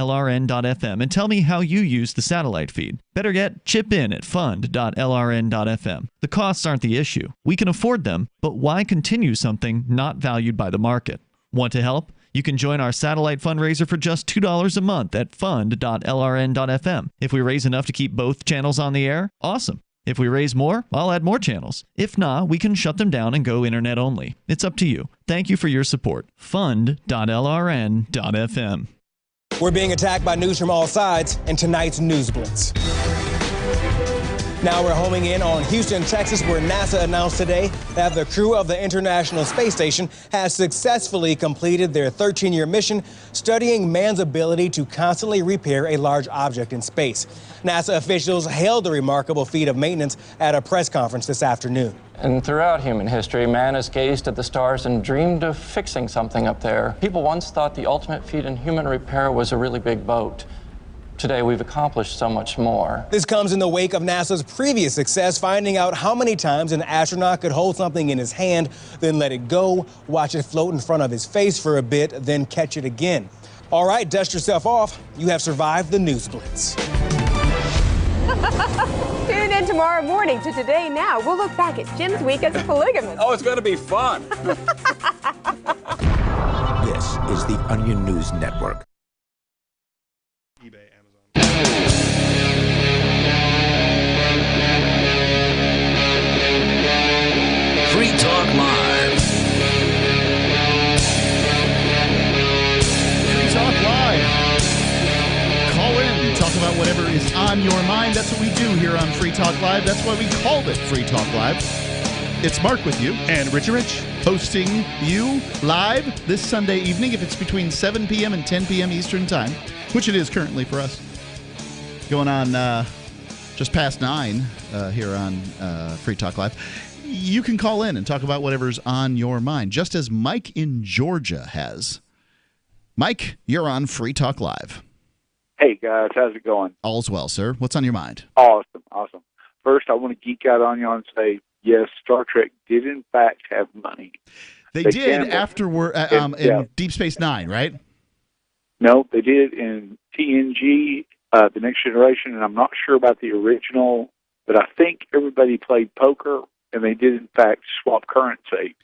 and tell me how you use the satellite feed. Better yet, chip in at fund.lrn.fm. The costs aren't the issue. We can afford them, but why continue something not valued by the market? Want to help? You can join our satellite fundraiser for just $2 a month at fund.lrn.fm. If we raise enough to keep both channels on the air, awesome. If we raise more, I'll add more channels. If not, we can shut them down and go internet only. It's up to you. Thank you for your support. Fund.lrn.fm. We're being attacked by news from all sides in tonight's News Blitz. Now we're homing in on Houston, Texas, where NASA announced today that the crew of the International Space Station has successfully completed their 13-year mission studying man's ability to constantly repair a large object in space. NASA officials hailed the remarkable feat of maintenance at a press conference this afternoon. And throughout human history, man has gazed at the stars and dreamed of fixing something up there. People once thought the ultimate feat in human repair was a really big boat. today we've accomplished so much more. This comes in the wake of NASA's previous success, finding out how many times an astronaut could hold something in his hand, then let it go, watch it float in front of his face for a bit, then catch it again. All right, dust yourself off. You have survived the news blitz. Tune in tomorrow morning to Today Now. We'll look back at Jim's week as a polygamist. Oh, it's going to be fun. This is the Onion News Network. Free Talk Live. Free Talk Live. Call in, talk about whatever is on your mind. That's what we do here on Free Talk Live. That's why we called it Free Talk Live. It's Mark with you. And Richie Rich. Hosting you live this Sunday evening, if it's between 7 p.m. and 10 p.m. Eastern Time, which it is currently for us. Going on just past 9 here on Free Talk Live. You can call in and talk about whatever's on your mind, just as Mike in Georgia has. Mike, you're on Free Talk Live. Hey, guys. How's it going? All's well, sir. What's on your mind? Awesome. First, I want to geek out on you and say, yes, Star Trek did, in fact, have money. They did afterward in Deep Space Nine, right? No, they did in TNG, The Next Generation, and I'm not sure about the original, but I think everybody played poker, and they did, in fact, swap currency.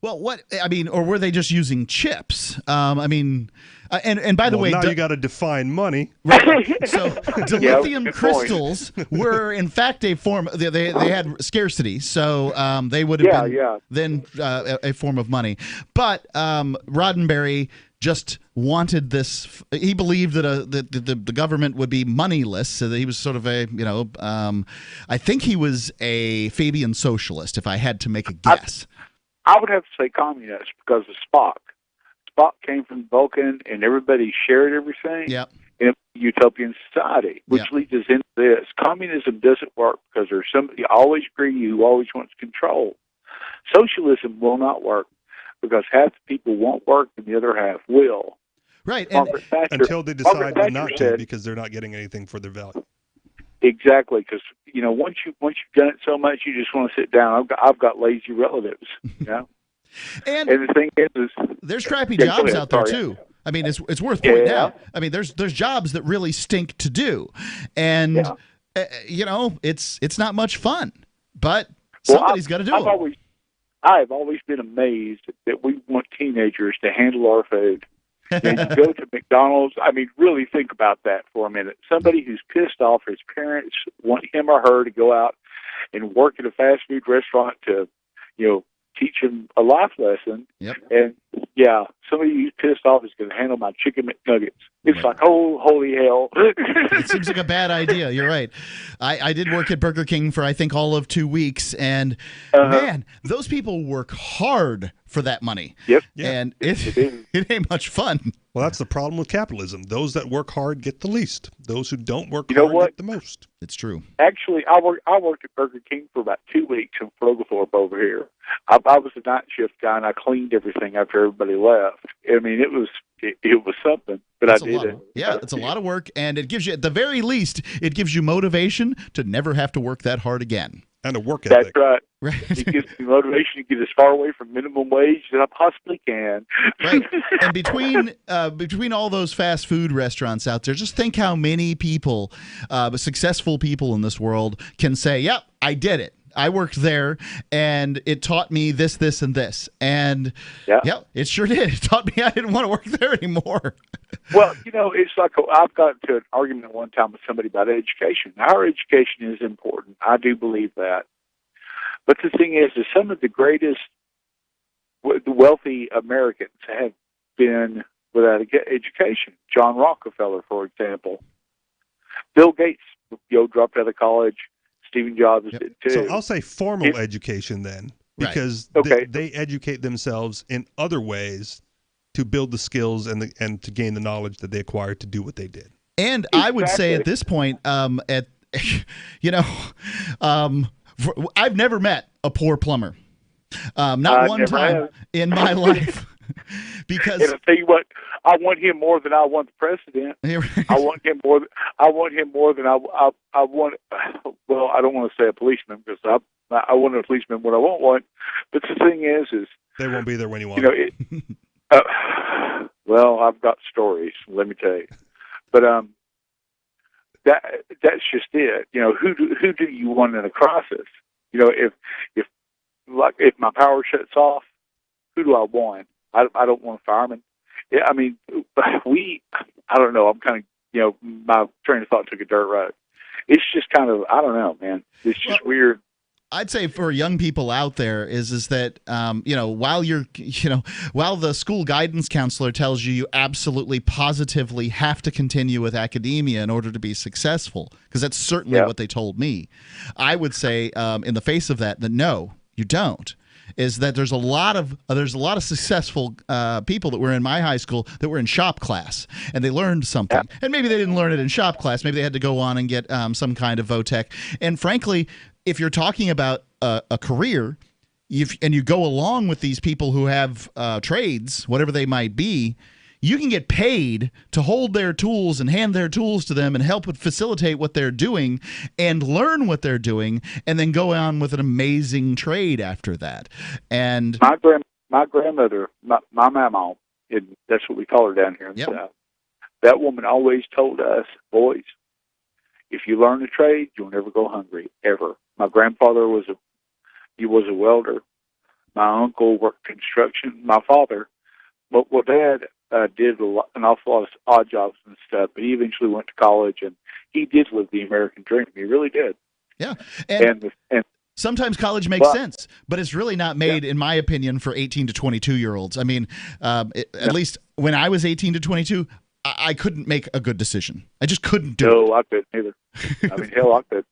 Well, or were they just using chips? And by the way, now you got to define money. Right. So dilithium crystals were, in fact, a form. They had scarcity, so they would have been then a form of money. But Roddenberry just wanted this. He believed that the government would be moneyless, so that he was sort of I think he was a Fabian socialist, if I had to make a guess. I would have to say communist because of Spock. Spock came from Vulcan, and everybody shared everything in a utopian society, which leads us into this. Communism doesn't work because there's somebody always greedy who always wants control. Socialism will not work because half the people won't work and the otyou half will. Right. Until they decide not to because they're not getting anything for their value. Exactly, because once you've done it so much, you just want to sit down. I've got lazy relatives, and the thing is there's crappy jobs out there too. I mean, it's worth pointing out. I mean, there's jobs that really stink to do, and it's not much fun. But somebody's got to do it. I've always been amazed that we want teenagers to handle our food. And you go to McDonald's, really think about that for a minute. Somebody who's pissed off his parents want him or her to go out and work at a fast food restaurant to, teach him a life lesson. Yep. And, somebody who's pissed off is going to handle my chicken McNuggets. It's like, oh, holy hell. It seems like a bad idea. You're right. I did work at Burger King for, I think, all of 2 weeks. And, man, those people work hard for that money. Yep. And it ain't much fun. Well, that's the problem with capitalism. Those that work hard get the least. Those who don't work hard get the most. It's true. Actually, I worked at Burger King for about 2 weeks in Frogethorpe over here. I was a night shift guy, and I cleaned everything after everybody left. It was something, but I did it. Yeah, it's a lot of work, and it gives you, at the very least, it gives you motivation to never have to work that hard again. And a work ethic. That's right. It gives me motivation to get as far away from minimum wage as I possibly can. Right. And between all those fast food restaurants out there, just think how many people, successful people in this world, can say, "Yep, I did it. I worked there, and it taught me this, this, and this." And it sure did. It taught me I didn't want to work there anymore. Well, it's like I've got into an argument one time with somebody about education. Our education is important. I do believe that. But the thing is some of the greatest wealthy Americans have been without education. John Rockefeller, for example. Bill Gates, dropped out of college. Stephen Jobs did too. So I'll say formal education then, because they educate themselves in other ways to build the skills and to gain the knowledge that they acquired to do what they did. And I would say at this point, I've never met a poor plumber. Not one time in my life. Because and I tell you what, I want him more than I want the president. Right. I want him more. I want him more than I want. Well, I don't want to say a policeman because I want a policeman when I want one. But the thing is they won't be there when you want. Well, I've got stories. Let me tell you. But that's just it. Who do you want in a crisis? If my power shuts off, who do I want? I don't want a fireman. Yeah, I mean, I don't know. I'm kind of, my train of thought took a dirt road. It's just kind of, I don't know, man. It's just weird. I'd say for young people out there is that while the school guidance counselor tells you absolutely positively have to continue with academia in order to be successful, because that's certainly what they told me, I would say in the face of that no, you don't. Is that there's a lot of successful people that were in my high school that were in shop class and they learned something, and maybe they didn't learn it in shop class, maybe they had to go on and get some kind of VOTEC. And frankly, if you're talking about a career, and you go along with these people who have trades, whatever they might be, you can get paid to hold their tools and hand their tools to them and help facilitate what they're doing and learn what they're doing, and then go on with an amazing trade after that. And my grandmother, my mama, that's what we call her down here in the South. That woman always told us, boys, if you learn a trade, you'll never go hungry, ever. My grandfather was a welder. My uncle worked construction. My father, Dad did an awful lot of odd jobs and stuff, but he eventually went to college, and he did live the American dream. He really did. Yeah, and sometimes college makes sense, but it's really not made, in my opinion, for 18 to 22-year-olds. I mean, at least when I was 18 to 22, I couldn't make a good decision. I just couldn't do it. No, I couldn't either. I mean, hell, I could.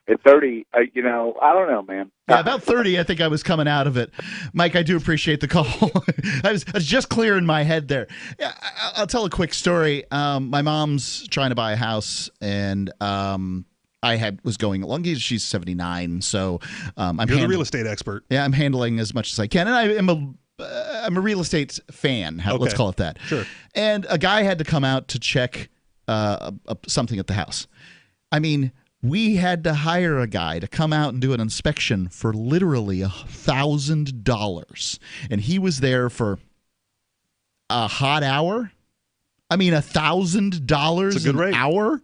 At 30, I don't know, man. Yeah, about 30, I think I was coming out of it. Mike, I do appreciate the call. I was just clear in my head there. Yeah, I'll tell a quick story. My mom's trying to buy a house, and I was going along. She's 79, so You're the real estate expert. Yeah, I'm handling as much as I can, and I'm a real estate fan. Let's call it that. Sure. And a guy had to come out to check something at the house. I mean, we had to hire a guy to come out and do an inspection for literally $1,000. And he was there for a hot hour. I mean, $1,000 an hour.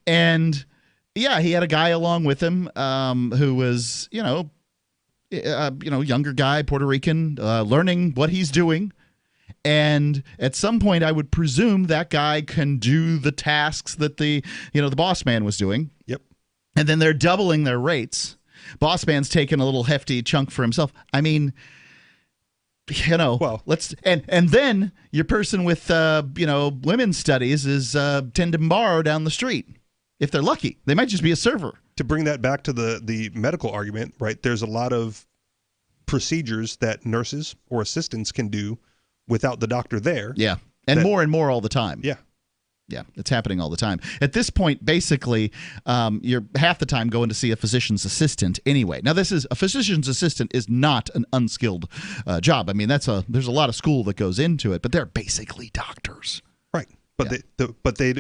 And yeah, he had a guy along with him who was, younger guy, Puerto Rican, learning what he's doing. And at some point, I would presume that guy can do the tasks that the boss man was doing. Yep. And then they're doubling their rates. Boss man's taking a little hefty chunk for himself. I mean, let's and then your person with women's studies is tend to borrow down the street. If they're lucky, they might just be a server. To bring that back to the medical argument, right? There's a lot of procedures that nurses or assistants can do without the doctor there. Yeah. And more all the time. Yeah. Yeah. It's happening all the time. At this point, basically, you're half the time going to see a physician's assistant anyway. Now, a physician's assistant is not an unskilled job. I mean, there's a lot of school that goes into it, but they're basically doctors. Right. But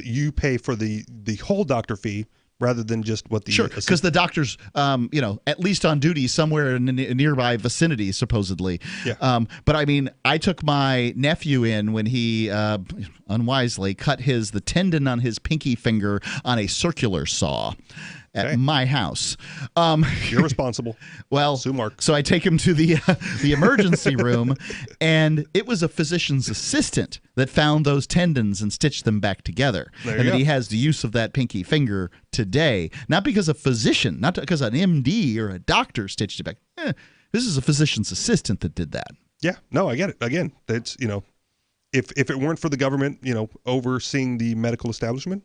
you pay for the whole doctor fee rather than just what the sure, because the doctor's at least on duty somewhere in a nearby vicinity, supposedly. Yeah. But I mean, I took my nephew in when he unwisely cut the tendon on his pinky finger on a circular saw at my house. You're responsible. Well, Sue Mark. So I take him to the emergency room, and it was a physician's assistant that found those tendons and stitched them back together. And that he has the use of that pinky finger today, not because a physician, not because an MD or a doctor stitched it back. This is a physician's assistant that did that. Yeah, no, I get it. Again, that's if it weren't for the government, overseeing the medical establishment,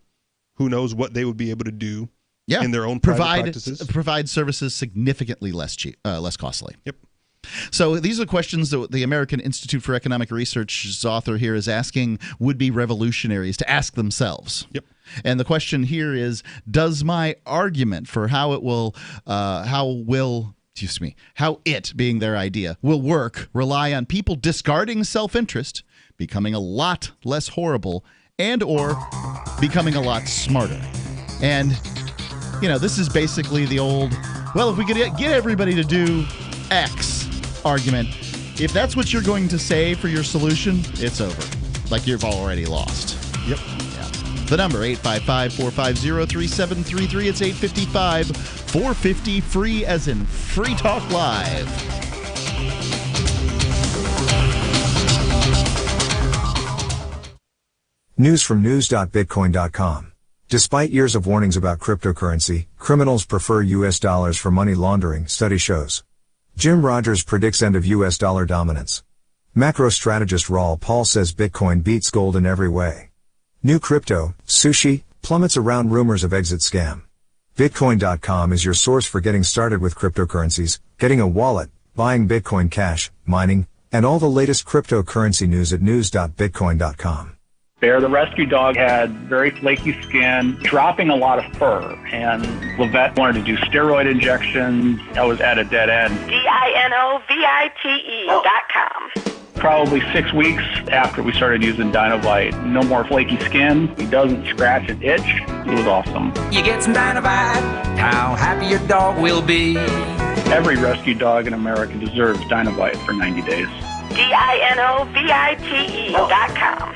who knows what they would be able to do. Yeah, in their own private practices. Provide services significantly less costly. Yep. So these are questions that the American Institute for Economic Research's author here is asking would-be revolutionaries to ask themselves. Yep. And the question here is, does my argument for how will how it, being their idea, will work rely on people discarding self-interest, becoming a lot less horrible, and or becoming a lot smarter. And, this is basically the old, well, if we could get everybody to do X argument, if that's what you're going to say for your solution, it's over. Like you've already lost. Yep. Yeah. The number, 855-450-3733. It's 855-450-FREE, as in Free Talk Live. News from news.bitcoin.com. Despite years of warnings about cryptocurrency, criminals prefer U.S. dollars for money laundering, study shows. Jim Rogers predicts end of U.S. dollar dominance. Macro strategist Raul Paul says Bitcoin beats gold in every way. New crypto, sushi, plummets around rumors of exit scam. Bitcoin.com is your source for getting started with cryptocurrencies, getting a wallet, buying Bitcoin Cash, mining, and all the latest cryptocurrency news at news.bitcoin.com. Bear, the rescue dog, had very flaky skin, dropping a lot of fur, and Levette wanted to do steroid injections. I was at a dead end. DINOVITE.com. Probably 6 weeks after we started using Dinovite, no more flaky skin. He doesn't scratch and itch. It was awesome. You get some Dinovite, how happy your dog will be. Every rescue dog in America deserves Dinovite for 90 days. DINOVITE.com.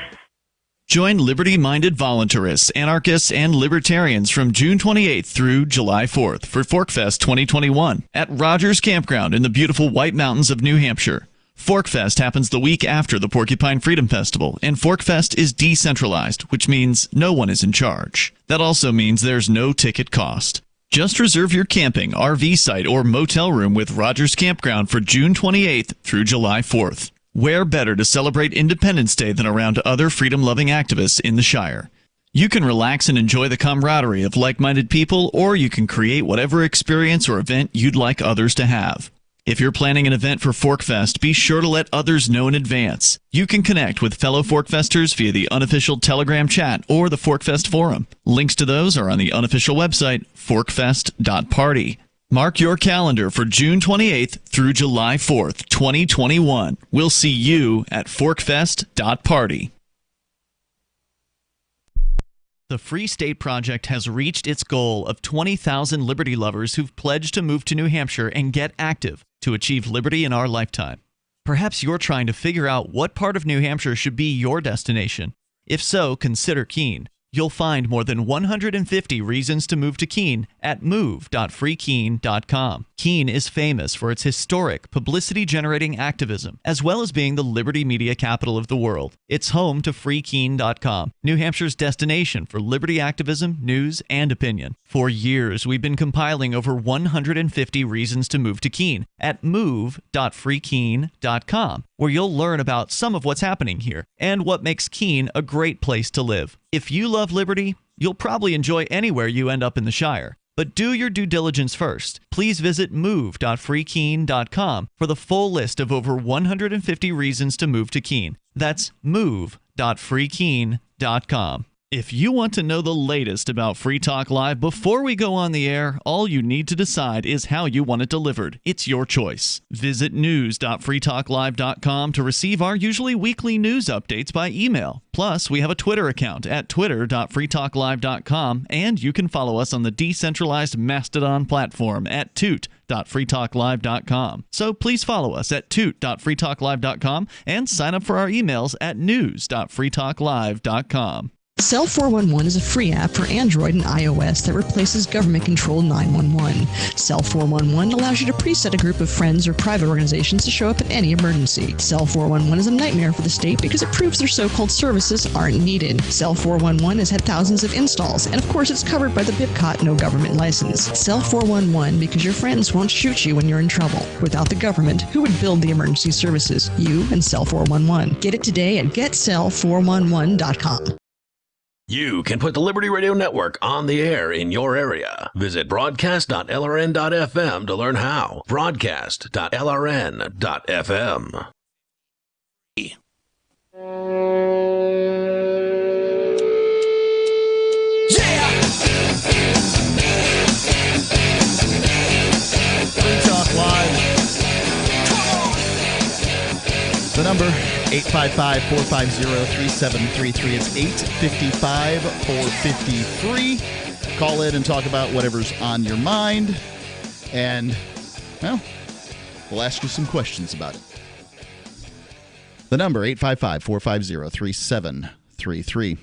Join liberty-minded voluntarists, anarchists, and libertarians from June 28th through July 4th for ForkFest 2021 at Rogers Campground in the beautiful White Mountains of New Hampshire. ForkFest happens the week after the Porcupine Freedom Festival, and ForkFest is decentralized, which means no one is in charge. That also means there's no ticket cost. Just reserve your camping, RV site, or motel room with Rogers Campground for June 28th through July 4th. Where better to celebrate Independence Day than around other freedom-loving activists in the Shire? You can relax and enjoy the camaraderie of like-minded people, or you can create whatever experience or event you'd like others to have. If you're planning an event for ForkFest, be sure to let others know in advance. You can connect with fellow ForkFesters via the unofficial Telegram chat or the ForkFest forum. Links to those are on the unofficial website, forkfest.party. Mark your calendar for June 28th through July 4th, 2021. We'll see you at forkfest.party. The Free State Project has reached its goal of 20,000 liberty lovers who've pledged to move to New Hampshire and get active to achieve liberty in our lifetime. Perhaps you're trying to figure out what part of New Hampshire should be your destination. If so, consider Keene. You'll find more than 150 reasons to move to Keene at move.freekeene.com. Keene is famous for its historic, publicity-generating activism, as well as being the liberty media capital of the world. It's home to freekeene.com, New Hampshire's destination for liberty activism, news, and opinion. For years, we've been compiling over 150 reasons to move to Keene at move.freekeene.com, where you'll learn about some of what's happening here and what makes Keene a great place to live. If you love liberty, you'll probably enjoy anywhere you end up in the Shire. But do your due diligence first. Please visit move.freekeene.com for the full list of over 150 reasons to move to Keene. That's move.freekeene.com. If you want to know the latest about Free Talk Live before we go on the air, all you need to decide is how you want it delivered. It's your choice. Visit news.freetalklive.com to receive our usually weekly news updates by email. Plus, we have a Twitter account at twitter.freetalklive.com, and you can follow us on the decentralized Mastodon platform at toot.freetalklive.com. So please follow us at toot.freetalklive.com and sign up for our emails at news.freetalklive.com. Cell 411 is a free app for Android and iOS that replaces government-controlled 911. Cell 411 allows you to preset a group of friends or private organizations to show up at any emergency. Cell 411 is a nightmare for the state because it proves their so-called services aren't needed. Cell 411 has had thousands of installs, and of course it's covered by the BIPCOT no government license. Cell 411 because your friends won't shoot you when you're in trouble. Without the government, who would build the emergency services? You and Cell 411. Get it today at getcell411.com. You can put the Liberty Radio Network on the air in your area. Visit broadcast.lrn.fm to learn how. Broadcast.lrn.fm. Free Talk Live. 855-450-3733. It's 855-453. Call in and talk about whatever's on your mind. And, well, we'll ask you some questions about it. The number, 855-450-3733.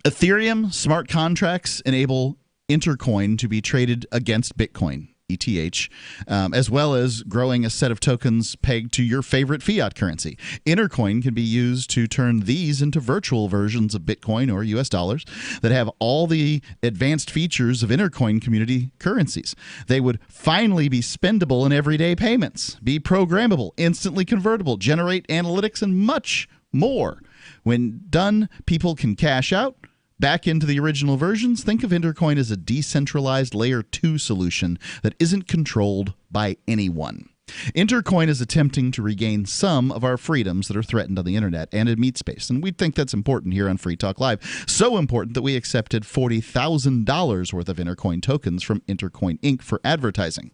Ethereum smart contracts enable Intercoin to be traded against Bitcoin, ETH, as well as growing a set of tokens pegged to your favorite fiat currency. Intercoin can be used to turn these into virtual versions of Bitcoin or US dollars that have all the advanced features of Intercoin community currencies. They would finally be spendable in everyday payments, be programmable, instantly convertible, generate analytics, and much more. When done, people can cash out back into the original versions. Think of Intercoin as a decentralized Layer 2 solution that isn't controlled by anyone. Intercoin is attempting to regain some of our freedoms that are threatened on the internet and in meat space, and we think that's important here on Free Talk Live. So important that we accepted $40,000 worth of Intercoin tokens from Intercoin Inc. for advertising.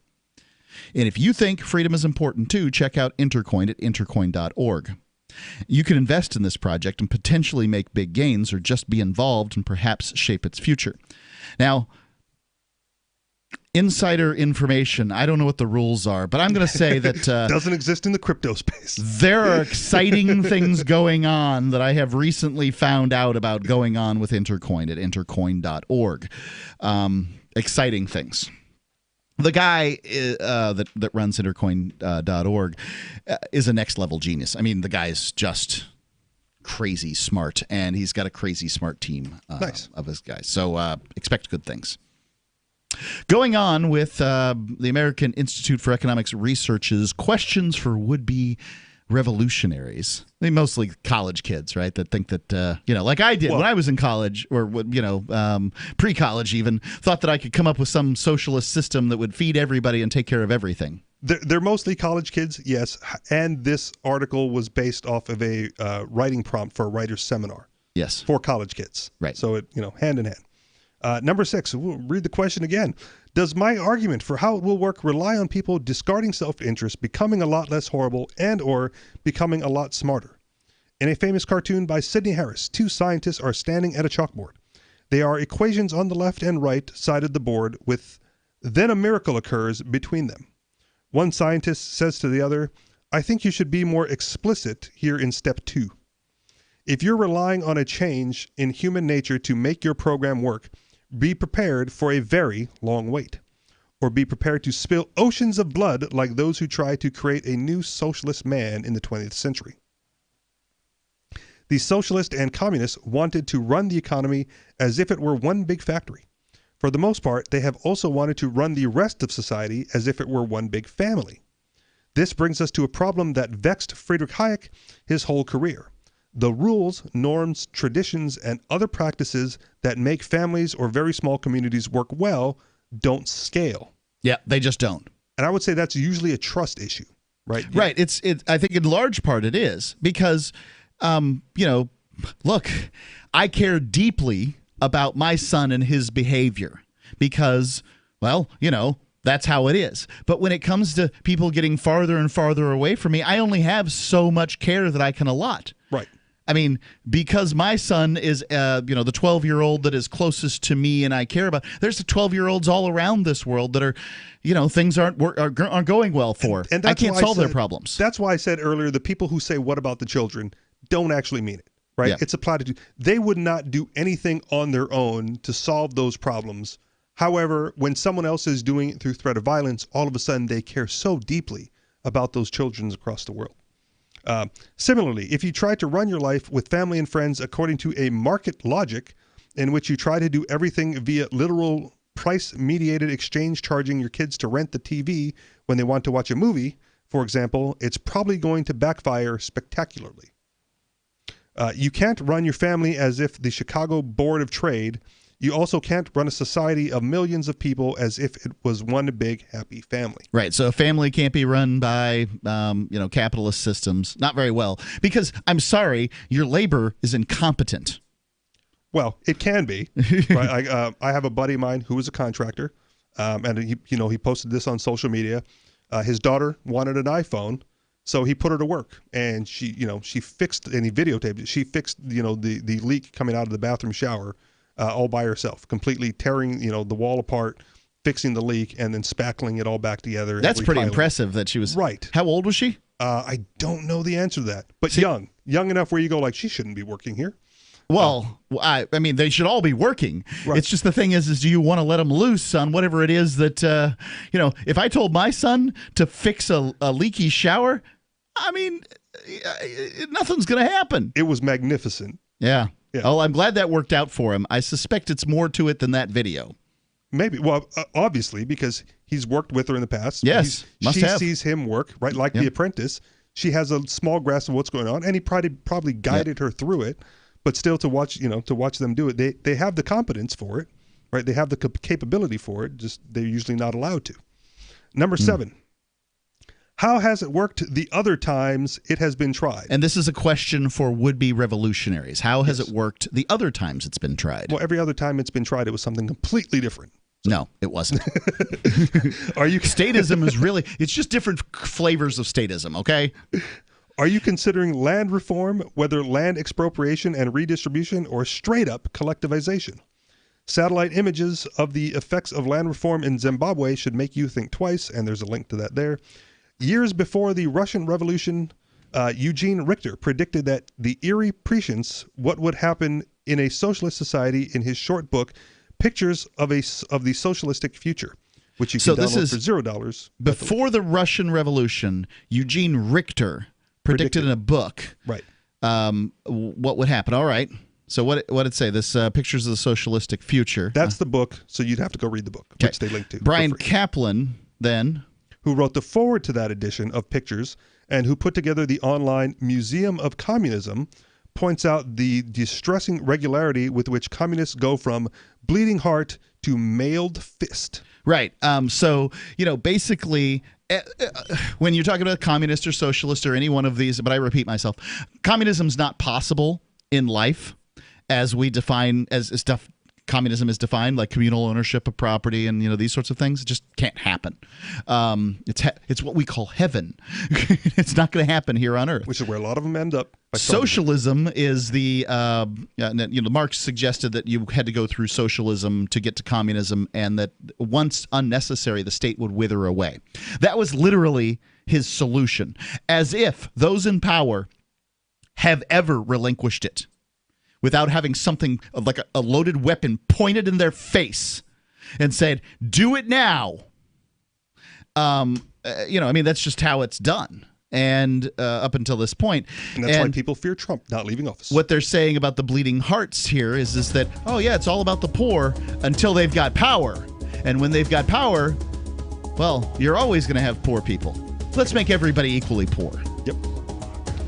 And if you think freedom is important too, check out Intercoin at intercoin.org. You can invest in this project and potentially make big gains, or just be involved and perhaps shape its future. Now, insider information, I don't know what the rules are, but I'm going to say that doesn't exist in the crypto space. There are exciting things going on that I have recently found out about going on with Intercoin at intercoin.org. Exciting things. The guy that runs intercoin.org is a next-level genius. I mean, the guy's just crazy smart, and he's got a crazy smart team of his guys. So expect good things. Going on with the American Institute for Economics Research's questions for would-be revolutionaries. I mean, mostly college kids, right? That think that, like I did when I was in college, or, pre-college even, thought that I could come up with some socialist system that would feed everybody and take care of everything. They're mostly college kids, yes. And this article was based off of a writing prompt for a writer's seminar. Yes. For college kids. Right. So, hand in hand. Number 6, we'll read the question again. Does my argument for how it will work rely on people discarding self-interest, becoming a lot less horrible, and or becoming a lot smarter? In a famous cartoon by Sidney Harris, 2 scientists are standing at a chalkboard. They are equations on the left and right side of the board, then a miracle occurs between them. One scientist says to the other, I think you should be more explicit here in step 2. If you're relying on a change in human nature to make your program work, be prepared for a very long wait, or be prepared to spill oceans of blood like those who tried to create a new socialist man in the 20th century. The socialists and communists wanted to run the economy as if it were one big factory. For the most part, they have also wanted to run the rest of society as if it were one big family. This brings us to a problem that vexed Friedrich Hayek his whole career. The rules, norms, traditions, and other practices that make families or very small communities work well don't scale. Yeah, they just don't. And I would say that's usually a trust issue, right? Right. I think in large part it is because, look, I care deeply about my son and his behavior because, that's how it is. But when it comes to people getting farther and farther away from me, I only have so much care that I can allot. Right. I mean, because my son is, the 12-year-old that is closest to me and I care about, there's the 12-year-olds all around this world that are, things aren't going well for. And I can't solve their problems. That's why I said earlier, the people who say, what about the children, don't actually mean it, right? Yeah. It's a platitude. They would not do anything on their own to solve those problems. However, when someone else is doing it through threat of violence, all of a sudden they care so deeply about those children across the world. Similarly, if you try to run your life with family and friends according to a market logic in which you try to do everything via literal price-mediated exchange, charging your kids to rent the TV when they want to watch a movie, for example, it's probably going to backfire spectacularly. You can't run your family as if the Chicago Board of Trade. You also can't run a society of millions of people as if it was one big happy family. Right. So a family can't be run by, capitalist systems. Not very well. Because, I'm sorry, your labor is incompetent. Well, it can be. Right? I have a buddy of mine who is a contractor, and he posted this on social media. His daughter wanted an iPhone, So he put her to work, and she fixed, and he videotaped it. She fixed, the leak coming out of the bathroom shower all by herself, completely tearing, the wall apart, fixing the leak, and then spackling it all back together. That's pretty impressive that she was. Right. How old was she? I don't know the answer to that, but young enough where you go like, she shouldn't be working here. Well, I mean, they should all be working. Right. It's just the thing is do you want to let them loose on whatever it is that, if I told my son to fix a leaky shower, I mean, nothing's going to happen. It was magnificent. Yeah. Oh, I'm glad that worked out for him. I suspect it's more to it than that video. Maybe. Well, obviously, because he's worked with her in the past. Yes, she sees him work, right? Like The Apprentice. She has a small grasp of what's going on, and he probably guided her through it. But still, to watch them do it, they have the competence for it, right? They have the capability for it. Just they're usually not allowed to. Number 7. How has it worked the other times it has been tried? And this is a question for would-be revolutionaries. How has it worked the other times it's been tried? Well, every other time it's been tried, it was something completely different. No, it wasn't. Are you Statism is really, it's just different flavors of statism, okay? Are you considering land reform, whether land expropriation and redistribution or straight-up collectivization? Satellite images of the effects of land reform in Zimbabwe should make you think twice, and there's a link to that there. Years before the Russian Revolution, Eugene Richter predicted that the eerie prescience what would happen in a socialist society in his short book, Pictures of the Socialistic Future, which you can download for $0. Before the Russian Revolution, Eugene Richter predicted in a book what would happen. All right. So what did it say? This Pictures of the Socialistic Future. That's the book, so you'd have to go read the book, which they link to. Brian Kaplan, then, who wrote the foreword to that edition of Pictures and who put together the online Museum of Communism, points out the distressing regularity with which communists go from bleeding heart to mailed fist. Right. So, basically, when you're talking about communist or socialist or any one of these, but I repeat myself, communism's not possible in life as we define, as stuff communism is defined, like communal ownership of property and these sorts of things. It just can't happen. It's what we call heaven. It's not going to happen here on Earth, which is where a lot of them end up. Socialism is the Marx suggested that you had to go through socialism to get to communism, and that once unnecessary, the state would wither away. That was literally his solution, as if those in power have ever relinquished it without having something like a loaded weapon pointed in their face and said, do it now. That's just how it's done. And up until this point. And that's why people fear Trump not leaving office. What they're saying about the bleeding hearts here is that, it's all about the poor until they've got power. And when they've got power, well, you're always going to have poor people. Let's make everybody equally poor. Yep.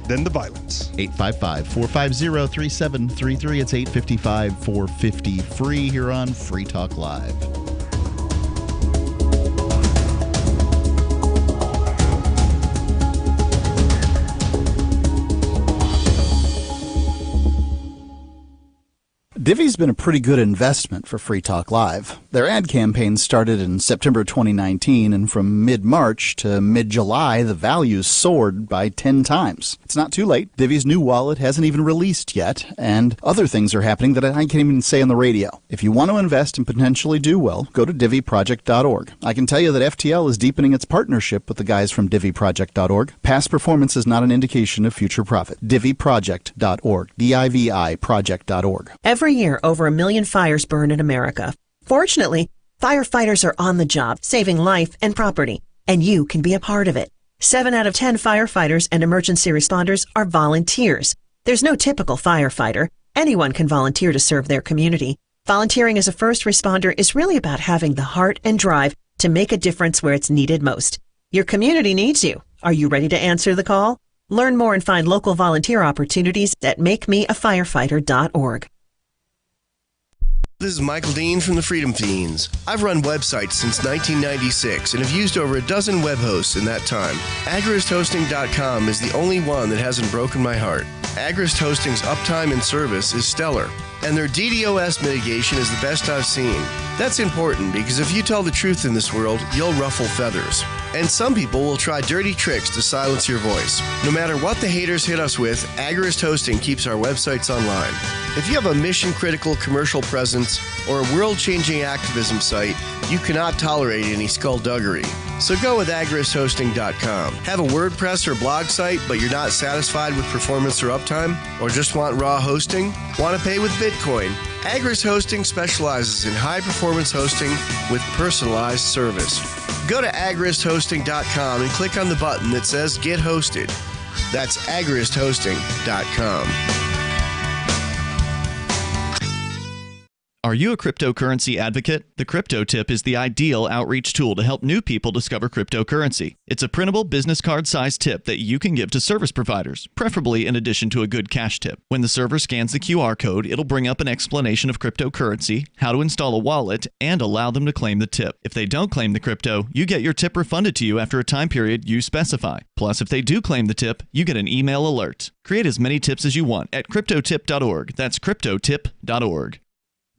Then the violence. 855-450-3733. It's 855-450-FREE here on Free Talk Live. Divvy's been a pretty good investment for Free Talk Live. Their ad campaign started in September 2019, and from mid-March to mid-July, the values soared by 10 times. It's not too late. Divvy's new wallet hasn't even released yet, and other things are happening that I can't even say on the radio. If you want to invest and potentially do well, go to DivvyProject.org. I can tell you that FTL is deepening its partnership with the guys from DivvyProject.org. Past performance is not an indication of future profit. DivvyProject.org. DIVI Project.org. Every year, over 1 million fires burn in America. Fortunately, firefighters are on the job, saving life and property, and you can be a part of it. 7 out of 10 firefighters and emergency responders are volunteers. There's no typical firefighter. Anyone can volunteer to serve their community. Volunteering as a first responder is really about having the heart and drive to make a difference where it's needed most. Your community needs you. Are you ready to answer the call? Learn more and find local volunteer opportunities at makemeafirefighter.org. This is Michael Dean from the Freedom Fiends. I've run websites since 1996 and have used over a dozen web hosts in that time. AgristHosting.com is the only one that hasn't broken my heart. Agrist Hosting's uptime and service is stellar, and their DDoS mitigation is the best I've seen. That's important because if you tell the truth in this world, you'll ruffle feathers. And some people will try dirty tricks to silence your voice. No matter what the haters hit us with, Agorist Hosting keeps our websites online. If you have a mission-critical commercial presence or a world-changing activism site, you cannot tolerate any skullduggery. So go with agoristhosting.com. Have a WordPress or blog site, but you're not satisfied with performance or uptime? Or just want raw hosting? Want to pay with Bitcoin? Agorist Hosting specializes in high-performance hosting with personalized service. Go to agoristhosting.com and click on the button that says Get Hosted. That's agoristhosting.com. Are you a cryptocurrency advocate? The Crypto Tip is the ideal outreach tool to help new people discover cryptocurrency. It's a printable business card-sized tip that you can give to service providers, preferably in addition to a good cash tip. When the server scans the QR code, it'll bring up an explanation of cryptocurrency, how to install a wallet, and allow them to claim the tip. If they don't claim the crypto, you get your tip refunded to you after a time period you specify. Plus, if they do claim the tip, you get an email alert. Create as many tips as you want at cryptotip.org. That's cryptotip.org.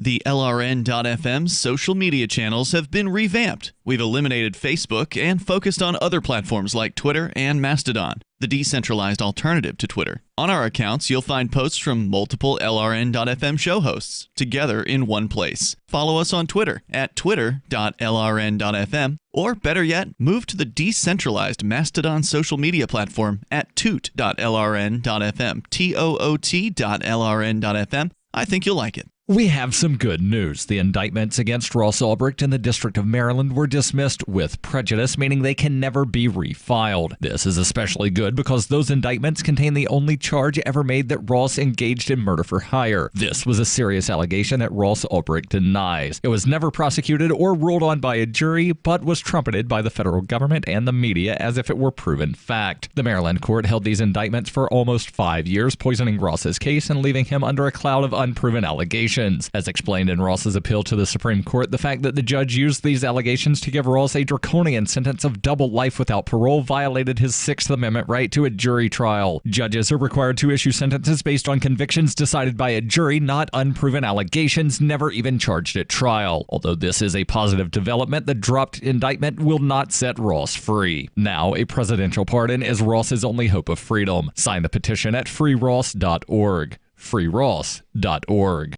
The LRN.FM social media channels have been revamped. We've eliminated Facebook and focused on other platforms like Twitter and Mastodon, the decentralized alternative to Twitter. On our accounts, you'll find posts from multiple LRN.FM show hosts together in one place. Follow us on Twitter at twitter.lrn.fm, or better yet, move to the decentralized Mastodon social media platform at toot.lrn.fm, toot.lrn.fm. I think you'll like it. We have some good news. The indictments against Ross Ulbricht in the District of Maryland were dismissed with prejudice, meaning they can never be refiled. This is especially good because those indictments contain the only charge ever made that Ross engaged in murder for hire. This was a serious allegation that Ross Ulbricht denies. It was never prosecuted or ruled on by a jury, but was trumpeted by the federal government and the media as if it were proven fact. The Maryland court held these indictments for almost 5 years, poisoning Ross's case and leaving him under a cloud of unproven allegations. As explained in Ross's appeal to the Supreme Court, the fact that the judge used these allegations to give Ross a draconian sentence of double life without parole violated his Sixth Amendment right to a jury trial. Judges are required to issue sentences based on convictions decided by a jury, not unproven allegations never even charged at trial. Although this is a positive development, the dropped indictment will not set Ross free. Now, a presidential pardon is Ross's only hope of freedom. Sign the petition at freeross.org. freeross.org.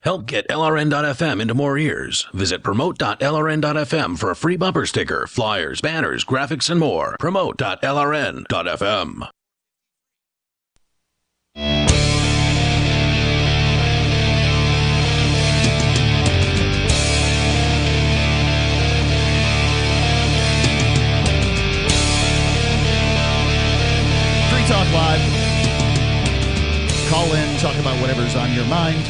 Help get LRN.FM into more ears. Visit promote.lrn.fm for a free bumper sticker, flyers, banners, graphics, and more. Promote.lrn.fm. Free Talk Live. Call in, talk about whatever's on your mind.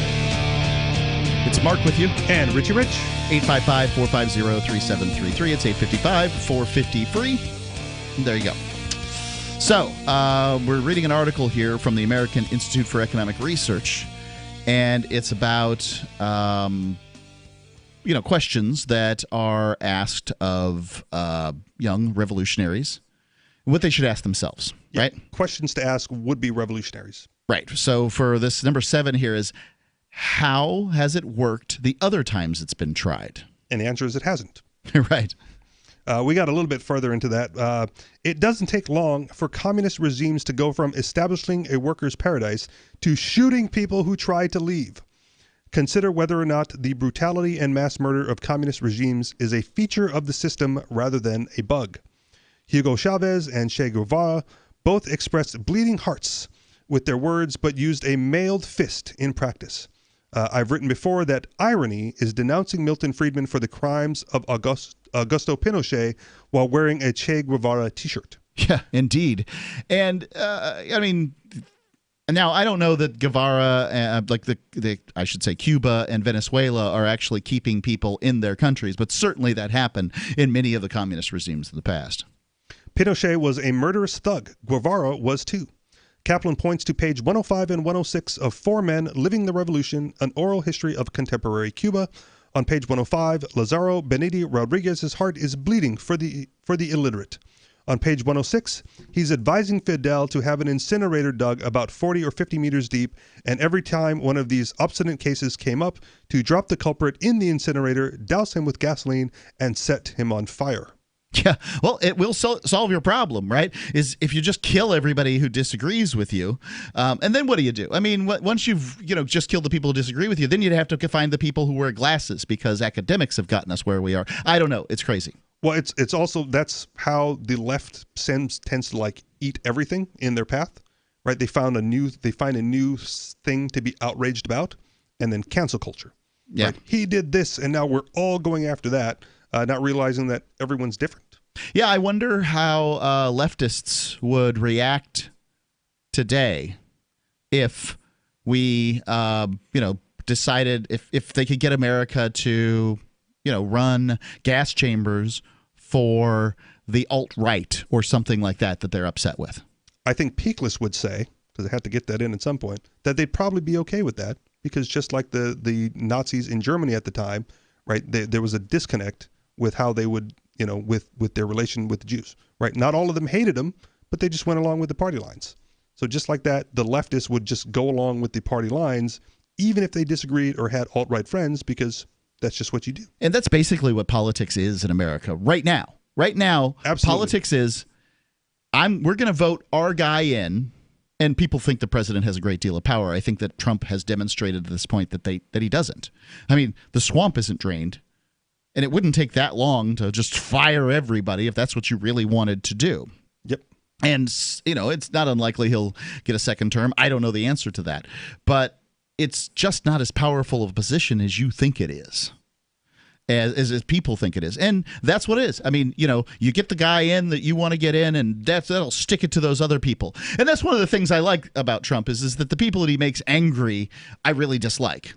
It's Mark with you. And Richie Rich. 855-450-3733. It's 855-450-FREE. There you go. So, we're reading an article here from the American Institute for Economic Research, and it's about, questions that are asked of young revolutionaries, what they should ask themselves, right? Questions to ask would-be revolutionaries. Right. So, for this, number 7 here is, how has it worked the other times it's been tried? And the answer is it hasn't. Right. We got a little bit further into that. It doesn't take long for communist regimes to go from establishing a workers' paradise to shooting people who try to leave. Consider whether or not the brutality and mass murder of communist regimes is a feature of the system rather than a bug. Hugo Chavez and Che Guevara both expressed bleeding hearts with their words, but used a mailed fist in practice. I've written before that irony is denouncing Milton Friedman for the crimes of Augusto Pinochet while wearing a Che Guevara t-shirt. Yeah, indeed. And, now I don't know that Guevara, I should say Cuba and Venezuela are actually keeping people in their countries, but certainly that happened in many of the communist regimes in the past. Pinochet was a murderous thug. Guevara was too. Kaplan points to page 105 and 106 of Four Men Living the Revolution, An Oral History of Contemporary Cuba. On page 105, Lazaro Beniti Rodriguez's heart is bleeding for the illiterate. On page 106, he's advising Fidel to have an incinerator dug about 40 or 50 meters deep, and every time one of these obstinate cases came up, to drop the culprit in the incinerator, douse him with gasoline, and set him on fire. Yeah, well, it will solve your problem, right? Is if you just kill everybody who disagrees with you, and then what do? I mean, once you've just killed the people who disagree with you, then you'd have to find the people who wear glasses because academics have gotten us where we are. I don't know. It's crazy. Well, it's also that's how the left tends to like eat everything in their path, right? They find a new thing to be outraged about, and then cancel culture. Yeah, right? He did this, and now we're all going after that. Not realizing that everyone's different. Yeah, I wonder how leftists would react today if we, decided if they could get America to, run gas chambers for the alt-right or something like that they're upset with. I think Peakless would say, because I had to get that in at some point, that they'd probably be okay with that because just like the Nazis in Germany at the time, right, there was a disconnect with how they would, with their relation with the Jews, right? Not all of them hated them, but they just went along with the party lines. So just like that, the leftists would just go along with the party lines, even if they disagreed or had alt-right friends, because that's just what you do. And that's basically what politics is in America right now. Right now, absolutely. Politics is, we're going to vote our guy in, and people think the president has a great deal of power. I think that Trump has demonstrated at this point that he doesn't. I mean, the swamp isn't drained. And it wouldn't take that long to just fire everybody if that's what you really wanted to do. Yep. And, it's not unlikely he'll get a second term. I don't know the answer to that. But it's just not as powerful of a position as you think it is, as people think it is. And that's what it is. I mean, you get the guy in that you want to get in, and that'll stick it to those other people. And that's one of the things I like about Trump is that the people that he makes angry, I really dislike.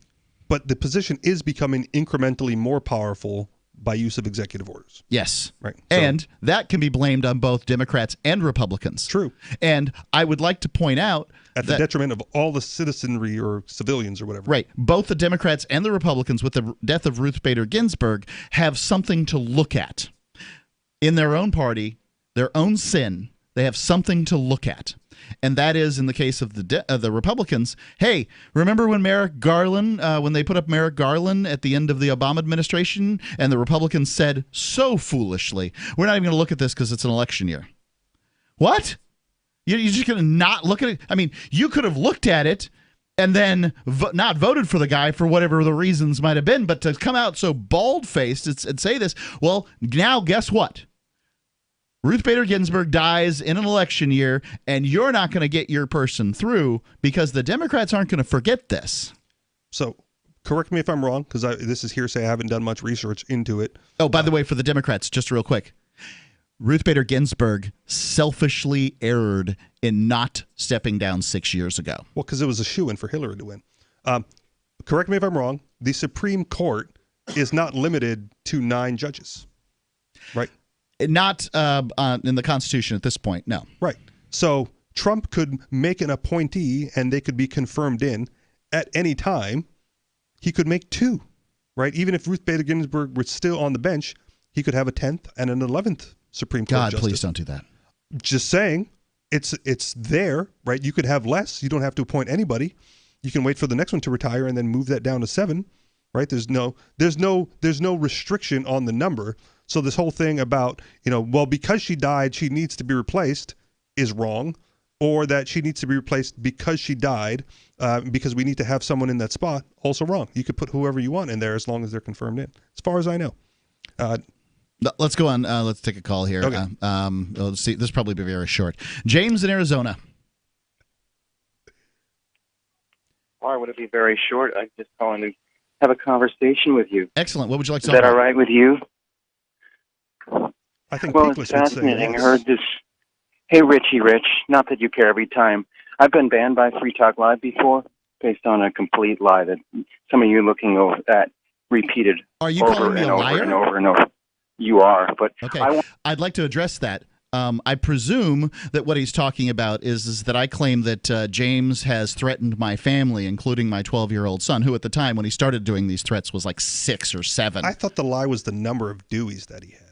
But the position is becoming incrementally more powerful by use of executive orders. Yes. Right. So, and that can be blamed on both Democrats and Republicans. True. And I would like to point out at the detriment of all the citizenry or civilians or whatever. Right. Both the Democrats and the Republicans, with the death of Ruth Bader Ginsburg, have something to look at. In their own party, their own sin, they have something to look at. And that is, in the case of the Republicans, hey, remember when Merrick Garland, when they put up Merrick Garland at the end of the Obama administration, and the Republicans said so foolishly, we're not even going to look at this because it's an election year. What? You're just going to not look at it? I mean, you could have looked at it and then not voted for the guy for whatever the reasons might have been, but to come out so bald-faced and say this, well, now guess what? Ruth Bader Ginsburg dies in an election year, and you're not going to get your person through because the Democrats aren't going to forget this. So, correct me if I'm wrong, because this is hearsay. I haven't done much research into it. Oh, by the way, for the Democrats, just real quick, Ruth Bader Ginsburg selfishly erred in not stepping down 6 years ago. Well, because it was a shoo-in for Hillary to win. Correct me if I'm wrong. The Supreme Court is not limited to 9 judges, right? Not in the Constitution at this point, no. Right. So Trump could make an appointee and they could be confirmed in at any time. He could make 2, right? Even if Ruth Bader Ginsburg were still on the bench, he could have a 10th and an 11th Supreme Court justice. God, please don't do that. Just saying, it's there, right? You could have less. You don't have to appoint anybody. You can wait for the next one to retire and then move that down to 7, right? There's no restriction on the number. So this whole thing about, well, because she died, she needs to be replaced is wrong, or that she needs to be replaced because she died, because we need to have someone in that spot, also wrong. You could put whoever you want in there as long as they're confirmed in, as far as I know. Let's go on. Let's take a call here. Okay. Let's see. This will probably be very short. James in Arizona. Why would it be very short? I'm just calling to have a conversation with you. Excellent. What would you like to talk about? Is that all right with you? I think it's fascinating. I heard this. Hey, Richie, Rich, not that you care every time. I've been banned by Free Talk Live before based on a complete lie that some of you looking over at repeated. Are you calling me a liar? And over and over. You are, but okay. I'd like to address that. I presume that what he's talking about is that I claim that James has threatened my family, including my 12-year-old son, who at the time when he started doing these threats was like 6 or 7. I thought the lie was the number of Deweys that he had.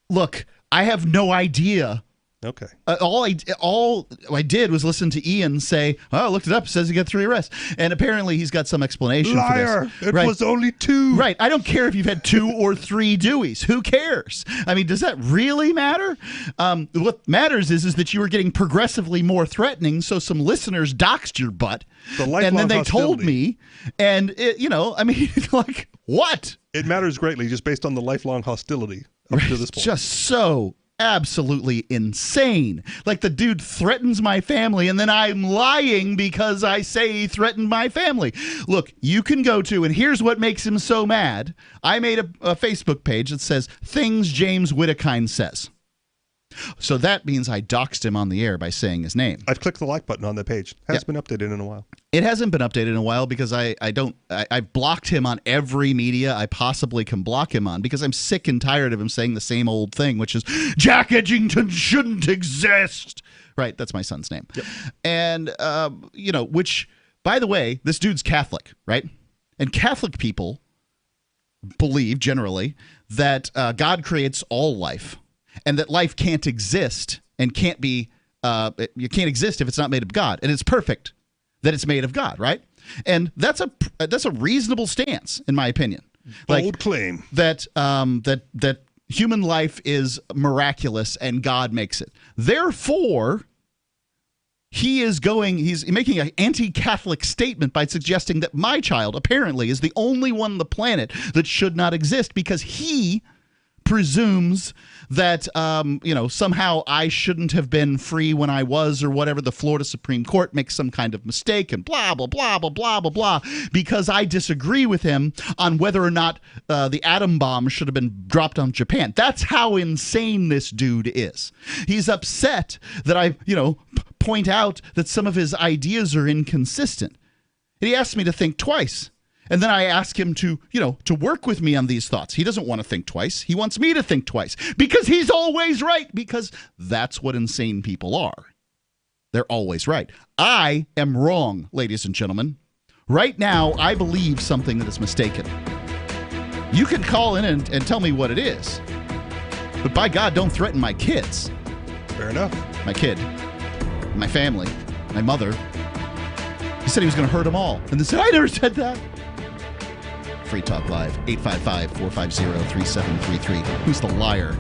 Look, I have no idea Okay. All I did was listen to Ian say, "Oh, I looked it up. It says he got 3 arrests," and apparently he's got some explanation Liar! for this. It was only 2. Right. I don't care if you've had 2 or 3 Deweys. Who cares? I mean, does that really matter? What matters is that you were getting progressively more threatening. So some listeners doxed your butt, and then they told me, and I mean, like what? It matters greatly just based on the lifelong hostility up to this point. Just so absolutely insane. Like the dude threatens my family and then I'm lying because I say he threatened my family. Look, you can go to, and here's what makes him so mad. I made a Facebook page that says things James Whittakind says. So that means I doxed him on the air by saying his name. I've clicked the like button on that page. Hasn't been updated in a while. It hasn't been updated in a while because I've blocked him on every media I possibly can block him on because I'm sick and tired of him saying the same old thing, which is Jack Edgington shouldn't exist. Right, that's my son's name. Yep. And which, by the way, this dude's Catholic, right? And Catholic people believe generally that God creates all life. And that life can't exist and can't be, you can't exist if it's not made of God. And it's perfect that it's made of God, right? And that's a reasonable stance, in my opinion. Bold claim that that human life is miraculous and God makes it. Therefore, he's making an anti-Catholic statement by suggesting that my child apparently is the only one on the planet that should not exist because he presumes that somehow I shouldn't have been free when I was, or whatever. The Florida Supreme Court makes some kind of mistake and blah blah blah blah blah blah blah because I disagree with him on whether or not the atom bomb should have been dropped on Japan. That's how insane this dude is. He's upset that I point out that some of his ideas are inconsistent. And he asked me to think twice. And then I ask him to work with me on these thoughts. He doesn't want to think twice. He wants me to think twice because he's always right, because that's what insane people are. They're always right. I am wrong, ladies and gentlemen. Right now, I believe something that is mistaken. You can call in and tell me what it is. But by God, don't threaten my kids. Fair enough. My kid, my family, my mother. He said he was going to hurt them all. And they said, I never said that. Free Talk Live, 855-450-3733. Who's the liar?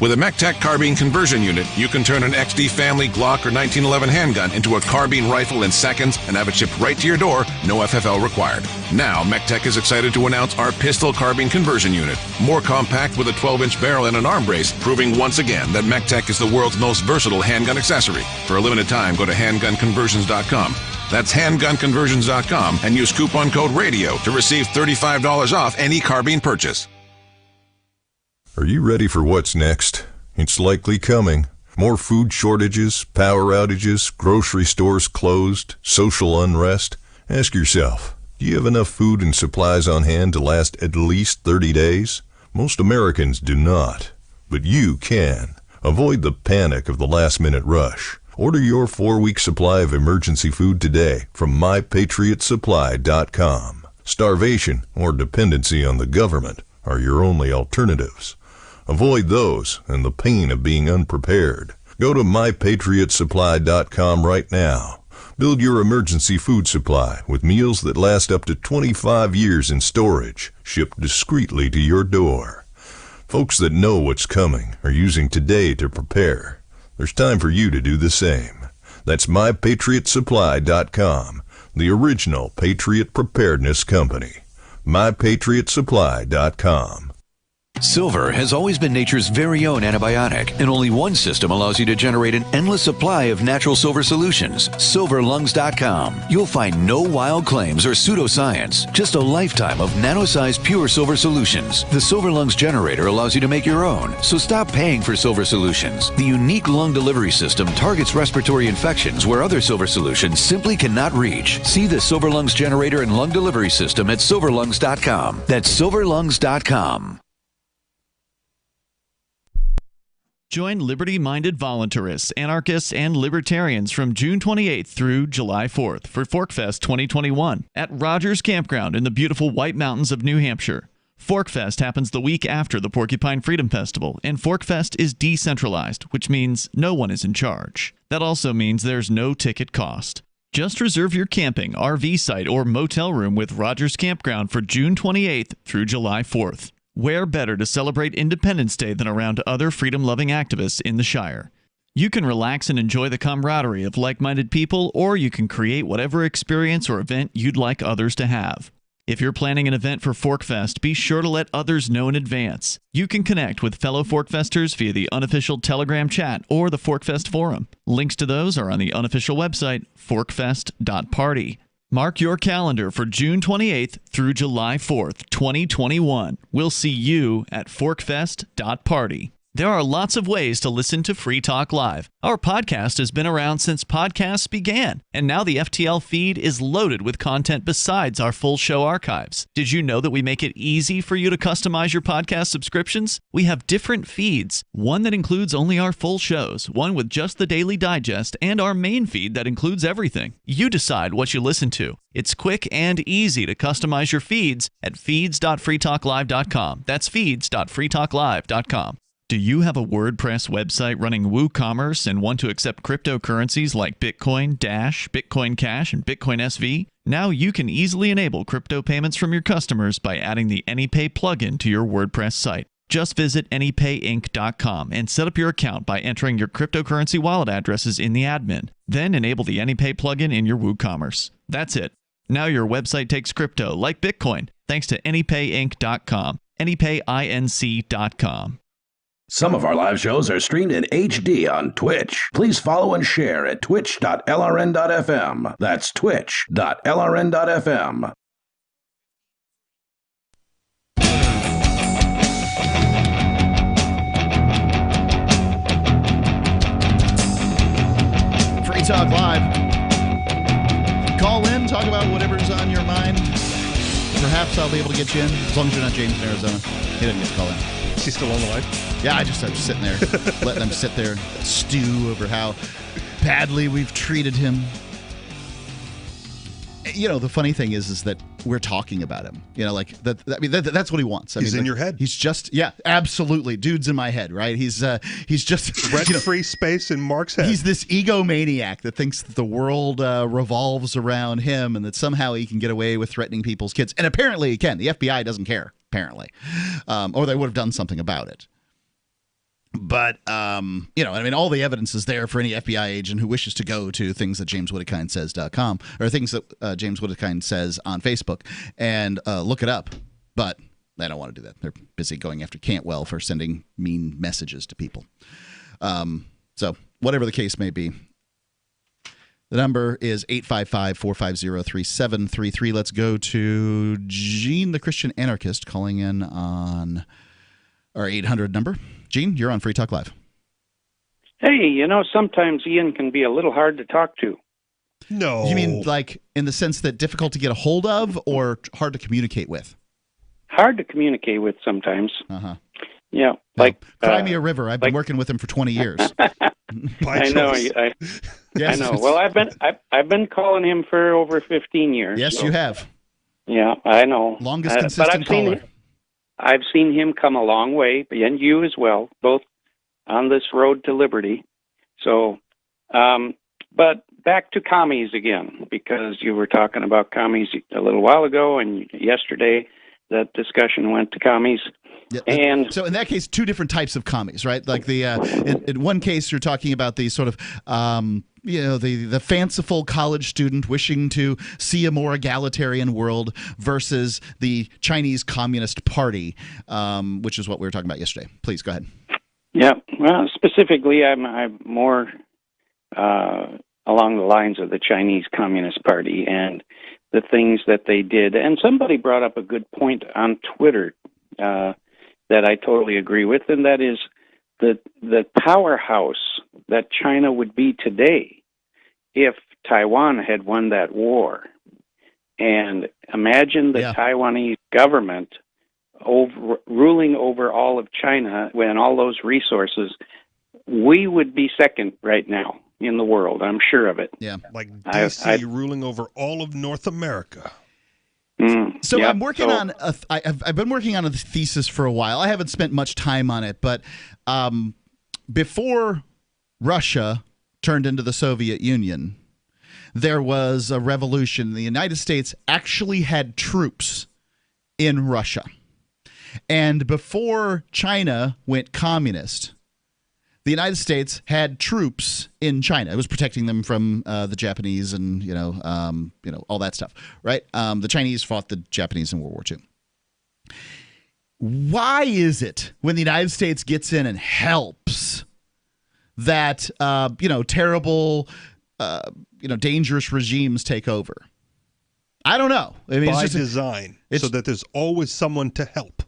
With a MECTEC carbine conversion unit, you can turn an XD Family, Glock, or 1911 handgun into a carbine rifle in seconds and have it shipped right to your door, no FFL required. Now, MECTEC is excited to announce our pistol carbine conversion unit. More compact with a 12-inch barrel and an arm brace, proving once again that MECTEC is the world's most versatile handgun accessory. For a limited time, go to handgunconversions.com. That's handgunconversions.com and use coupon code RADIO to receive $35 off any carbine purchase. Are you ready for what's next? It's likely coming. More food shortages, power outages, grocery stores closed, social unrest. Ask yourself, do you have enough food and supplies on hand to last at least 30 days? Most Americans do not, but you can. Avoid the panic of the last-minute rush. Order your 4-week supply of emergency food today from mypatriotsupply.com. Starvation or dependency on the government are your only alternatives. Avoid those and the pain of being unprepared. Go to mypatriotsupply.com right now. Build your emergency food supply with meals that last up to 25 years in storage, shipped discreetly to your door. Folks that know what's coming are using today to prepare. There's time for you to do the same. That's mypatriotsupply.com, the original Patriot Preparedness Company. mypatriotsupply.com. Silver has always been nature's very own antibiotic, and only one system allows you to generate an endless supply of natural silver solutions. SilverLungs.com. You'll find no wild claims or pseudoscience, just a lifetime of nano-sized pure silver solutions. The Silver Lungs generator allows you to make your own, so stop paying for silver solutions. The unique lung delivery system targets respiratory infections where other silver solutions simply cannot reach. See the Silver Lungs generator and lung delivery system at SilverLungs.com. That's SilverLungs.com. Join liberty-minded voluntarists, anarchists, and libertarians from June 28th through July 4th for Forkfest 2021 at Rogers Campground in the beautiful White Mountains of New Hampshire. Forkfest happens the week after the Porcupine Freedom Festival, and Forkfest is decentralized, which means no one is in charge. That also means there's no ticket cost. Just reserve your camping, RV site, or motel room with Rogers Campground for June 28th through July 4th. Where better to celebrate Independence Day than around other freedom-loving activists in the Shire? You can relax and enjoy the camaraderie of like-minded people, or you can create whatever experience or event you'd like others to have. If you're planning an event for Forkfest, be sure to let others know in advance. You can connect with fellow Forkfesters via the unofficial Telegram chat or the Forkfest forum. Links to those are on the unofficial website, forkfest.party. Mark your calendar for June 28th through July 4th, 2021. We'll see you at forkfest.party. There are lots of ways to listen to Free Talk Live. Our podcast has been around since podcasts began, and now the FTL feed is loaded with content besides our full show archives. Did you know that we make it easy for you to customize your podcast subscriptions? We have different feeds, one that includes only our full shows, one with just the Daily Digest, and our main feed that includes everything. You decide what you listen to. It's quick and easy to customize your feeds at feeds.freetalklive.com. That's feeds.freetalklive.com. Do you have a WordPress website running WooCommerce and want to accept cryptocurrencies like Bitcoin, Dash, Bitcoin Cash, and Bitcoin SV? Now you can easily enable crypto payments from your customers by adding the AnyPay plugin to your WordPress site. Just visit anypayinc.com and set up your account by entering your cryptocurrency wallet addresses in the admin. Then enable the AnyPay plugin in your WooCommerce. That's it. Now your website takes crypto like Bitcoin thanks to anypayinc.com. anypayinc.com. Some of our live shows are streamed in HD on Twitch. Please follow and share at twitch.lrn.fm. That's twitch.lrn.fm. Free Talk Live. Call in, talk about whatever's on your mind. Perhaps I'll be able to get you in, as long as you're not James in Arizona. He doesn't get to call in. Is he still on the line? Yeah, I'm just sitting there, letting them sit there, stew over how badly we've treated him. You know, the funny thing is that we're talking about him. You know, like that. I mean, that's what he wants. He's in your head. He's just, yeah, absolutely. Dude's in my head, right? He's just rent-free space in Mark's head. He's this egomaniac that thinks that the world revolves around him, and that somehow he can get away with threatening people's kids. And apparently he can. The FBI doesn't care, apparently, or they would have done something about it. But, you know, I mean, all the evidence is there for any FBI agent who wishes to go to things that JamesWhittekind.says.com or things that James Whittekind says on Facebook and look it up. But they don't want to do that. They're busy going after Cantwell for sending mean messages to people. So whatever the case may be, the number is 855-450-3733. Let's go to Gene, the Christian anarchist, calling in on our 800 number. Gene, you're on Free Talk Live. Hey, you know, sometimes Ian can be a little hard to talk to. No. You mean like in the sense that difficult to get a hold of or hard to communicate with? Hard to communicate with sometimes. Uh-huh. Yeah, like Cry Me a River. I've been working with him for 20 years. I know. I know. Well, I've been calling him for over 15 years. Yes, so. You have. Yeah, I know. Longest consistent caller. I've seen him come a long way, and you as well, both on this road to liberty. So, but back to commies again, because you were talking about commies a little while ago, and yesterday that discussion went to commies. Yeah, and so in that case, two different types of commies, right? Like the in one case, you're talking about the sort of you know, the fanciful college student wishing to see a more egalitarian world versus the Chinese Communist Party, which is what we were talking about yesterday. Please go ahead. Yeah, well, specifically, I'm more along the lines of the Chinese Communist Party and the things that they did. And somebody brought up a good point on Twitter that I totally agree with, and that is the powerhouse that China would be today if Taiwan had won that war. And imagine the Taiwanese government ruling over all of China when all those resources we would be second right now in the world. I'm sure of it. Yeah, like DC ruling over all of North America. So yep. I'm working on I've been working on a thesis for a while. I haven't spent much time on it, but before Russia turned into the Soviet Union, there was a revolution. The United States actually had troops in Russia. And before China went communist, the United States had troops in China. It was protecting them from the Japanese and all that stuff, right? The Chinese fought the Japanese in World War II. Why is it when the United States gets in and helps that terrible, dangerous regimes take over? I don't know. I mean, by design, so that there's always someone to help.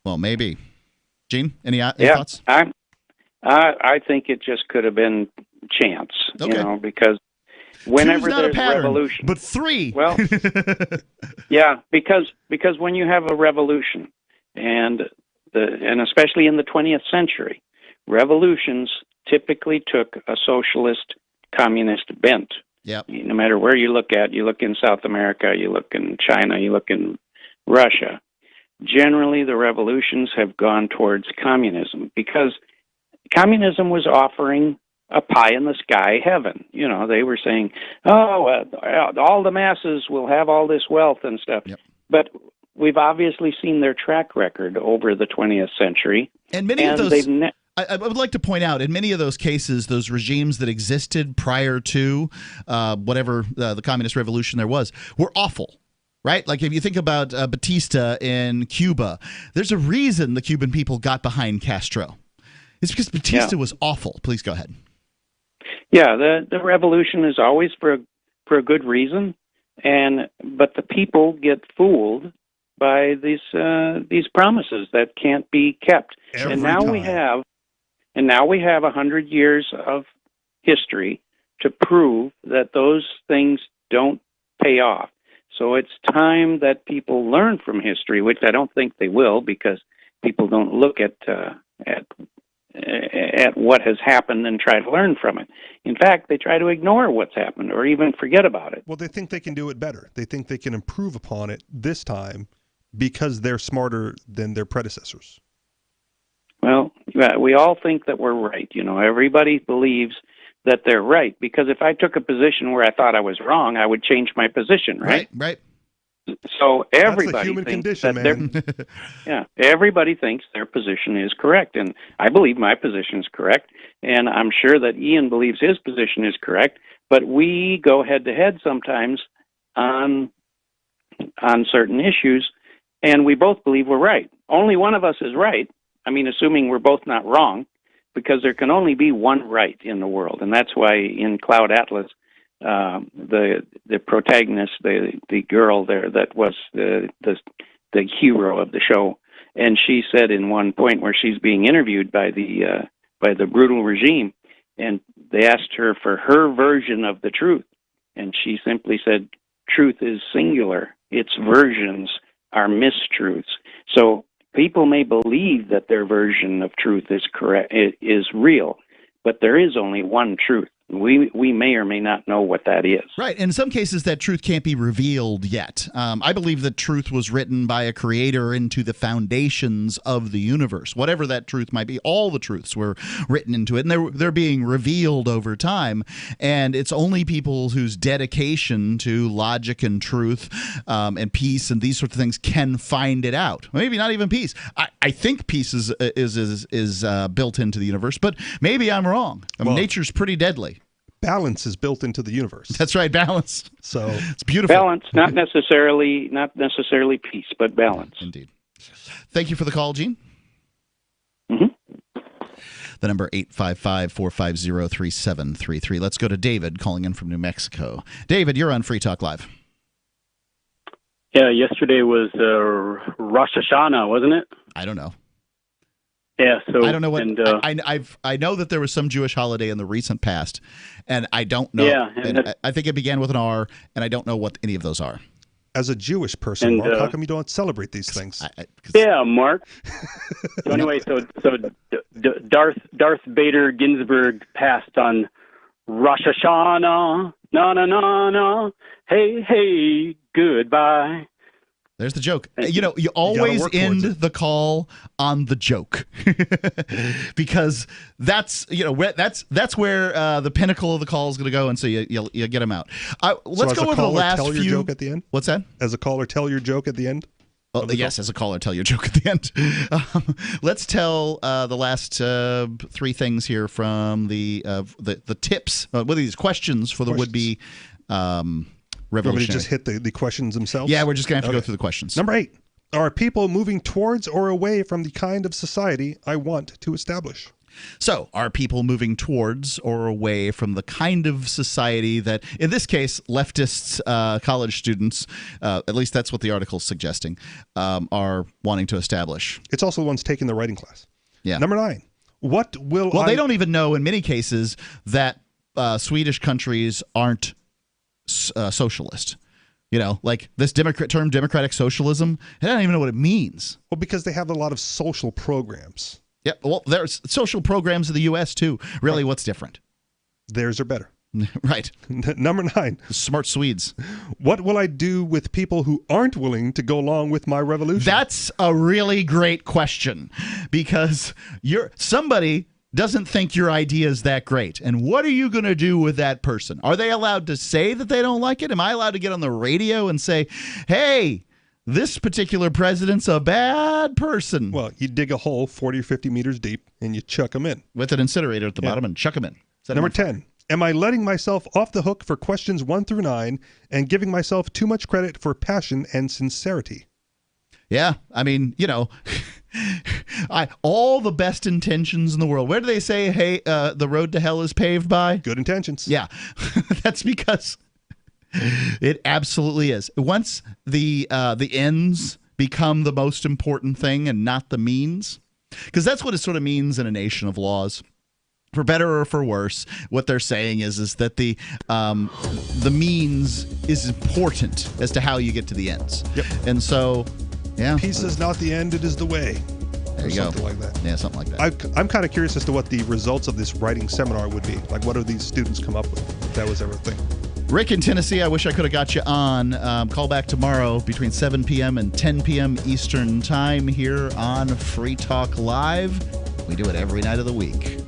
Well, maybe. Gene, any thoughts? I think it just could have been chance, because whenever there's a revolution, but three. Well, yeah, because when you have a revolution, and especially in the 20th century, revolutions typically took a socialist, communist bent. Yep. No matter where you look at, you look in South America, you look in China, you look in Russia. Generally, the revolutions have gone towards communism because communism was offering a pie-in-the-sky heaven. They were saying, all the masses will have all this wealth and stuff. Yep. But we've obviously seen their track record over the 20th century. And many of those... I would like to point out, in many of those cases, those regimes that existed prior to whatever the communist revolution there was, were awful, right? Like if you think about Batista in Cuba, there's a reason the Cuban people got behind Castro. It's because Batista was awful. Please go ahead. Yeah, the revolution is always for a good reason, but the people get fooled by these promises that can't be kept. Every time. We have 100 years of history to prove that those things don't pay off. So it's time that people learn from history, which I don't think they will, because people don't look at what has happened and try to learn from it. In fact, they try to ignore what's happened or even forget about it. Well, they think they can do it better. They think they can improve upon it this time because they're smarter than their predecessors. Well, we all think that we're right. Everybody believes that they're right, because if I took a position where I thought I was wrong, I would change my position, right? Right. So everybody That's the human thinks condition, that man. Everybody thinks their position is correct, and I believe my position is correct, and I'm sure that Ian believes his position is correct. But we go head to head sometimes on certain issues, and we both believe we're right. Only one of us is right. I mean, assuming we're both not wrong, because there can only be one right in the world, and that's why in Cloud Atlas, the protagonist, the girl there that was the hero of the show, and she said in one point where she's being interviewed by the brutal regime, and they asked her for her version of the truth, and she simply said, "Truth is singular; its versions are mistruths." So people may believe that their version of truth is correct, is real, but there is only one truth. We may or may not know what that is. Right. In some cases, that truth can't be revealed yet. I believe that truth was written by a creator into the foundations of the universe. Whatever that truth might be, all the truths were written into it, and they're being revealed over time. And it's only people whose dedication to logic and truth and peace and these sorts of things can find it out. Maybe not even peace. I think peace is built into the universe, but maybe I'm wrong. Nature's pretty deadly. Balance is built into the universe. That's right, balance. So it's beautiful. Balance, not necessarily peace, but balance. Indeed. Thank you for the call, Gene. Mm-hmm. The number 855-450-3733. Let's go to David calling in from New Mexico. David, you're on Free Talk Live. Yeah, yesterday was Rosh Hashanah, wasn't it? I don't know. Yeah, so I don't know what. I know that there was some Jewish holiday in the recent past, and I don't know. Yeah, and I think it began with an R, and I don't know what any of those are. as a Jewish person, And, Mark, how come you don't celebrate these things? Yeah, Mark. So anyway, Darth Vader Ginsburg passed on Rosh Hashanah. Na na na na. Hey, goodbye. There's the joke. You know, you always end the call on the joke because that's where the pinnacle of the call is going to go, and so you get them out. Let's go over the last tell few. Your joke at the end? What's that? As a caller, tell your joke at the end. Oh, yes, as a caller, tell your joke at the end. Let's tell the last three things here from the tips. What are these questions for the would-be revolutionary? Want me to just hit the questions themselves? Yeah, we're just going to have to go through the questions. Number 8. Are people moving towards or away from the kind of society I want to establish? So, are people moving towards or away from the kind of society that, in this case, leftists, college students, at least that's what the article's suggesting, are wanting to establish? It's also the ones taking the writing class. Yeah. Number 9. What will they don't even know in many cases that Swedish countries aren't socialist. You know, like this term democratic socialism, I don't even know what it means. Well, because they have a lot of social programs. Yeah, well, there's social programs in the U.S. too. Really, what's different? Theirs are better. Right. Number 9. The smart Swedes. What will I do with people who aren't willing to go along with my revolution? That's a really great question because somebody doesn't think your idea is that great. And what are you going to do with that person? Are they allowed to say that they don't like it? Am I allowed to get on the radio and say, hey, this particular president's a bad person? Well, you dig a hole 40 or 50 meters deep and you chuck them in. With an incinerator at the bottom and chuck them in. Number 10. Am I letting myself off the hook for questions 1 through 9 and giving myself too much credit for passion and sincerity? Yeah, I mean, you know, all the best intentions in the world. Where do they say, hey, the road to hell is paved by? Good intentions. Yeah, that's because it absolutely is. Once the ends become the most important thing and not the means, because that's what it sort of means in a nation of laws. For better or for worse, what they're saying is that the means is important as to how you get to the ends. Yep. And so, yeah. Peace is not the end, it is the way. There you go. Something like that. Yeah, something like that. I'm kind of curious as to what the results of this writing seminar would be. Like, what do these students come up with, if that was ever a thing? Rick in Tennessee, I wish I could have got you on. Call back tomorrow between 7 p.m. and 10 p.m. Eastern Time here on Free Talk Live. We do it every night of the week.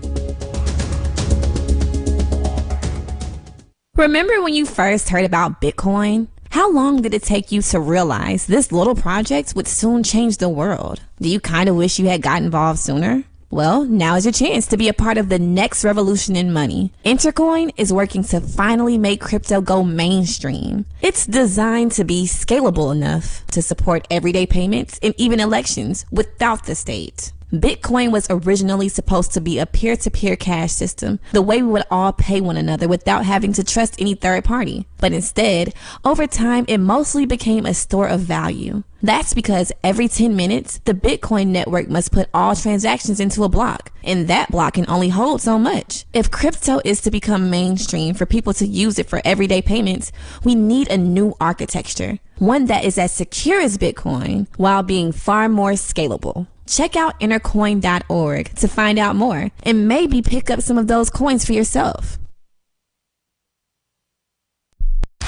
Remember when you first heard about Bitcoin? How long did it take you to realize this little project would soon change the world? Do you kind of wish you had got involved sooner? Well, now is your chance to be a part of the next revolution in money. Intercoin is working to finally make crypto go mainstream. It's designed to be scalable enough to support everyday payments and even elections without the state. Bitcoin was originally supposed to be a peer-to-peer cash system, the way we would all pay one another without having to trust any third party. But instead, over time, it mostly became a store of value. That's because every 10 minutes, the Bitcoin network must put all transactions into a block, and that block can only hold so much. If crypto is to become mainstream for people to use it for everyday payments, we need a new architecture, one that is as secure as Bitcoin while being far more scalable. Check out intercoin.org to find out more and maybe pick up some of those coins for yourself.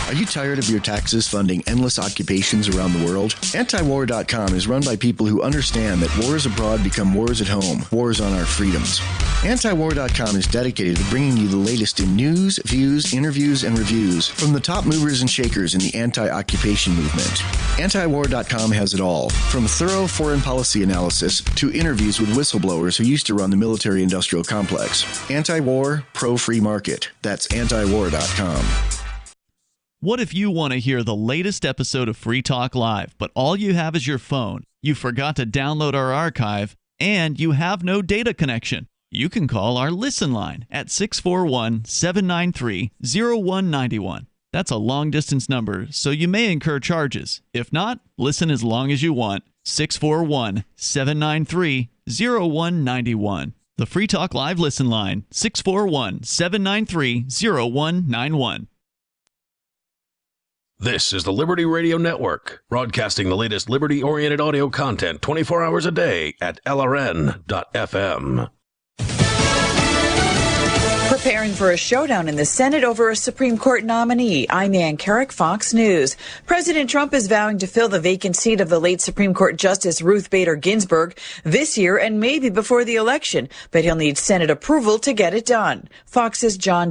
Are you tired of your taxes funding endless occupations around the world? Antiwar.com is run by people who understand that wars abroad become wars at home, wars on our freedoms. Antiwar.com is dedicated to bringing you the latest in news, views, interviews, and reviews from the top movers and shakers in the anti-occupation movement. Antiwar.com has it all, from thorough foreign policy analysis to interviews with whistleblowers who used to run the military-industrial complex. Anti-war, pro-free market. That's antiwar.com. What if you want to hear the latest episode of Free Talk Live, but all you have is your phone, you forgot to download our archive, and you have no data connection? You can call our Listen line at 641-793-0191. That's a long-distance number, so you may incur charges. If not, listen as long as you want. 641-793-0191. The Free Talk Live Listen line, 641-793-0191. This is the Liberty Radio Network, broadcasting the latest liberty-oriented audio content 24 hours a day at LRN.FM. Preparing for a showdown in the Senate over a Supreme Court nominee. I'm Ann Carrick, Fox News. President Trump is vowing to fill the vacant seat of the late Supreme Court Justice Ruth Bader Ginsburg this year and maybe before the election, but he'll need Senate approval to get it done. Fox's John